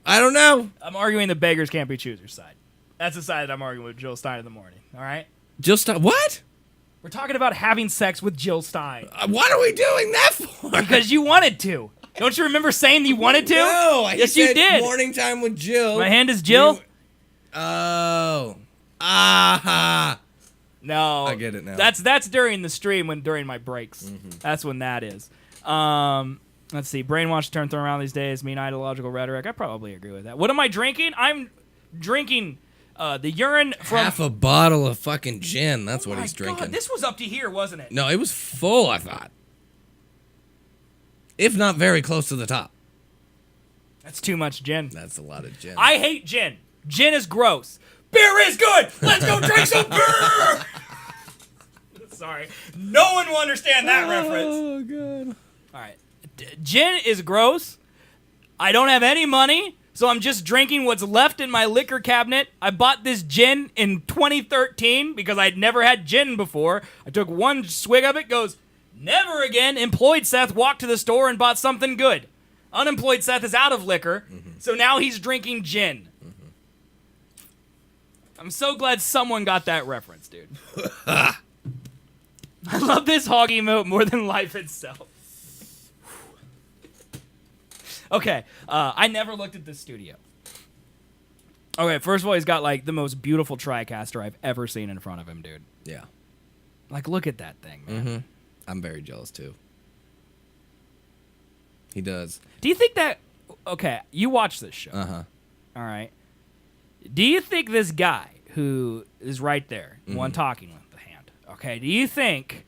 I don't know. I'm arguing the beggars can't be choosers side. That's the side that I'm arguing with Jill Stein in the morning. All right. Jill Stein... What? We're talking about having sex with Jill Stein What are we doing that for? because you wanted to. Don't you remember saying you wanted to? No, yes, you did. Morning time with Jill. My hand is Jill. Oh. Aha. No, I get it now. That's during the stream during my breaks. That's when that is. Let's see. Brainwash term thrown around these days. Mean ideological rhetoric. I probably agree with that. What am I drinking? I'm drinking the urine from Half a bottle of fucking gin. That's what my he's drinking. God, this was up to here, wasn't it? No, it was full, I thought. If not very close to the top. That's too much gin. That's a lot of gin. I hate gin. Gin is gross. Beer is good. Let's go drink some beer. Sorry. No one will understand that reference. Oh, God. All right. Gin is gross. I don't have any money, so I'm just drinking what's left in my liquor cabinet. I bought this gin in 2013 because I'd never had gin before. I took one swig of it, goes, never again. Employed Seth walked to the store and bought something good. Unemployed Seth is out of liquor, so now he's drinking gin. I'm so glad someone got that reference, dude. I love this hog emote more than life itself. Okay, I never looked at this studio. Okay, first of all, he's got like the most beautiful TriCaster I've ever seen in front of him, dude. Yeah. Like, look at that thing, man. I'm very jealous, too. He does. Do you think that... Okay, you watch this show. Uh-huh. All right. Do you think this guy who is right there, one talking with the hand, all Okay, do you think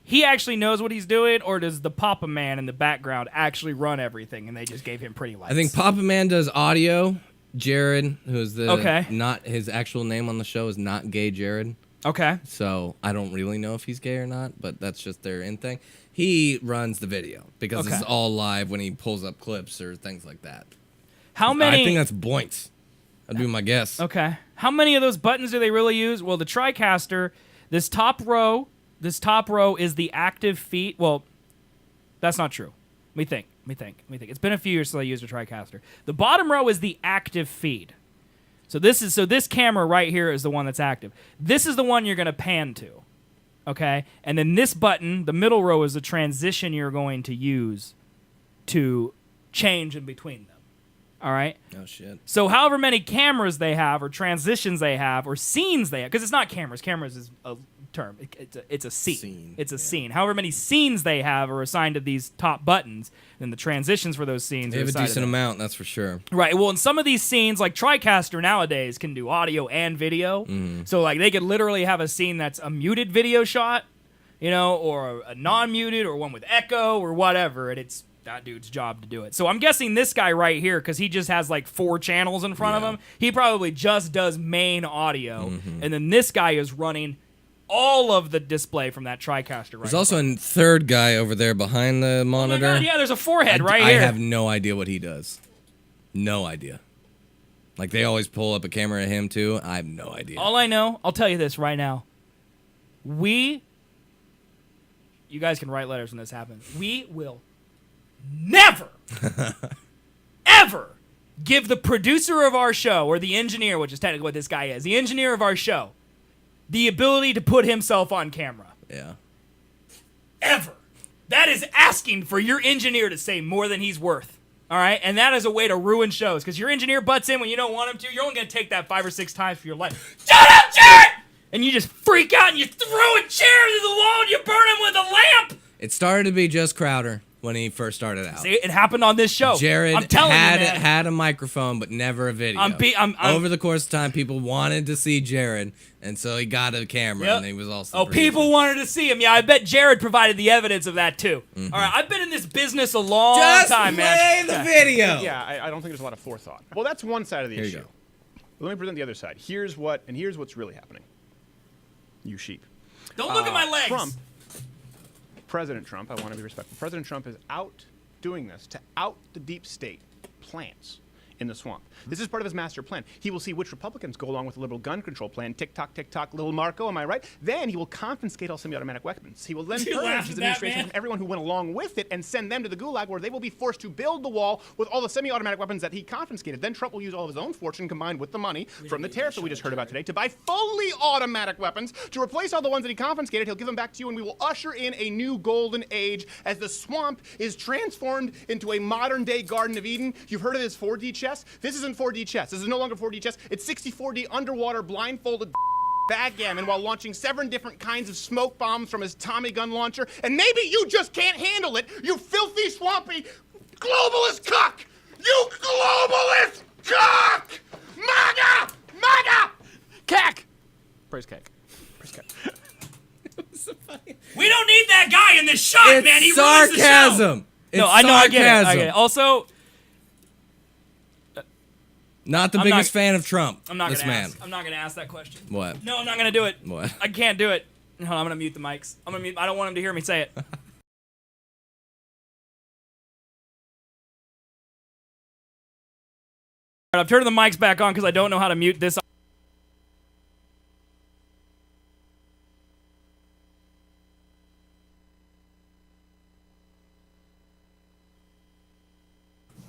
he actually knows what he's doing, or does the Papa Man in the background actually run everything and they just gave him pretty lights? I think Papa Man does audio. Jared, who's the Okay. not his actual name on the show, is not gay Jared. Okay. So I don't really know if he's gay or not, but that's just their in thing. He runs the video because Okay. it's all live when he pulls up clips or things like that. How many? I think that's Boinks. That'd be my guess. Okay. How many of those buttons do they really use? Well, the TriCaster, this top row is the active feed. Well, that's not true. Let me think. It's been a few years since I used a TriCaster. The bottom row is the active feed. So this camera right here is the one that's active. This is the one you're going to pan to. Okay? And then this button, the middle row, is the transition you're going to use to change in between them. All right? Oh, shit. So however many cameras they have, or transitions they have, or scenes they have, because it's not cameras. Cameras is a term. It's a scene. It's a scene. However many scenes they have are assigned to these top buttons, and the transitions for those scenes They are have a assigned to decent them. amount, that's for sure. Right. Well, in some of these scenes, like TriCaster nowadays can do audio and video. So like they could literally have a scene that's a muted video shot, you know, or a non-muted, or one with echo, or whatever, and it's that dude's job to do it. So I'm guessing this guy right here, because he just has like 4 channels in front of him, he probably just does main audio, and then this guy is running all of the display from that TriCaster right There's also a third guy over there behind the monitor. Oh my God, yeah, there's a forehead right I here. have no idea what he does. No idea. Like, they always pull up a camera at him, too. I have no idea. All I know, I'll tell you this right now. You guys can write letters when this happens. We will never, ever give the producer of our show, or the engineer, which is technically what this guy is, the engineer of our show, the ability to put himself on camera. Yeah. Ever. That is asking for your engineer to say more than he's worth. All right? And that is a way to ruin shows, because your engineer butts in when you don't want him to. You're only going to take that 5 or 6 times for your life. Shut up, Jared! And you just freak out and you throw a chair to the wall and you burn him with a lamp. It started to be just Crowder when he first started out. See, it happened on this show. Jared I'm telling you, man. had a microphone, but never a video. Over the course of time, people wanted to see Jared, and so he got a camera, and he was also. People wanted to see him. Yeah, I bet Jared provided the evidence of that too. All right, I've been in this business a long time, man. Play the video. Yeah, I don't think there's a lot of forethought. Well, that's one side of the issue. Let me present the other side. Here's what's really happening. You sheep. Don't look at my legs. President Trump, I want to be respectful. President Trump is out doing this to out the deep state plants in the swamp. This is part of his master plan. He will see which Republicans go along with the liberal gun control plan. Tick-tock, tick-tock, little Marco, am I right? Then he will confiscate all semi-automatic weapons. He will then purge his administration from everyone who went along with it and send them to the gulag, where they will be forced to build the wall with all the semi-automatic weapons that he confiscated. Then Trump will use all of his own fortune combined with the money from the tariffs that we just heard about today to buy fully automatic weapons to replace all the ones that he confiscated. He'll give them back to you, and we will usher in a new golden age as the swamp is transformed into a modern-day Garden of Eden. You've heard of this 4D chess? This isn't 4D chess. This is no longer 4D chess. It's 64D underwater blindfolded backgammon while launching 7 different kinds of smoke bombs from his Tommy gun launcher. And maybe you just can't handle it, you filthy, swampy globalist cuck! You globalist cuck! MAGA! MAGA! Cack! Praise cake. Praise cake. We don't need that guy in this shot, It's man. He sarcasm. ruins the show. It's No, I know. I get sarcasm. it. Also, Not the I'm biggest not- fan of Trump. I'm not this gonna man. ask. I'm not gonna ask that question. What? No, I'm not gonna do it. What? I can't do it. Hold on, I'm gonna mute the mics. I don't want him to hear me say it. All right, I'm turning the mics back on because I don't know how to mute this.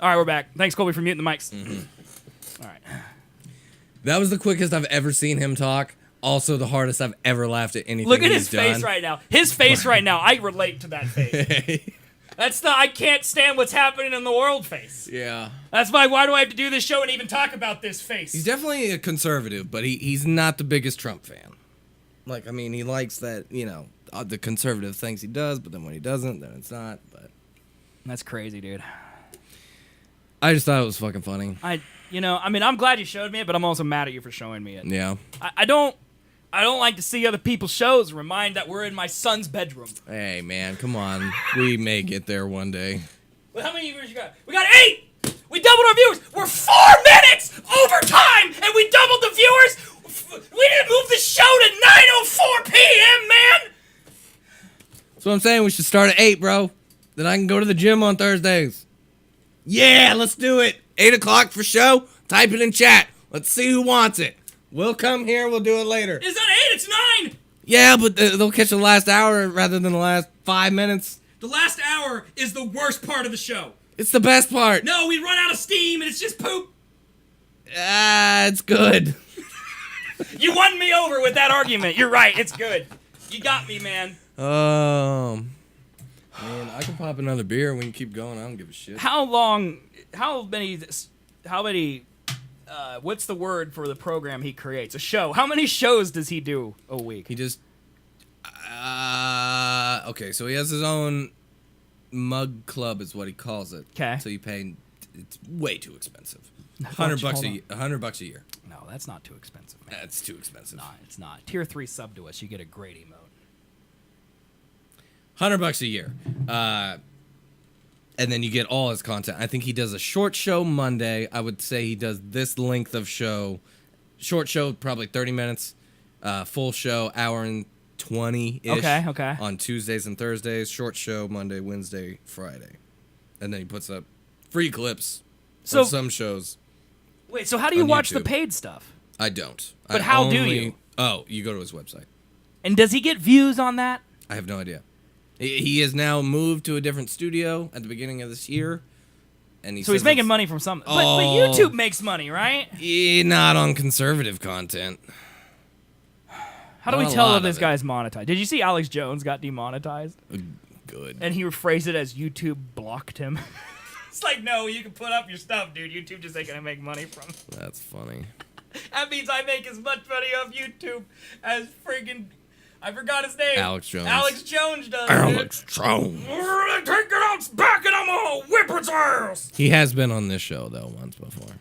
All right, we're back. Thanks, Colby, for muting the mics. All right. That was the quickest I've ever seen him talk. Also, the hardest I've ever laughed at anything. Look at he's his face done. right now. His face right now. I relate to that face. That's the I can't stand what's happening in the world face. Yeah. That's why do I have to do this show and even talk about this face? He's definitely a conservative, but he's not the biggest Trump fan. Like, I mean, he likes that, the conservative things he does, but then when he doesn't, then it's not. But that's crazy, dude. I just thought it was fucking funny. I'm glad you showed me it, but I'm also mad at you for showing me it. Yeah. I don't I don't like to see other people's shows. Remind that we're in my son's bedroom. Hey, man, come on. We may get there one day. Well, how many viewers you got? We got 8! We doubled our viewers! We're 4 minutes over time, and we doubled the viewers! We didn't move the show to 9:04 p.m., man! So I'm saying we should start at 8, bro. Then I can go to the gym on Thursdays. Yeah, let's do it. 8 o'clock for show. Type it in chat. Let's see who wants it. We'll come here. We'll do it later. It's not 8, it's 9! Yeah, but they'll catch the last hour rather than the last 5 minutes. The last hour is the worst part of the show. It's the best part. No, we run out of steam and it's just poop. It's good. You won me over with that argument. You're right, it's good. You got me, man. Man, I can pop another beer and we can keep going. I don't give a shit. How many, what's the word for the program he creates? A show. How many shows does he do a week? He just, okay, so he has his own mug club is what he calls it. Okay. So you pay, it's way too expensive. $100 a year. No, that's not too expensive, man. That's too expensive. No, it's not. Tier 3 sub to us, you get a great emote. $100 a year. And then you get all his content. I think he does a short show Monday. I would say he does this length of show. Short show, probably 30 minutes. Full show, hour and 20-ish. Okay. On Tuesdays and Thursdays. Short show, Monday, Wednesday, Friday. And then he puts up free clips of some shows. Wait, so how do you watch the YouTube. paid stuff? I don't. But how do you? Oh, you go to his website. And does he get views on that? I have no idea. He has now moved to a different studio at the beginning of this year. And So he's making money from something. But YouTube makes money, right? Yeah, not on conservative content. How do we tell if this guy's monetized? Did you see Alex Jones got demonetized? Good. And he rephrased it as YouTube blocked him. It's like, no, you can put up your stuff, dude. YouTube just ain't gonna make money from it. That's funny. That means I make as much money off YouTube as friggin' I forgot his name. Alex Jones. Alex Jones does. Alex Jones. Take it out back and I'm gonna whip its ass. He has been on this show, though, once before.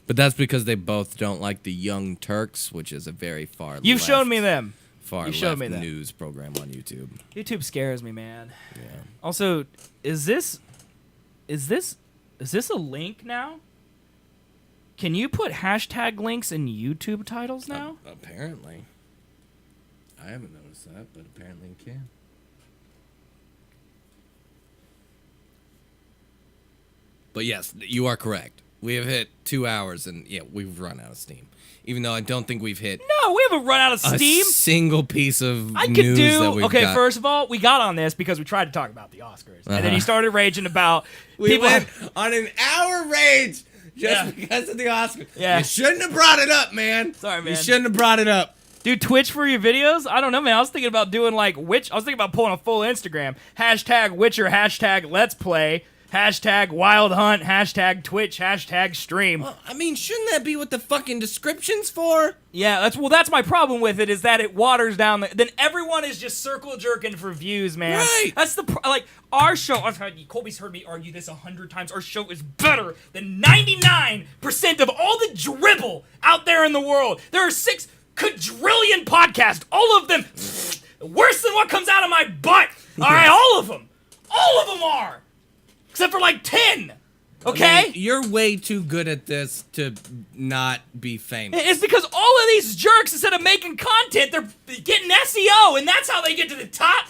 But that's because they both don't like the Young Turks, which is a very far You've left, shown me them. Far You showed left me that. news program on YouTube. YouTube scares me, man. Yeah. Also, is this a link now? Can you put hashtag links in YouTube titles now? Apparently. I haven't noticed that, but apparently you can. But yes, you are correct. We have hit 2 hours, and yeah, we've run out of steam. Even though I don't think we've hit No, we haven't run out of steam. a single piece of I could news do. that we've Okay, got. first of all, we got on this because we tried to talk about the Oscars, and then you started raging about We people. went on an hour rage just because of the Oscars. Yeah. You shouldn't have brought it up, man. Sorry, man. You shouldn't have brought it up. Do Twitch for your videos? I don't know, man. I was thinking about doing like I was thinking about pulling a full Instagram. Hashtag Witcher, hashtag Let's Play, hashtag Wild Hunt, hashtag Twitch, hashtag Stream. Well, I mean, shouldn't that be what the fucking description's for? Yeah, that's my problem with it is that it waters down. Then everyone is just circle jerking for views, man. Right. That's like our show. Colby's heard me argue this 100 times. Our show is better than 99% of all the dribble out there in the world. There are 6 quadrillion podcasts, all of them worse than what comes out of my butt. All right, all of them are, except for like 10. Okay, I mean, you're way too good at this to not be famous. it's because all of these jerks, instead of making content, they're getting SEO, and that's how they get to the top.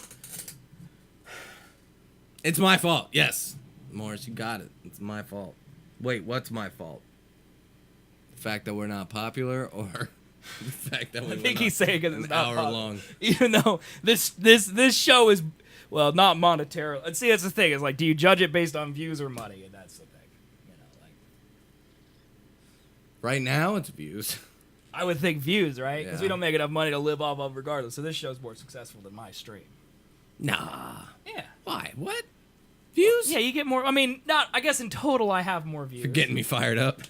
It's my fault. Yes, Morris, you got it. It's my fault. Wait, what's my fault? The fact that we're not popular, or the fact that I think he's saying because it's an not hour popular. long. Even though this show is, well, not monetarily. And see, that's the thing. Is like, do you judge it based on views or money? And that's the thing. You know, like. Right now, it's views. I would think views, right? Because we Yeah. don't make enough money to live off of regardless. So this show's more successful than my stream. Nah. Yeah. Why? What? Views? Yeah, you get more. I mean, not. I guess in total, I have more views. You're getting me fired up.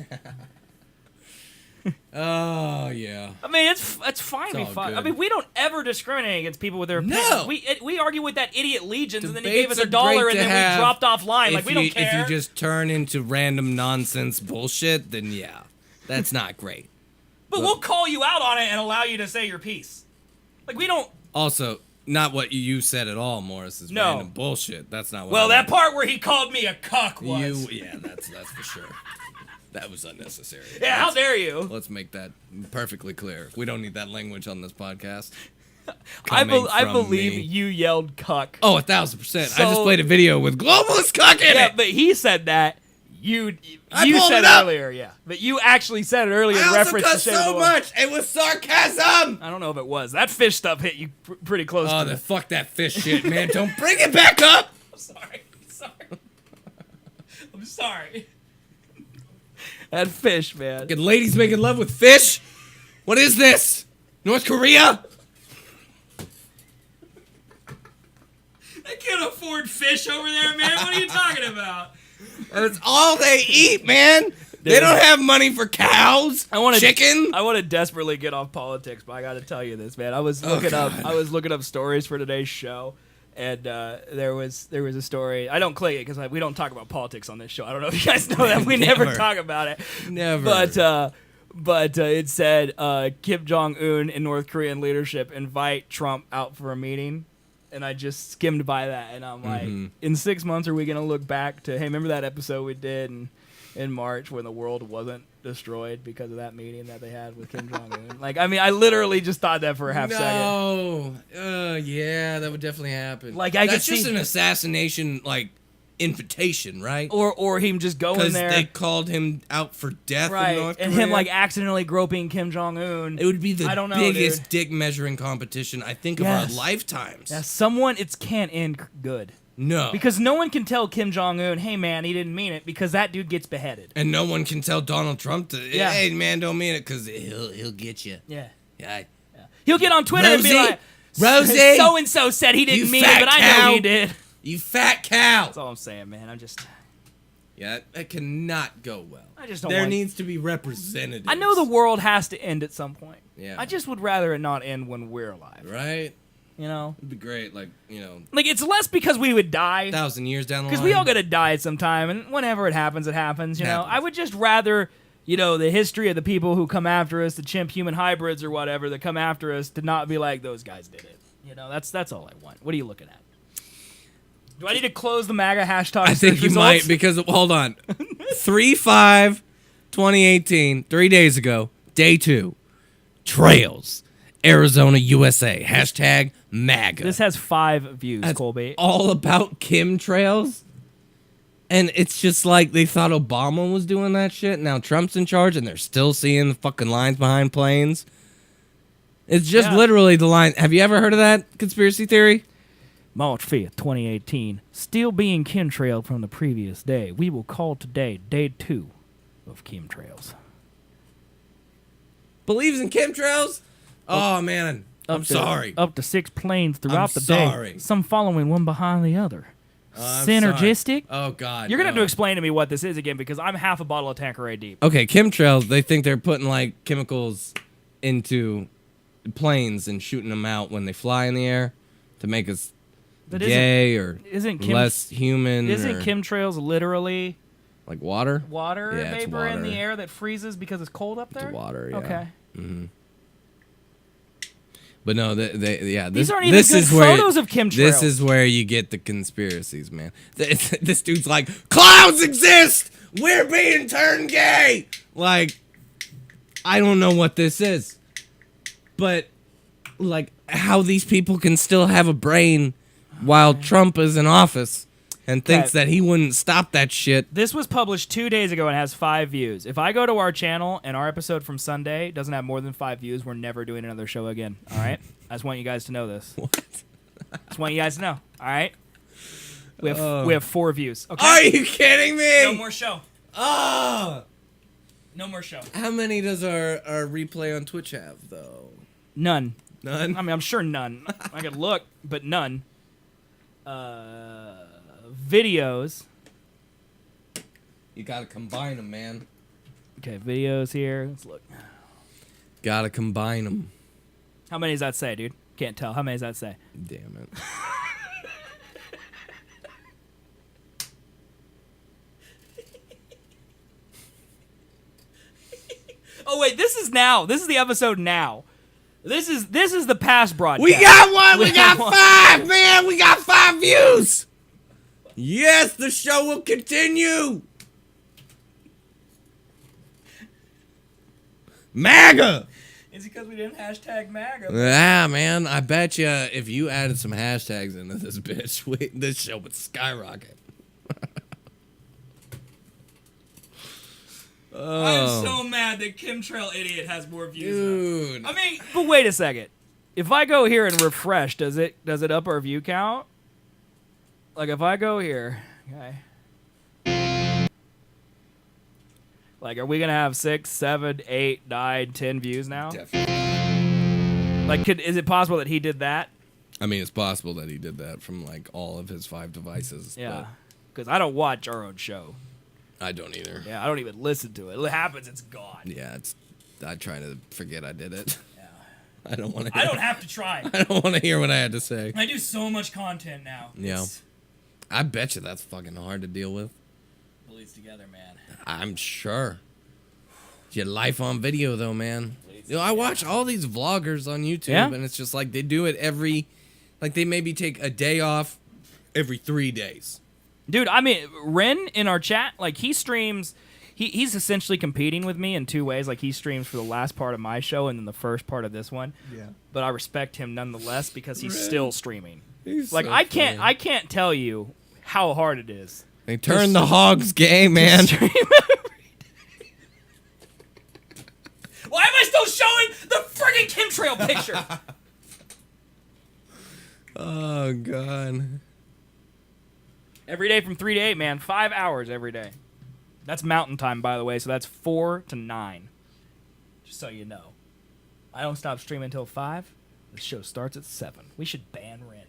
Oh, yeah. I mean, it's fine. It's We all fine. I good. mean, we don't ever discriminate against people with their opinions. No. We argue with that idiot Legions, and then he gave us Debates $1, are great and to then have we dropped offline. Like, if we don't you- care. If you just turn into random nonsense bullshit, then yeah, that's not great. But we'll call you out on it and allow you to say your piece. Like, we don't... Also, not what you said at all, Morris. Is random bullshit. That's not what Well, I that part where he called me a cuck was... Yeah, that's for sure. That was unnecessary. Yeah, how dare you? Let's make that perfectly clear. We don't need that language on this podcast. I believe me. you yelled cuck. Oh, 1,000%. I just played a video with globalist cuck in it. Yeah, but he said that. You said it earlier, yeah. But you actually said it earlier in I reference also to cussed so much. It was sarcasm. I don't know if it was. That fish stuff hit you pretty close. Oh, fuck that fish shit, man. Don't bring it back up. I'm sorry. I'm sorry. That fish, man. Good ladies making love with fish? What is this? North Korea? They can't afford fish over there, man. What are you talking about? That's all they eat, man. They don't have money for cows. Chicken. I want to desperately get off politics, but I got to tell you this, man. I was looking up stories for today's show, and there was a story. I don't click it because we don't talk about politics on this show. I don't know if you guys know that. We never talk about it. Never. But it said Kim Jong-un and North Korean leadership invite Trump out for a meeting. And I just skimmed by that, and I'm like, in 6 months, are we going to look back to, hey, remember that episode we did in March when the world wasn't destroyed because of that meeting that they had with Kim Jong-un? Like, I mean, I literally just thought that for a half second. No. Yeah, that would definitely happen. Like, That's just an assassination, like, invitation, right? Or him just going there. Because they called him out for death in North Korea. And him, like, accidentally groping Kim Jong-un. It would be the biggest dude. dick measuring competition, I think, of our lifetimes. Yeah, it can't end good. No. Because no one can tell Kim Jong-un, hey, man, he didn't mean it, because that dude gets beheaded. And no one can tell Donald Trump to, hey, man, don't mean it, because he'll get you. Yeah. Yeah. He'll get on Twitter and be like, Rosie, so-and-so said he didn't mean it, but I know he did. You fat cow. That's all I'm saying, man. Yeah, that cannot go well. I just don't There needs to be representatives. I know the world has to end at some point. Yeah. I just would rather it not end when we're alive. Right? You know? It'd be great, like, Like, it's less because we would die. 1,000 years down the line. Because we all gotta die at some time, and whenever it happens, you know? I would just rather, the history of the people who come after us, the chimp human hybrids or whatever that come after us, to not be like, those guys did it. That's all I want. What are you looking at? Do I need to close the MAGA hashtag? I think you might, because, hold on. 3/5/2018, 3 days ago, day 2, Trails, Arizona, USA, hashtag MAGA. This has 5 views, Colby. All about chemtrails? And it's just like they thought Obama was doing that shit. Now Trump's in charge, and they're still seeing the fucking lines behind planes. It's just literally the line. Have you ever heard of that conspiracy theory? March 5th, 2018. Still being chemtrailed from the previous day. We will call today day 2 of chemtrails. Believes in chemtrails? Oh, man. I'm sorry. Up to 6 planes throughout the day. Some following one behind the other. Synergistic? Oh, God. You're going to have to explain to me what this is again, because I'm half a bottle of Tanqueray deep. Okay, chemtrails, they think they're putting, like, chemicals into planes and shooting them out when they fly in the air to make us gay or less human. Isn't chemtrails literally like water? Water vapor in the air that freezes because it's cold up there? It's water, yeah. Okay. Mm-hmm. But no, these aren't even good photos of chemtrails. This is where you get the conspiracies, man. This dude's like, clouds exist! We're being turned gay! Like, I don't know what this is. But, like, how these people can still have a brain while Trump is in office and thinks that he wouldn't stop that shit. This was published 2 days ago and has 5 views. If I go to our channel and our episode from Sunday doesn't have more than 5 views, we're never doing another show again. All right? I just want you guys to know this. What? Just want you guys to know. All right? We have 4 views. Okay? Are you kidding me? No more show. Oh! No more show. How many does our replay on Twitch have, though? None. None? I mean, I'm sure none. I could look, but none. Videos. You gotta combine them, man. Okay, videos here. Let's look. Gotta combine them. How many does that say, dude? Can't tell. How many does that say? Damn it. Oh wait, this is now. This is the episode now. This is the past broadcast. We got one. We got one. 5, man. We got 5 views. Yes, the show will continue. MAGA. Is it because we didn't hashtag MAGA? Yeah, man. I bet you if you added some hashtags into this bitch, this show would skyrocket. I'm so mad that Chemtrail Idiot has more views. Dude. I mean, but wait a second. If I go here and refresh, does it up our view count? Like if I go here, okay. Like, are we gonna have 6, 7, 8, 9, 10 views now? Definitely. Like, is it possible that he did that? I mean, it's possible that he did that from like all of his 5 devices. Yeah. Because I don't watch our own show. I don't either. Yeah, I don't even listen to it. It happens, it's gone. Yeah, I try to forget I did it. Yeah. I don't want to. I don't have to try. I don't want to hear what I had to say. I do so much content now. Yeah. I bet you that's fucking hard to deal with. Bleeds together, man. I'm sure. Your life on video, though, man. You know, I watch all these vloggers on YouTube, and it's just like they do it like they maybe take a day off every 3 days. Dude, I mean, Ren in our chat, like he streams, he's essentially competing with me in 2 ways. Like he streams for the last part of my show and then the first part of this one. Yeah. But I respect him nonetheless because he's still streaming. He's like so I can't tell you how hard it is. They turn the hogs gay, man. Why am I still showing the friggin' chemtrail picture? Oh God. Every day from 3 to 8, man. 5 hours every day. That's mountain time, by the way, so that's 4 to 9. Just so you know. I don't stop streaming until 5. The show starts at 7. We should ban Ren.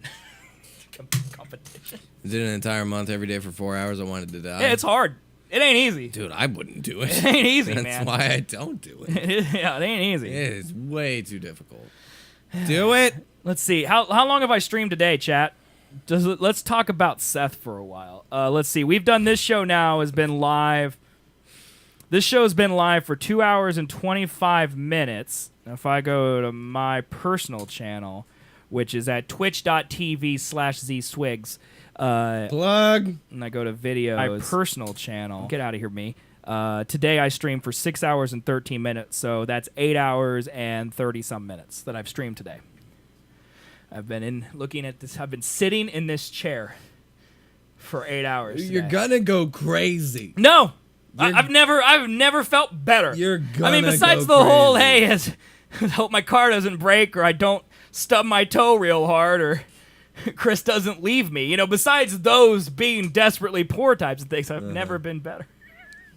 Competition. Is it an entire month every day for 4 hours? I wanted to die. Yeah, it's hard. It ain't easy. Dude, I wouldn't do it. It ain't easy, That's man. why I don't do it. Yeah, it ain't easy. It is way too difficult. Do it. Let's see. How long have I streamed today, chat? Let's talk about Seth for a while. Let's see. We've done this show now has been live. This show's been live for 2 hours and 25 minutes. Now, if I go to my personal channel, which is at twitch.tv/zswigs. Plug. And I go to videos. My personal channel. Get out of here, me. Today I streamed for 6 hours and 13 minutes. So that's 8 hours and 30-some minutes that I've streamed today. I've been looking at this. I've been sitting in this chair for 8 hours. Today. You're gonna go crazy. No, I've never felt better. You're gonna. I mean, besides the whole hey, hope my car doesn't break or I don't stub my toe real hard or Chris doesn't leave me. You know, besides those being desperately poor types of things, I've never been better.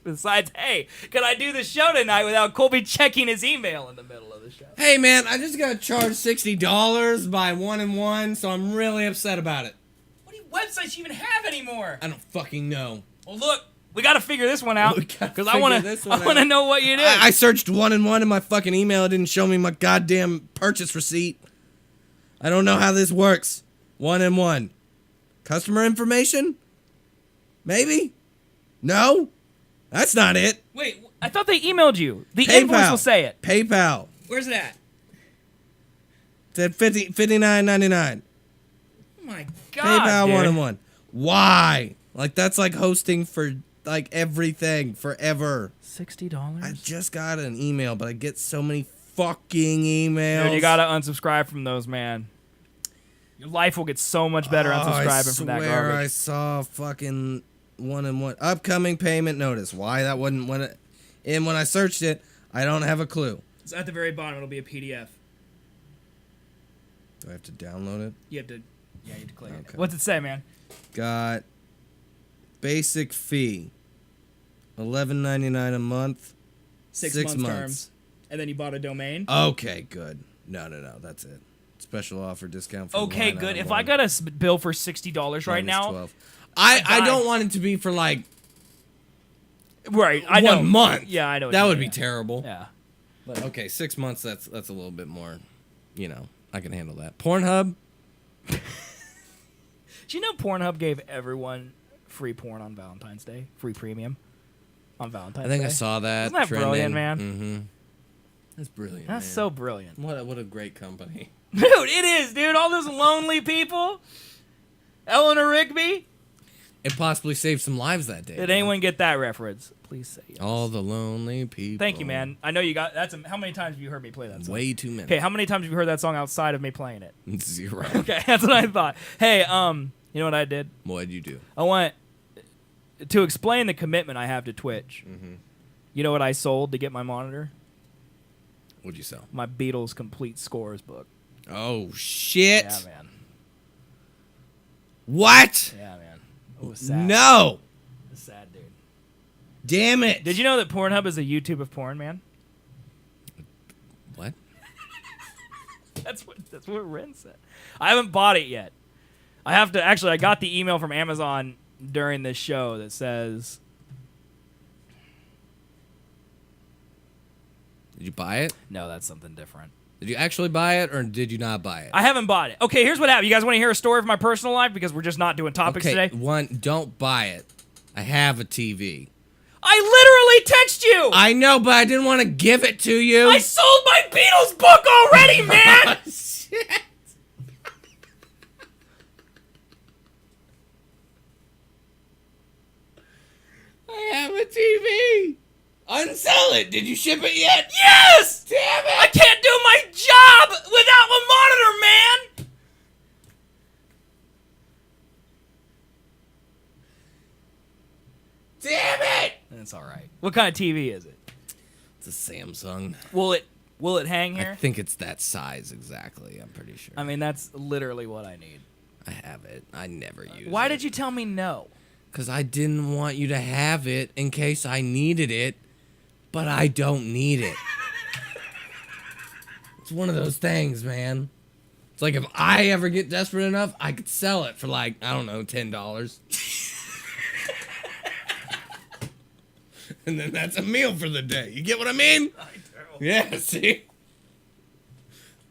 Besides, hey, can I do the show tonight without Colby checking his email in the middle of the show? Hey, man, I just got charged $60 by 1&1, so I'm really upset about it. What websites you even have anymore? I don't fucking know. Well, look, we got to figure this one out because I want to know what you did. I searched 1&1 in my fucking email. It didn't show me my goddamn purchase receipt. I don't know how this works. 1&1. Customer information? Maybe? No? That's not it. Wait, I thought they emailed you. The invoice will say it. PayPal. Where's it at? It's at $59.99. Oh my God, PayPal dude. 1&1. Why? Like, that's like hosting for, like, everything forever. $60? I just got an email, but I get so many fucking emails. Dude, you got to unsubscribe from those, man. Your life will get so much better unsubscribing from that garbage. I saw fucking 1&1 upcoming payment notice. Why that wasn't when I searched it, I don't have a clue. It's at the very bottom. It'll be a PDF. Do I have to download it? You have to click it. What's it say, man? Got basic fee, $11.99 a month, 6 months terms, and then you bought a domain. Okay, good. No, that's it. Special offer discount. For okay, good. If I got a bill for $60 right now, 12. I don't want it to be for like right. I know 1 month. Yeah, I know. That would be terrible. Yeah. But okay, 6 months. That's a little bit more. You know, I can handle that. Pornhub. Do you know Pornhub gave everyone free porn on Valentine's Day? Free premium on Valentine's Day. I think I saw that. Isn't that trending. brilliant, man? Mm-hmm. That's brilliant. That's man. so brilliant. What a great company. Dude, it is, dude. All those lonely people. Eleanor Rigby. It possibly saved some lives that day. Did anyone get that reference? Please say yes. All the lonely people. Thank you, man. I know you got that's. How many times have you heard me play that song? Way too many. Okay, how many times have you heard that song outside of me playing it? 0. Okay, that's what I thought. Hey, you know what I did? What'd you do? I want to explain the commitment I have to Twitch. Mm-hmm. You know what I sold to get my monitor? What'd you sell? My Beatles Complete Scores book. Oh shit! Yeah, man. What? Yeah, man. It was sad. No. It was sad, dude. Damn it! Did you know that Pornhub is a YouTube of porn, man? What? That's what Ren said. I haven't bought it yet. I have to actually. I got the email from Amazon during this show that says. Did you buy it? No, that's something different. Did you actually buy it, or did you not buy it? I haven't bought it. Okay, here's what happened. You guys want to hear a story of my personal life because we're just not doing topics Okay, today? one, don't buy it. I have a TV. I literally text you. I know, but I didn't want to give it to you. I sold my Beatles book already, man. Shit. I have a TV. Unsell it. Did you ship it yet? Yes. Damn it. I can't do my job without a monitor, man. Damn it. That's all right. What kind of TV is it? It's a Samsung. Will it hang here? I think it's that size exactly. I'm pretty sure. I mean, that's literally what I need. I have it. I never use it. Why did you tell me no? Because I didn't want you to have it in case I needed it, but I don't need it. It's one of those things, man. It's like if I ever get desperate enough, I could sell it for like, I don't know, $10. And then that's a meal for the day. You get what I mean? I do. Yeah, see?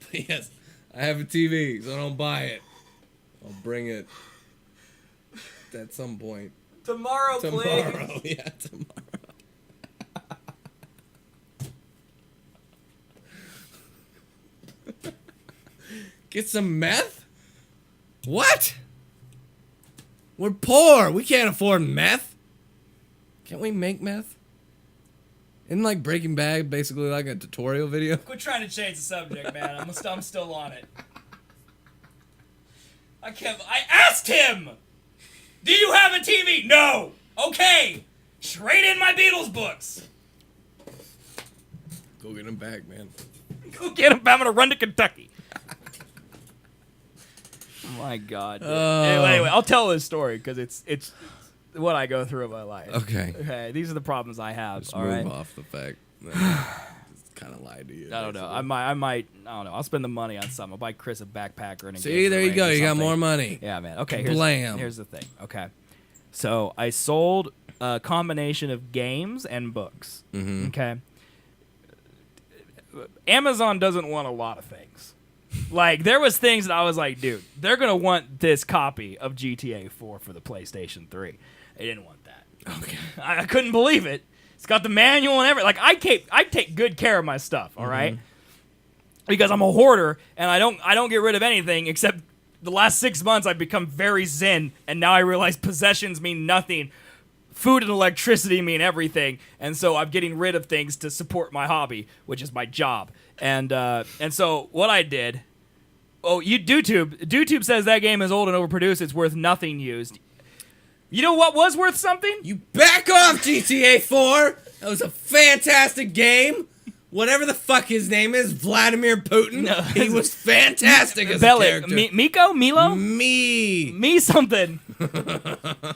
But yes, I have a TV, so don't buy it. I'll bring it at some point. Tomorrow, please. Tomorrow, yeah, tomorrow. Get some meth? What? We're poor. We can't afford meth. Can't we make meth? Isn't like Breaking Bad basically like a tutorial video? Quit trying to change the subject, man. I'm still on it. I asked him, do you have a TV? No. Okay. Trade in my Beatles books. Go get him back, man. Go get him. I'm going to run to Kentucky. Oh my God. Anyway, I'll tell this story because it's what I go through in my life. Okay. These are the problems I have. Just all move right? off the fact that kind of lied to you. I don't know. I might. I don't know. I'll spend the money on something. I'll buy Chris a backpack or an See, there you go. You got more money. Yeah, man. Okay. Blam. Here's the thing. Okay. So I sold a combination of games and books. Mm-hmm. Okay. Amazon doesn't want a lot of things. Like, there was things that I was like, dude, they're going to want this copy of GTA 4 for the PlayStation 3. They didn't want that. Okay. I couldn't believe it. It's got the manual and everything. Like, I take good care of my stuff, all right? Because I'm a hoarder, and I don't get rid of anything except the last 6 months I've become very zen, and now I realize possessions mean nothing. Food and electricity mean everything, and so I'm getting rid of things to support my hobby, which is my job. And so what I did, YouTube says that game is old and overproduced. It's worth nothing used. You know what was worth something? You back off, GTA 4. That was a fantastic game. Whatever the fuck his name is, Vladimir Putin. No, he was fantastic as a character. Milo? Me something.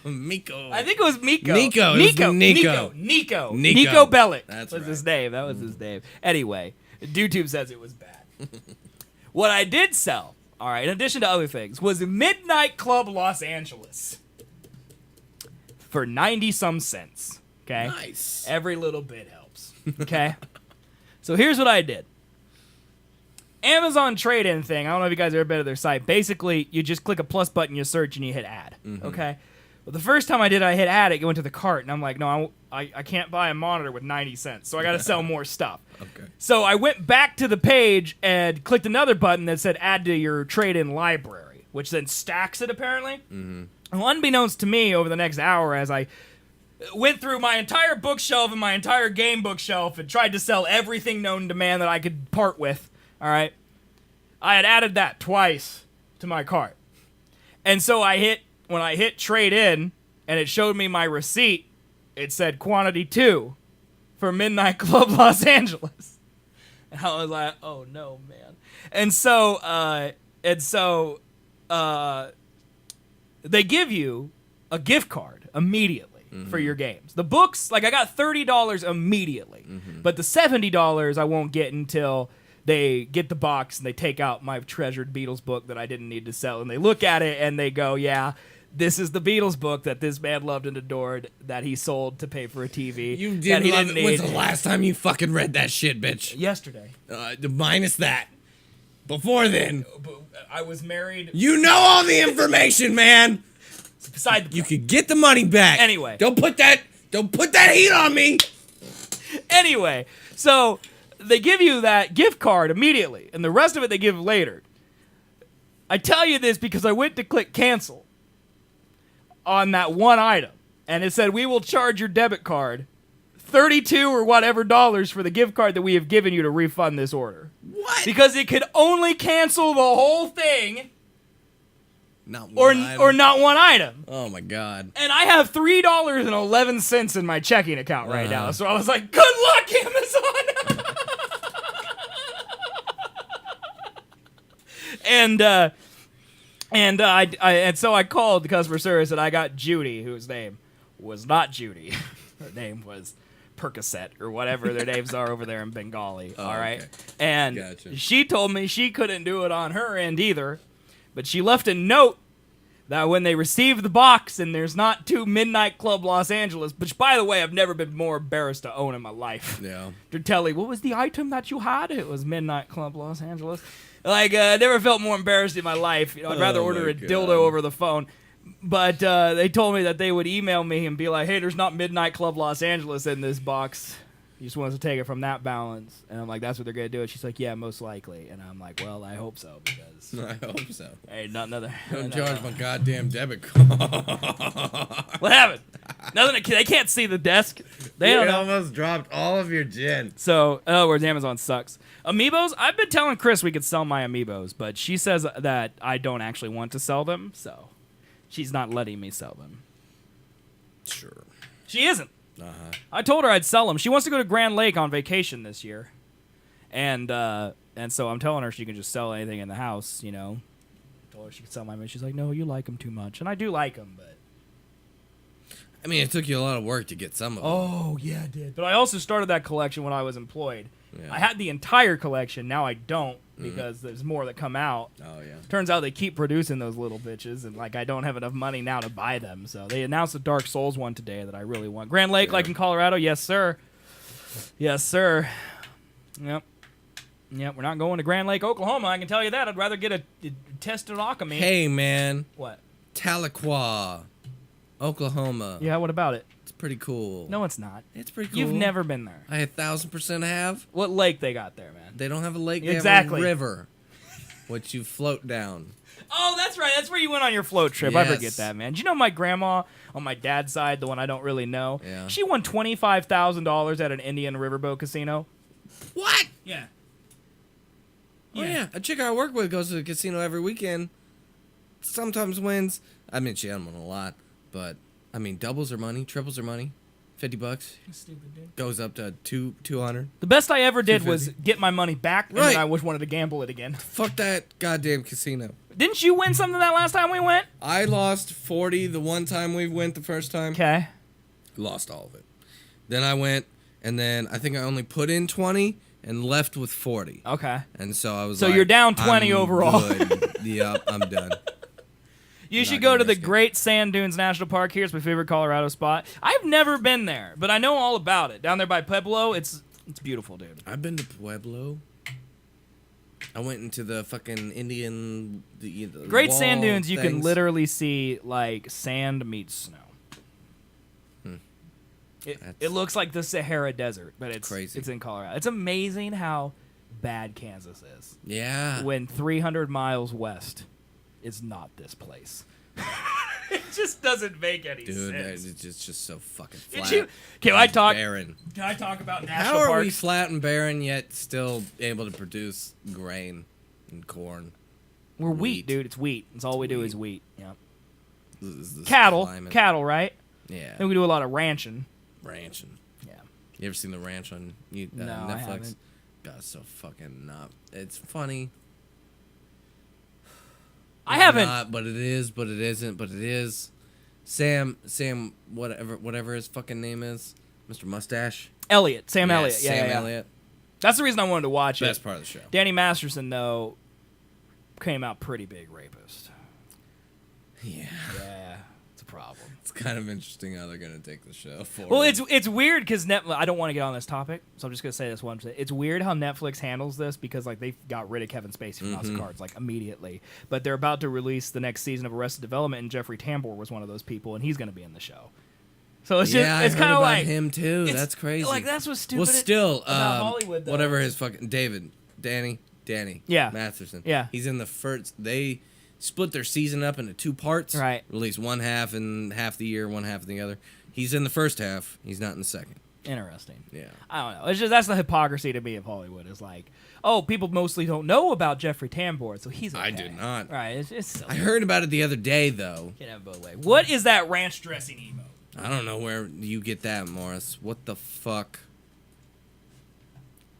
Miko. I think it was Miko. Nico. Nico Bellic. That's was his name. That was his name. Anyway, YouTube says it was bad. What I did sell, all right, in addition to other things, was Midnight Club Los Angeles for 90-some cents. Okay? Nice. Every little bit helps. Okay? So here's what I did. Amazon trade-in thing, I don't know if you guys ever been to their site. Basically, you just click a plus button, you search, and you hit add. Okay? Well, the first time I did, I hit add, it went to the cart, and I'm like, no, I can't buy a monitor with 90 cents, so I got to sell more stuff. Okay. So I went back to the page and clicked another button that said add to your trade-in library, which then stacks it apparently. Mm-hmm. Well, unbeknownst to me, over the next hour, as I went through my entire bookshelf and my entire game bookshelf and tried to sell everything known to man that I could part with, all right, I had added that twice to my cart. And so when I hit trade in and it showed me my receipt, it said quantity 2 for Midnight Club Los Angeles. And I was like, oh no, man. And so they give you a gift card immediately for your games. The books, like I got $30 immediately, but the $70 I won't get until they get the box and they take out my treasured Beatles book that I didn't need to sell. And they look at it and they go, yeah, this is the Beatles book that this man loved and adored that he sold to pay for a TV. You didn't love it. When's the last time you fucking read that shit, bitch? Yesterday. Minus that. Before then. I was married. You know all the information, man. Beside the you could get the money back. Anyway. Don't put that heat on me. Anyway, so they give you that gift card immediately, and the rest of it they give later. I tell you this because I went to click cancel on that one item, and it said, we will charge your debit card $32 or whatever dollars for the gift card that we have given you to refund this order. What? Because it could only cancel the whole thing or not one item. Oh my god. And I have $3.11 in my checking account right now. So I was like, good luck, Amazon. And so I called the customer service and I got Judy, whose name was not Judy. Her name was Percocet or whatever their names are over there in Bengali. All right. Okay. And Gotcha. she told me she couldn't do it on her end either, but she left a note that when they receive the box and there's not 2 Midnight Club Los Angeles, which by the way I've never been more embarrassed to own in my life. Yeah. To tell me, what was the item that you had? It was Midnight Club Los Angeles. Like, I never felt more embarrassed in my life. You know, I'd rather order a dildo over the phone. But they told me that they would email me and be like, hey, there's not Midnight Club Los Angeles in this box. You just want us to take it from that balance. And I'm like, that's what they're going to do. And she's like, yeah, most likely. And I'm like, well, I hope so. Because I hope so. Hey, another. Don't charge my goddamn debit card. What happened? Nothing. They can't see the desk. They don't know. Almost dropped all of your gin. So, in other words, Amazon sucks. Amiibos, I've been telling Chris we could sell my Amiibos, but she says that I don't actually want to sell them, so she's not letting me sell them. Sure. She isn't. I told her I'd sell them. She wants to go to Grand Lake on vacation this year, and so I'm telling her she can just sell anything in the house, you know. I told her she could sell my Amiibos. She's like, no, you like them too much, and I do like them, but. I mean, it took you a lot of work to get some of them. Oh, yeah, it did. But I also started that collection when I was employed. Yeah. I had the entire collection. Now I don't because there's more that come out. Oh, yeah. Turns out they keep producing those little bitches, and, like, I don't have enough money now to buy them. So they announced the Dark Souls one today that I really want. Grand Lake, like in Colorado? Yes, sir. Yes, sir. Yep. Yep, we're not going to Grand Lake, Oklahoma. I can tell you that. I'd rather get a tested alchemy. Hey, man. What? Tahlequah, Oklahoma. Yeah, what about it? It's pretty cool. No, it's not. It's pretty cool. You've never been there. I 1,000% have. What lake they got there, man? They don't have a lake. Exactly. They have a river, which you float down. Oh, that's right. That's where you went on your float trip. Yes. I forget that, man. Do you know my grandma on my dad's side, the one I don't really know? Yeah. She won $25,000 at an Indian riverboat casino. What? Yeah. Oh, yeah. A chick I work with goes to the casino every weekend. Sometimes wins. I mean, she hasn't won a lot, but I mean, doubles her money, triples her money. $50 Stupid dude. goes up to 200. The best I ever did was get my money back, and Right. then I just wanted to gamble it again. Fuck that goddamn casino. Didn't you win something that last time we went? I lost 40 the one time we went the first time. Okay. Lost all of it. Then I went, and then I think I only put in 20 and left with 40. Okay. And so I was So like, you're down 20 I'm overall. Good. Yep, I'm done. You should go to the Great Sand Dunes National Park here. It's my favorite Colorado spot. I've never been there, but I know all about it. Down there by Pueblo, it's beautiful, dude. I've been to Pueblo. I went into the fucking Indian... The Great wall Sand Dunes, you can things. literally see, like, sand meets snow. It looks like the Sahara Desert, but it's crazy. It's in Colorado. It's amazing how bad Kansas is. Yeah. When 300 miles west is not this place. It just doesn't make any sense. It's just so fucking flat. Can I talk? Barren. Can I talk about national How are parks? we flat and barren yet still able to produce grain and corn? We're wheat, dude. It's wheat. That's all we do is wheat. Yeah. This Cattle, climate. right? Yeah. And we do a lot of ranching. Yeah. You ever seen The Ranch on No, Netflix? I haven't. God, it's so fucking not. It's funny. I haven't. Not, but it is. But it isn't. But it is. Sam, whatever his fucking name is, Mr. Mustache. Elliot, Sam Elliott. Sam Yeah. Elliott. That's the reason I wanted to watch it. Best part of the show. Danny Masterson, though, came out pretty big rapist. Yeah. Yeah, it's a problem. It's kind of interesting how they're gonna take the show forward. Well, it's weird because I don't want to get on this topic, so I'm just gonna say this one. It's weird how Netflix handles this because like they got rid of Kevin Spacey from House of Cards like immediately, but they're about to release the next season of Arrested Development, and Jeffrey Tambor was one of those people, and he's gonna be in the show. So it's just it's kind of like him too. That's crazy. Like that's what's stupid. Well, still, about Hollywood, though. whatever his fucking Danny. Yeah. Masterson. Yeah. He's in the first. They split their season up into 2 parts. Right. Release one half in half the year, one half in the other. He's in the first half. He's not in the second. Interesting. Yeah. I don't know. It's just that's the hypocrisy to me of Hollywood. Is like, oh, people mostly don't know about Jeffrey Tambor, so he's okay. I did not. Right. It's silly. I heard about it the other day though. Can't have it both ways. What is that ranch dressing emo? I don't know where you get that, Morris. What the fuck?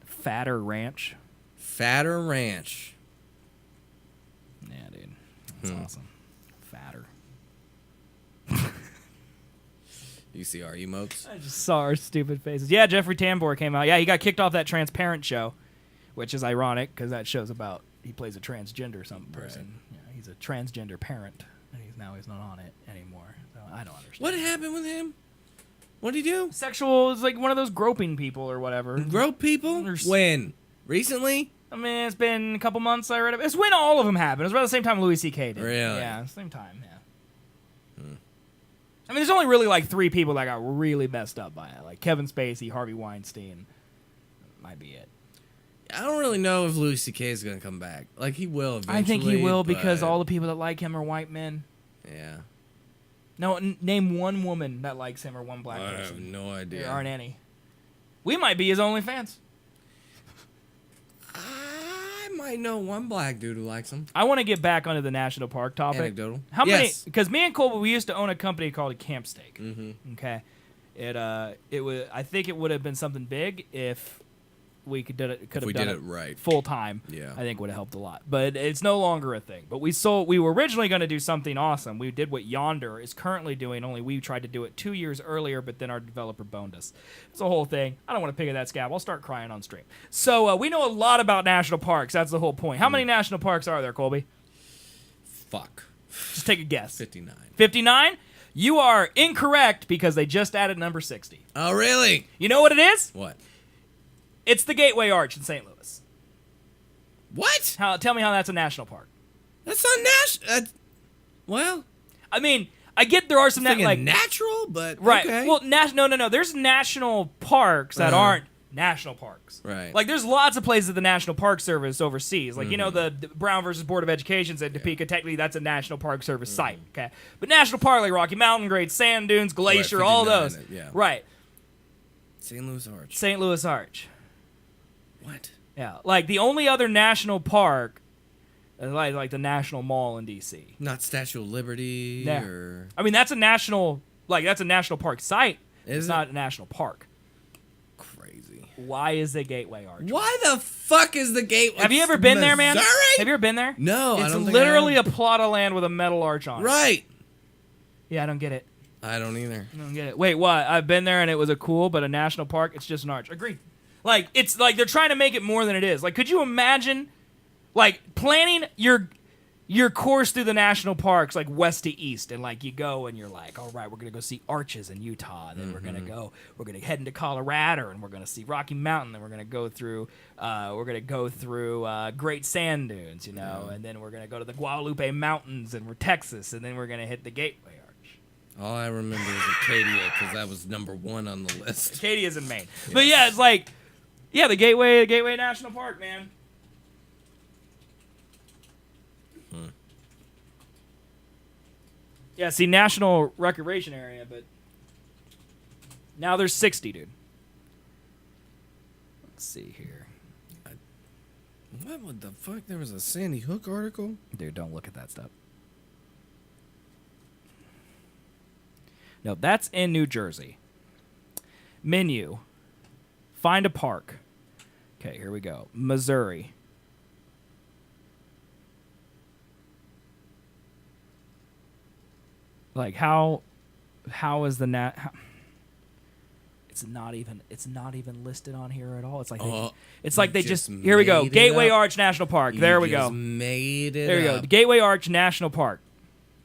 Fatter ranch. Fatter ranch. Yeah, dude. That's awesome. Fatter. You see our emotes? I just saw our stupid faces. Yeah, Jeffrey Tambor came out. Yeah, he got kicked off that Transparent show, which is ironic because that show's about he plays a transgender person. Yeah, he's a transgender parent, and he's not on it anymore. So I don't understand. What happened with him? What did he do? Sexual is like one of those groping people or whatever. Grope people? When? Recently? I mean, it's been a couple months. I read it. It's when all of them happened. It was around the same time Louis C.K. did. Really? Yeah, same time. Yeah. I mean, there's only really like 3 people that got really messed up by it, like Kevin Spacey, Harvey Weinstein. Might be it. I don't really know if Louis C.K. is going to come back. Like, he will eventually. I think he will because but- all the people that like him are white men. Yeah. No, name one woman that likes him or one black person. I have no idea. There aren't any. We might be his only fans. I might know one black dude who likes him. I want to get back onto the national park topic. Anecdotal. How many? Yes. Because me and Colby, we used to own a company called Camp Steak. Mm-hmm. Okay, it was. I think it would have been something big if we could did have done it right. full time. Yeah. I think would have helped a lot. But it's no longer a thing. But we were originally going to do something awesome. We did what Yonder is currently doing. Only we tried to do it 2 years earlier, but then our developer boned us. It's a whole thing. I don't want to pick at that scab. I'll start crying on stream. So we know a lot about national parks. That's the whole point. How many national parks are there, Colby? Fuck. Just take a guess. 59. 59? You are incorrect because they just added number 60. Oh, really? You know what it is? What? It's the Gateway Arch in St. Louis. What? Tell me how that's a national park. That's not national. Well, I mean, I get there are some like natural, but right. okay. Well, no. There's national parks that aren't national parks. Right. Like there's lots of places the National Park Service oversees. Like you know the Brown versus Board of Education said Topeka. Technically, that's a National Park Service site. Okay, but national park like Rocky Mountain, Great Sand Dunes, Glacier, all those. Yeah. Right. St. Louis Arch. St. Louis Arch. What? Yeah, like the only other national park, like the National Mall in D.C. Not Statue of Liberty Yeah. or... I mean, that's a national park site. It's Is it? not a national park. Crazy. Why is the Gateway Arch? Why the fuck is the Gateway? Have you ever been there, man? Missouri? Have you ever been there? No, I It's don't think I literally have. a plot of land with a metal arch on it. Right. Yeah, I don't get it. I don't either. I don't get it. Wait, what? I've been there and it was a cool, but a national park, it's just an arch. Agreed. Like, it's like they're trying to make it more than it is. Like, could you imagine, like, planning your course through the national parks, like, west to east, and, like, you go and you're like, all right, we're going to go see arches in Utah, and then we're going to head into Colorado, and we're going to see Rocky Mountain, then we're going to go through, Great Sand Dunes, you know, and then we're going to go to the Guadalupe Mountains, and we're Texas, and then we're going to hit the Gateway Arch. All I remember is Acadia because that was number 1 on the list. Acadia's in Maine. Yes. But yeah, it's like, yeah, the Gateway National Park, man. Yeah, see, National Recreation Area, but now there's 60, dude. Let's see here. What the fuck? There was a Sandy Hook article? Dude, don't look at that stuff. No, that's in New Jersey. Menu. Find a park. Okay, here we go. Missouri. Like how is the it's not even listed on here at all. It's like they just here we go. Gateway Arch National Park. There we go. Made it. There we go. The Gateway Arch National Park.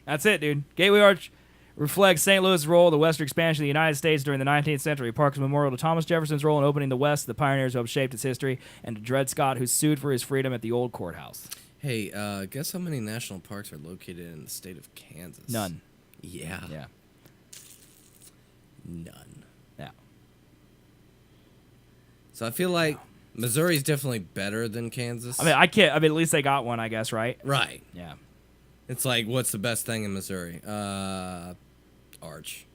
That's it, dude. Gateway Arch reflects St. Louis' role in the western expansion of the United States during the 19th century. Park is a memorial to Thomas Jefferson's role in opening the West, the pioneers who have shaped its history, and to Dred Scott, who sued for his freedom at the old courthouse. Hey, guess how many national parks are located in the state of Kansas? None. Yeah. Yeah. None. Yeah. So I feel like Missouri's definitely better than Kansas. I mean, at least they got one, I guess, right? Right. Yeah. It's like, what's the best thing in Missouri? Arch.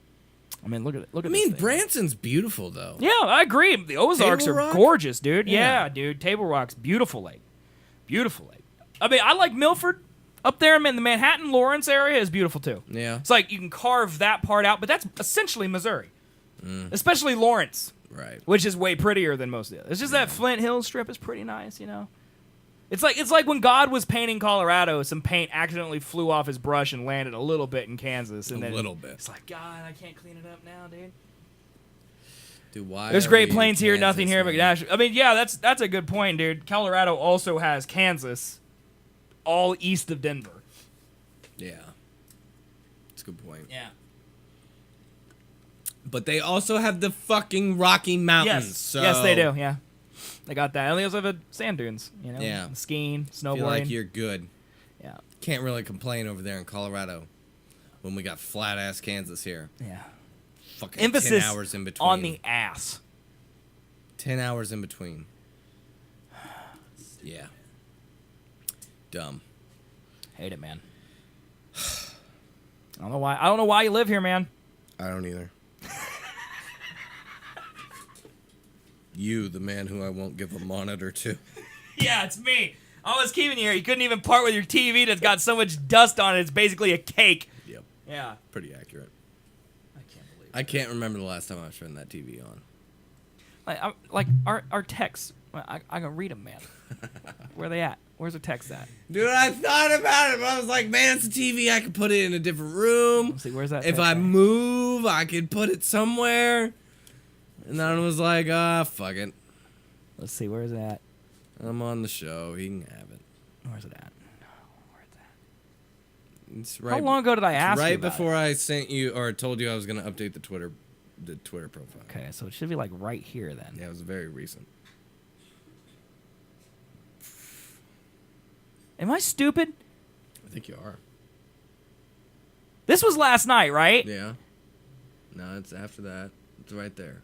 I mean, look at I mean, Branson's beautiful though. Yeah, I agree. The Ozarks Table are Rock? gorgeous, dude. Yeah. Yeah, dude. Table Rock's beautiful lake. Beautiful lake. I mean, I like Milford. Up there in the Manhattan-Lawrence area is beautiful too. Yeah. It's like you can carve that part out, but that's essentially Missouri. Especially Lawrence. Right. Which is way prettier than most of the others. It's just that Flint Hills strip is pretty nice, you know. It's like when God was painting Colorado, some paint accidentally flew off his brush and landed a little bit in Kansas. And A little bit. It's like, God, I can't clean it up now, dude. Dude, why? There's are Great we in Plains here, Kansas, nothing here but man? national. I mean, yeah, that's a good point, dude. Colorado also has Kansas, all east of Denver. Yeah. That's a good point. Yeah. But they also have the fucking Rocky Mountains. Yes, So yes, they do. Yeah, they got that. And they also have sand dunes. You know, Yeah. skiing, I feel snowboarding. like you're good. Yeah. Can't really complain over there in Colorado when we got flat ass Kansas here. Yeah. Fucking Emphasis 10 hours in between. on the ass. 10 hours in between. Yeah. Dumb. Hate it, man. I don't know why you live here, man. I don't either. You, the man who I won't give a monitor to. Yeah, it's me. I was keeping you here. You couldn't even part with your TV that's got so much dust on it. It's basically a cake. Yep. Yeah. Pretty accurate. I can't believe it. I can't remember the last time I was turning that TV on. Like our texts. I can read them, man. Where are they at? Where's the text at? Dude, I thought about it, but I was like, man, it's a TV. I could put it in a different room. Let's see, where's that? If text I at? move, I could put it somewhere. And then I was like, fuck it. Let's see, where's it at? I'm on the show. He can have it. Where's it at? Where's that? It's right. How long ago did I ask you Right about before I sent you or told you I was going to update the Twitter profile. Okay, so it should be like right here then. Yeah, it was very recent. Am I stupid? I think you are. This was last night, right? Yeah. No, it's after that. It's right there.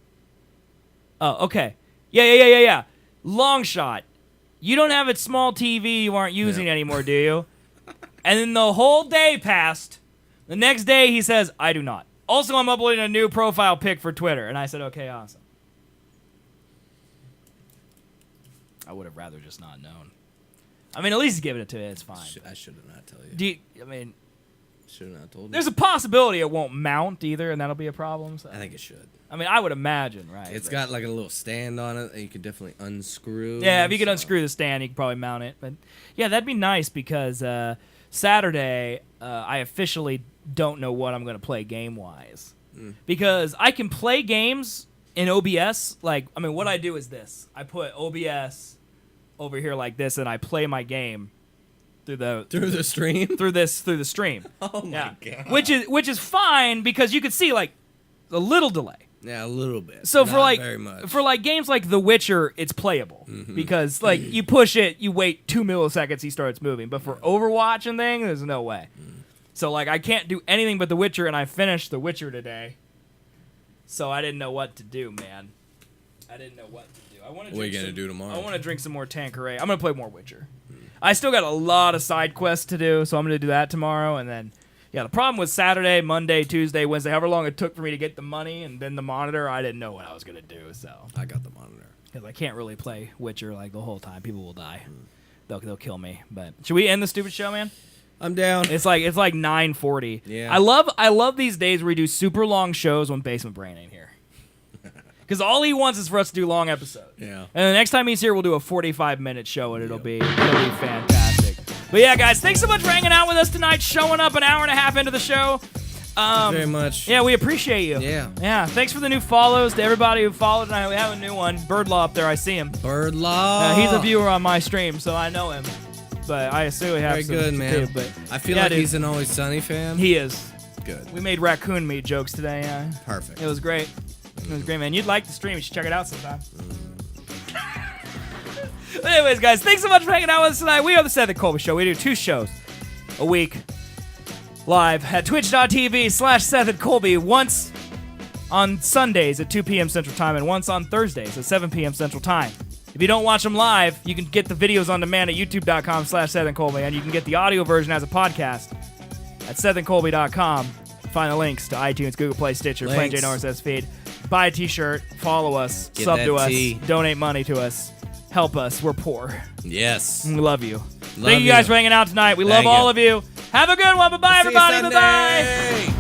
Oh, okay. Yeah. Long shot. You don't have a small TV you aren't using anymore, do you? And then the whole day passed. The next day he says, I do not. Also, I'm uploading a new profile pic for Twitter. And I said, okay, awesome. I would have rather just not known. I mean, at least give it to you. It's fine. I should have not told you. Should have not told you. There's a possibility it won't mount either, and that'll be a problem. So. I think it should. I mean, I would imagine, right? It's got like a little stand on it that you could definitely unscrew. Yeah, if you could unscrew the stand, you could probably mount it. But yeah, that'd be nice because Saturday, I officially don't know what I'm going to play game-wise. Because I can play games in OBS. Like, I mean, what I do is this. I put OBS over here like this, and I play my game through the stream? Through the stream. Oh, my God. Which is fine because you could see, like, a little delay. Yeah, a little bit. So Not very much. for games like The Witcher, it's playable because like you push it, you wait 2 milliseconds, he starts moving. But for Overwatch and things, there's no way. So, like, I can't do anything but The Witcher, and I finished The Witcher today. So I didn't know what to do, man. I didn't know what to do. What are you going to do tomorrow? I want to drink some more Tanqueray. I'm going to play more Witcher. I still got a lot of side quests to do, so I'm going to do that tomorrow. And then, yeah, the problem was Saturday, Monday, Tuesday, Wednesday, however long it took for me to get the money and then the monitor, I didn't know what I was going to do. So I got the monitor. Because I can't really play Witcher like the whole time. People will die. They'll kill me. But should we end the stupid show, man? I'm down. It's like 9:40. Yeah. I love these days where we do super long shows when Basement Brain ain't here. Because all he wants is for us to do long episodes. Yeah. And the next time he's here, we'll do a 45-minute show, and it'll be fantastic. But yeah, guys, thanks so much for hanging out with us tonight, showing up an hour and a half into the show. Very much. Yeah, we appreciate you. Yeah. Yeah, thanks for the new follows to everybody who followed tonight. We have a new one, Birdlaw up there. I see him. Birdlaw. He's a viewer on my stream, so I know him. But I assume we have Very some good, man. too, but I feel like he's an Always Sunny fan. He is. Good. We made raccoon meat jokes today. Perfect. It was great. It was great, man. You'd like the stream. You should check it out sometime. But anyways, guys, thanks so much for hanging out with us tonight. We are the Seth and Colby Show. We do 2 shows a week live at twitch.tv/Seth and Colby, once on Sundays at 2 p.m. Central Time and once on Thursdays at 7 p.m. Central Time. If you don't watch them live, you can get the videos on demand at youtube.com/Seth and Colby, and you can get the audio version as a podcast at sethandcolby.com. Find the links to iTunes, Google Play, Stitcher, Plain Jane RSS feed. Buy a t-shirt, follow us, Get sub that to us, tea. donate money to us, help us. We're poor. Yes. We love you. Thank you guys for hanging out tonight. We love Thank all you. of you. Have a good one. Bye-bye, See you everybody. Sunday. Bye-bye.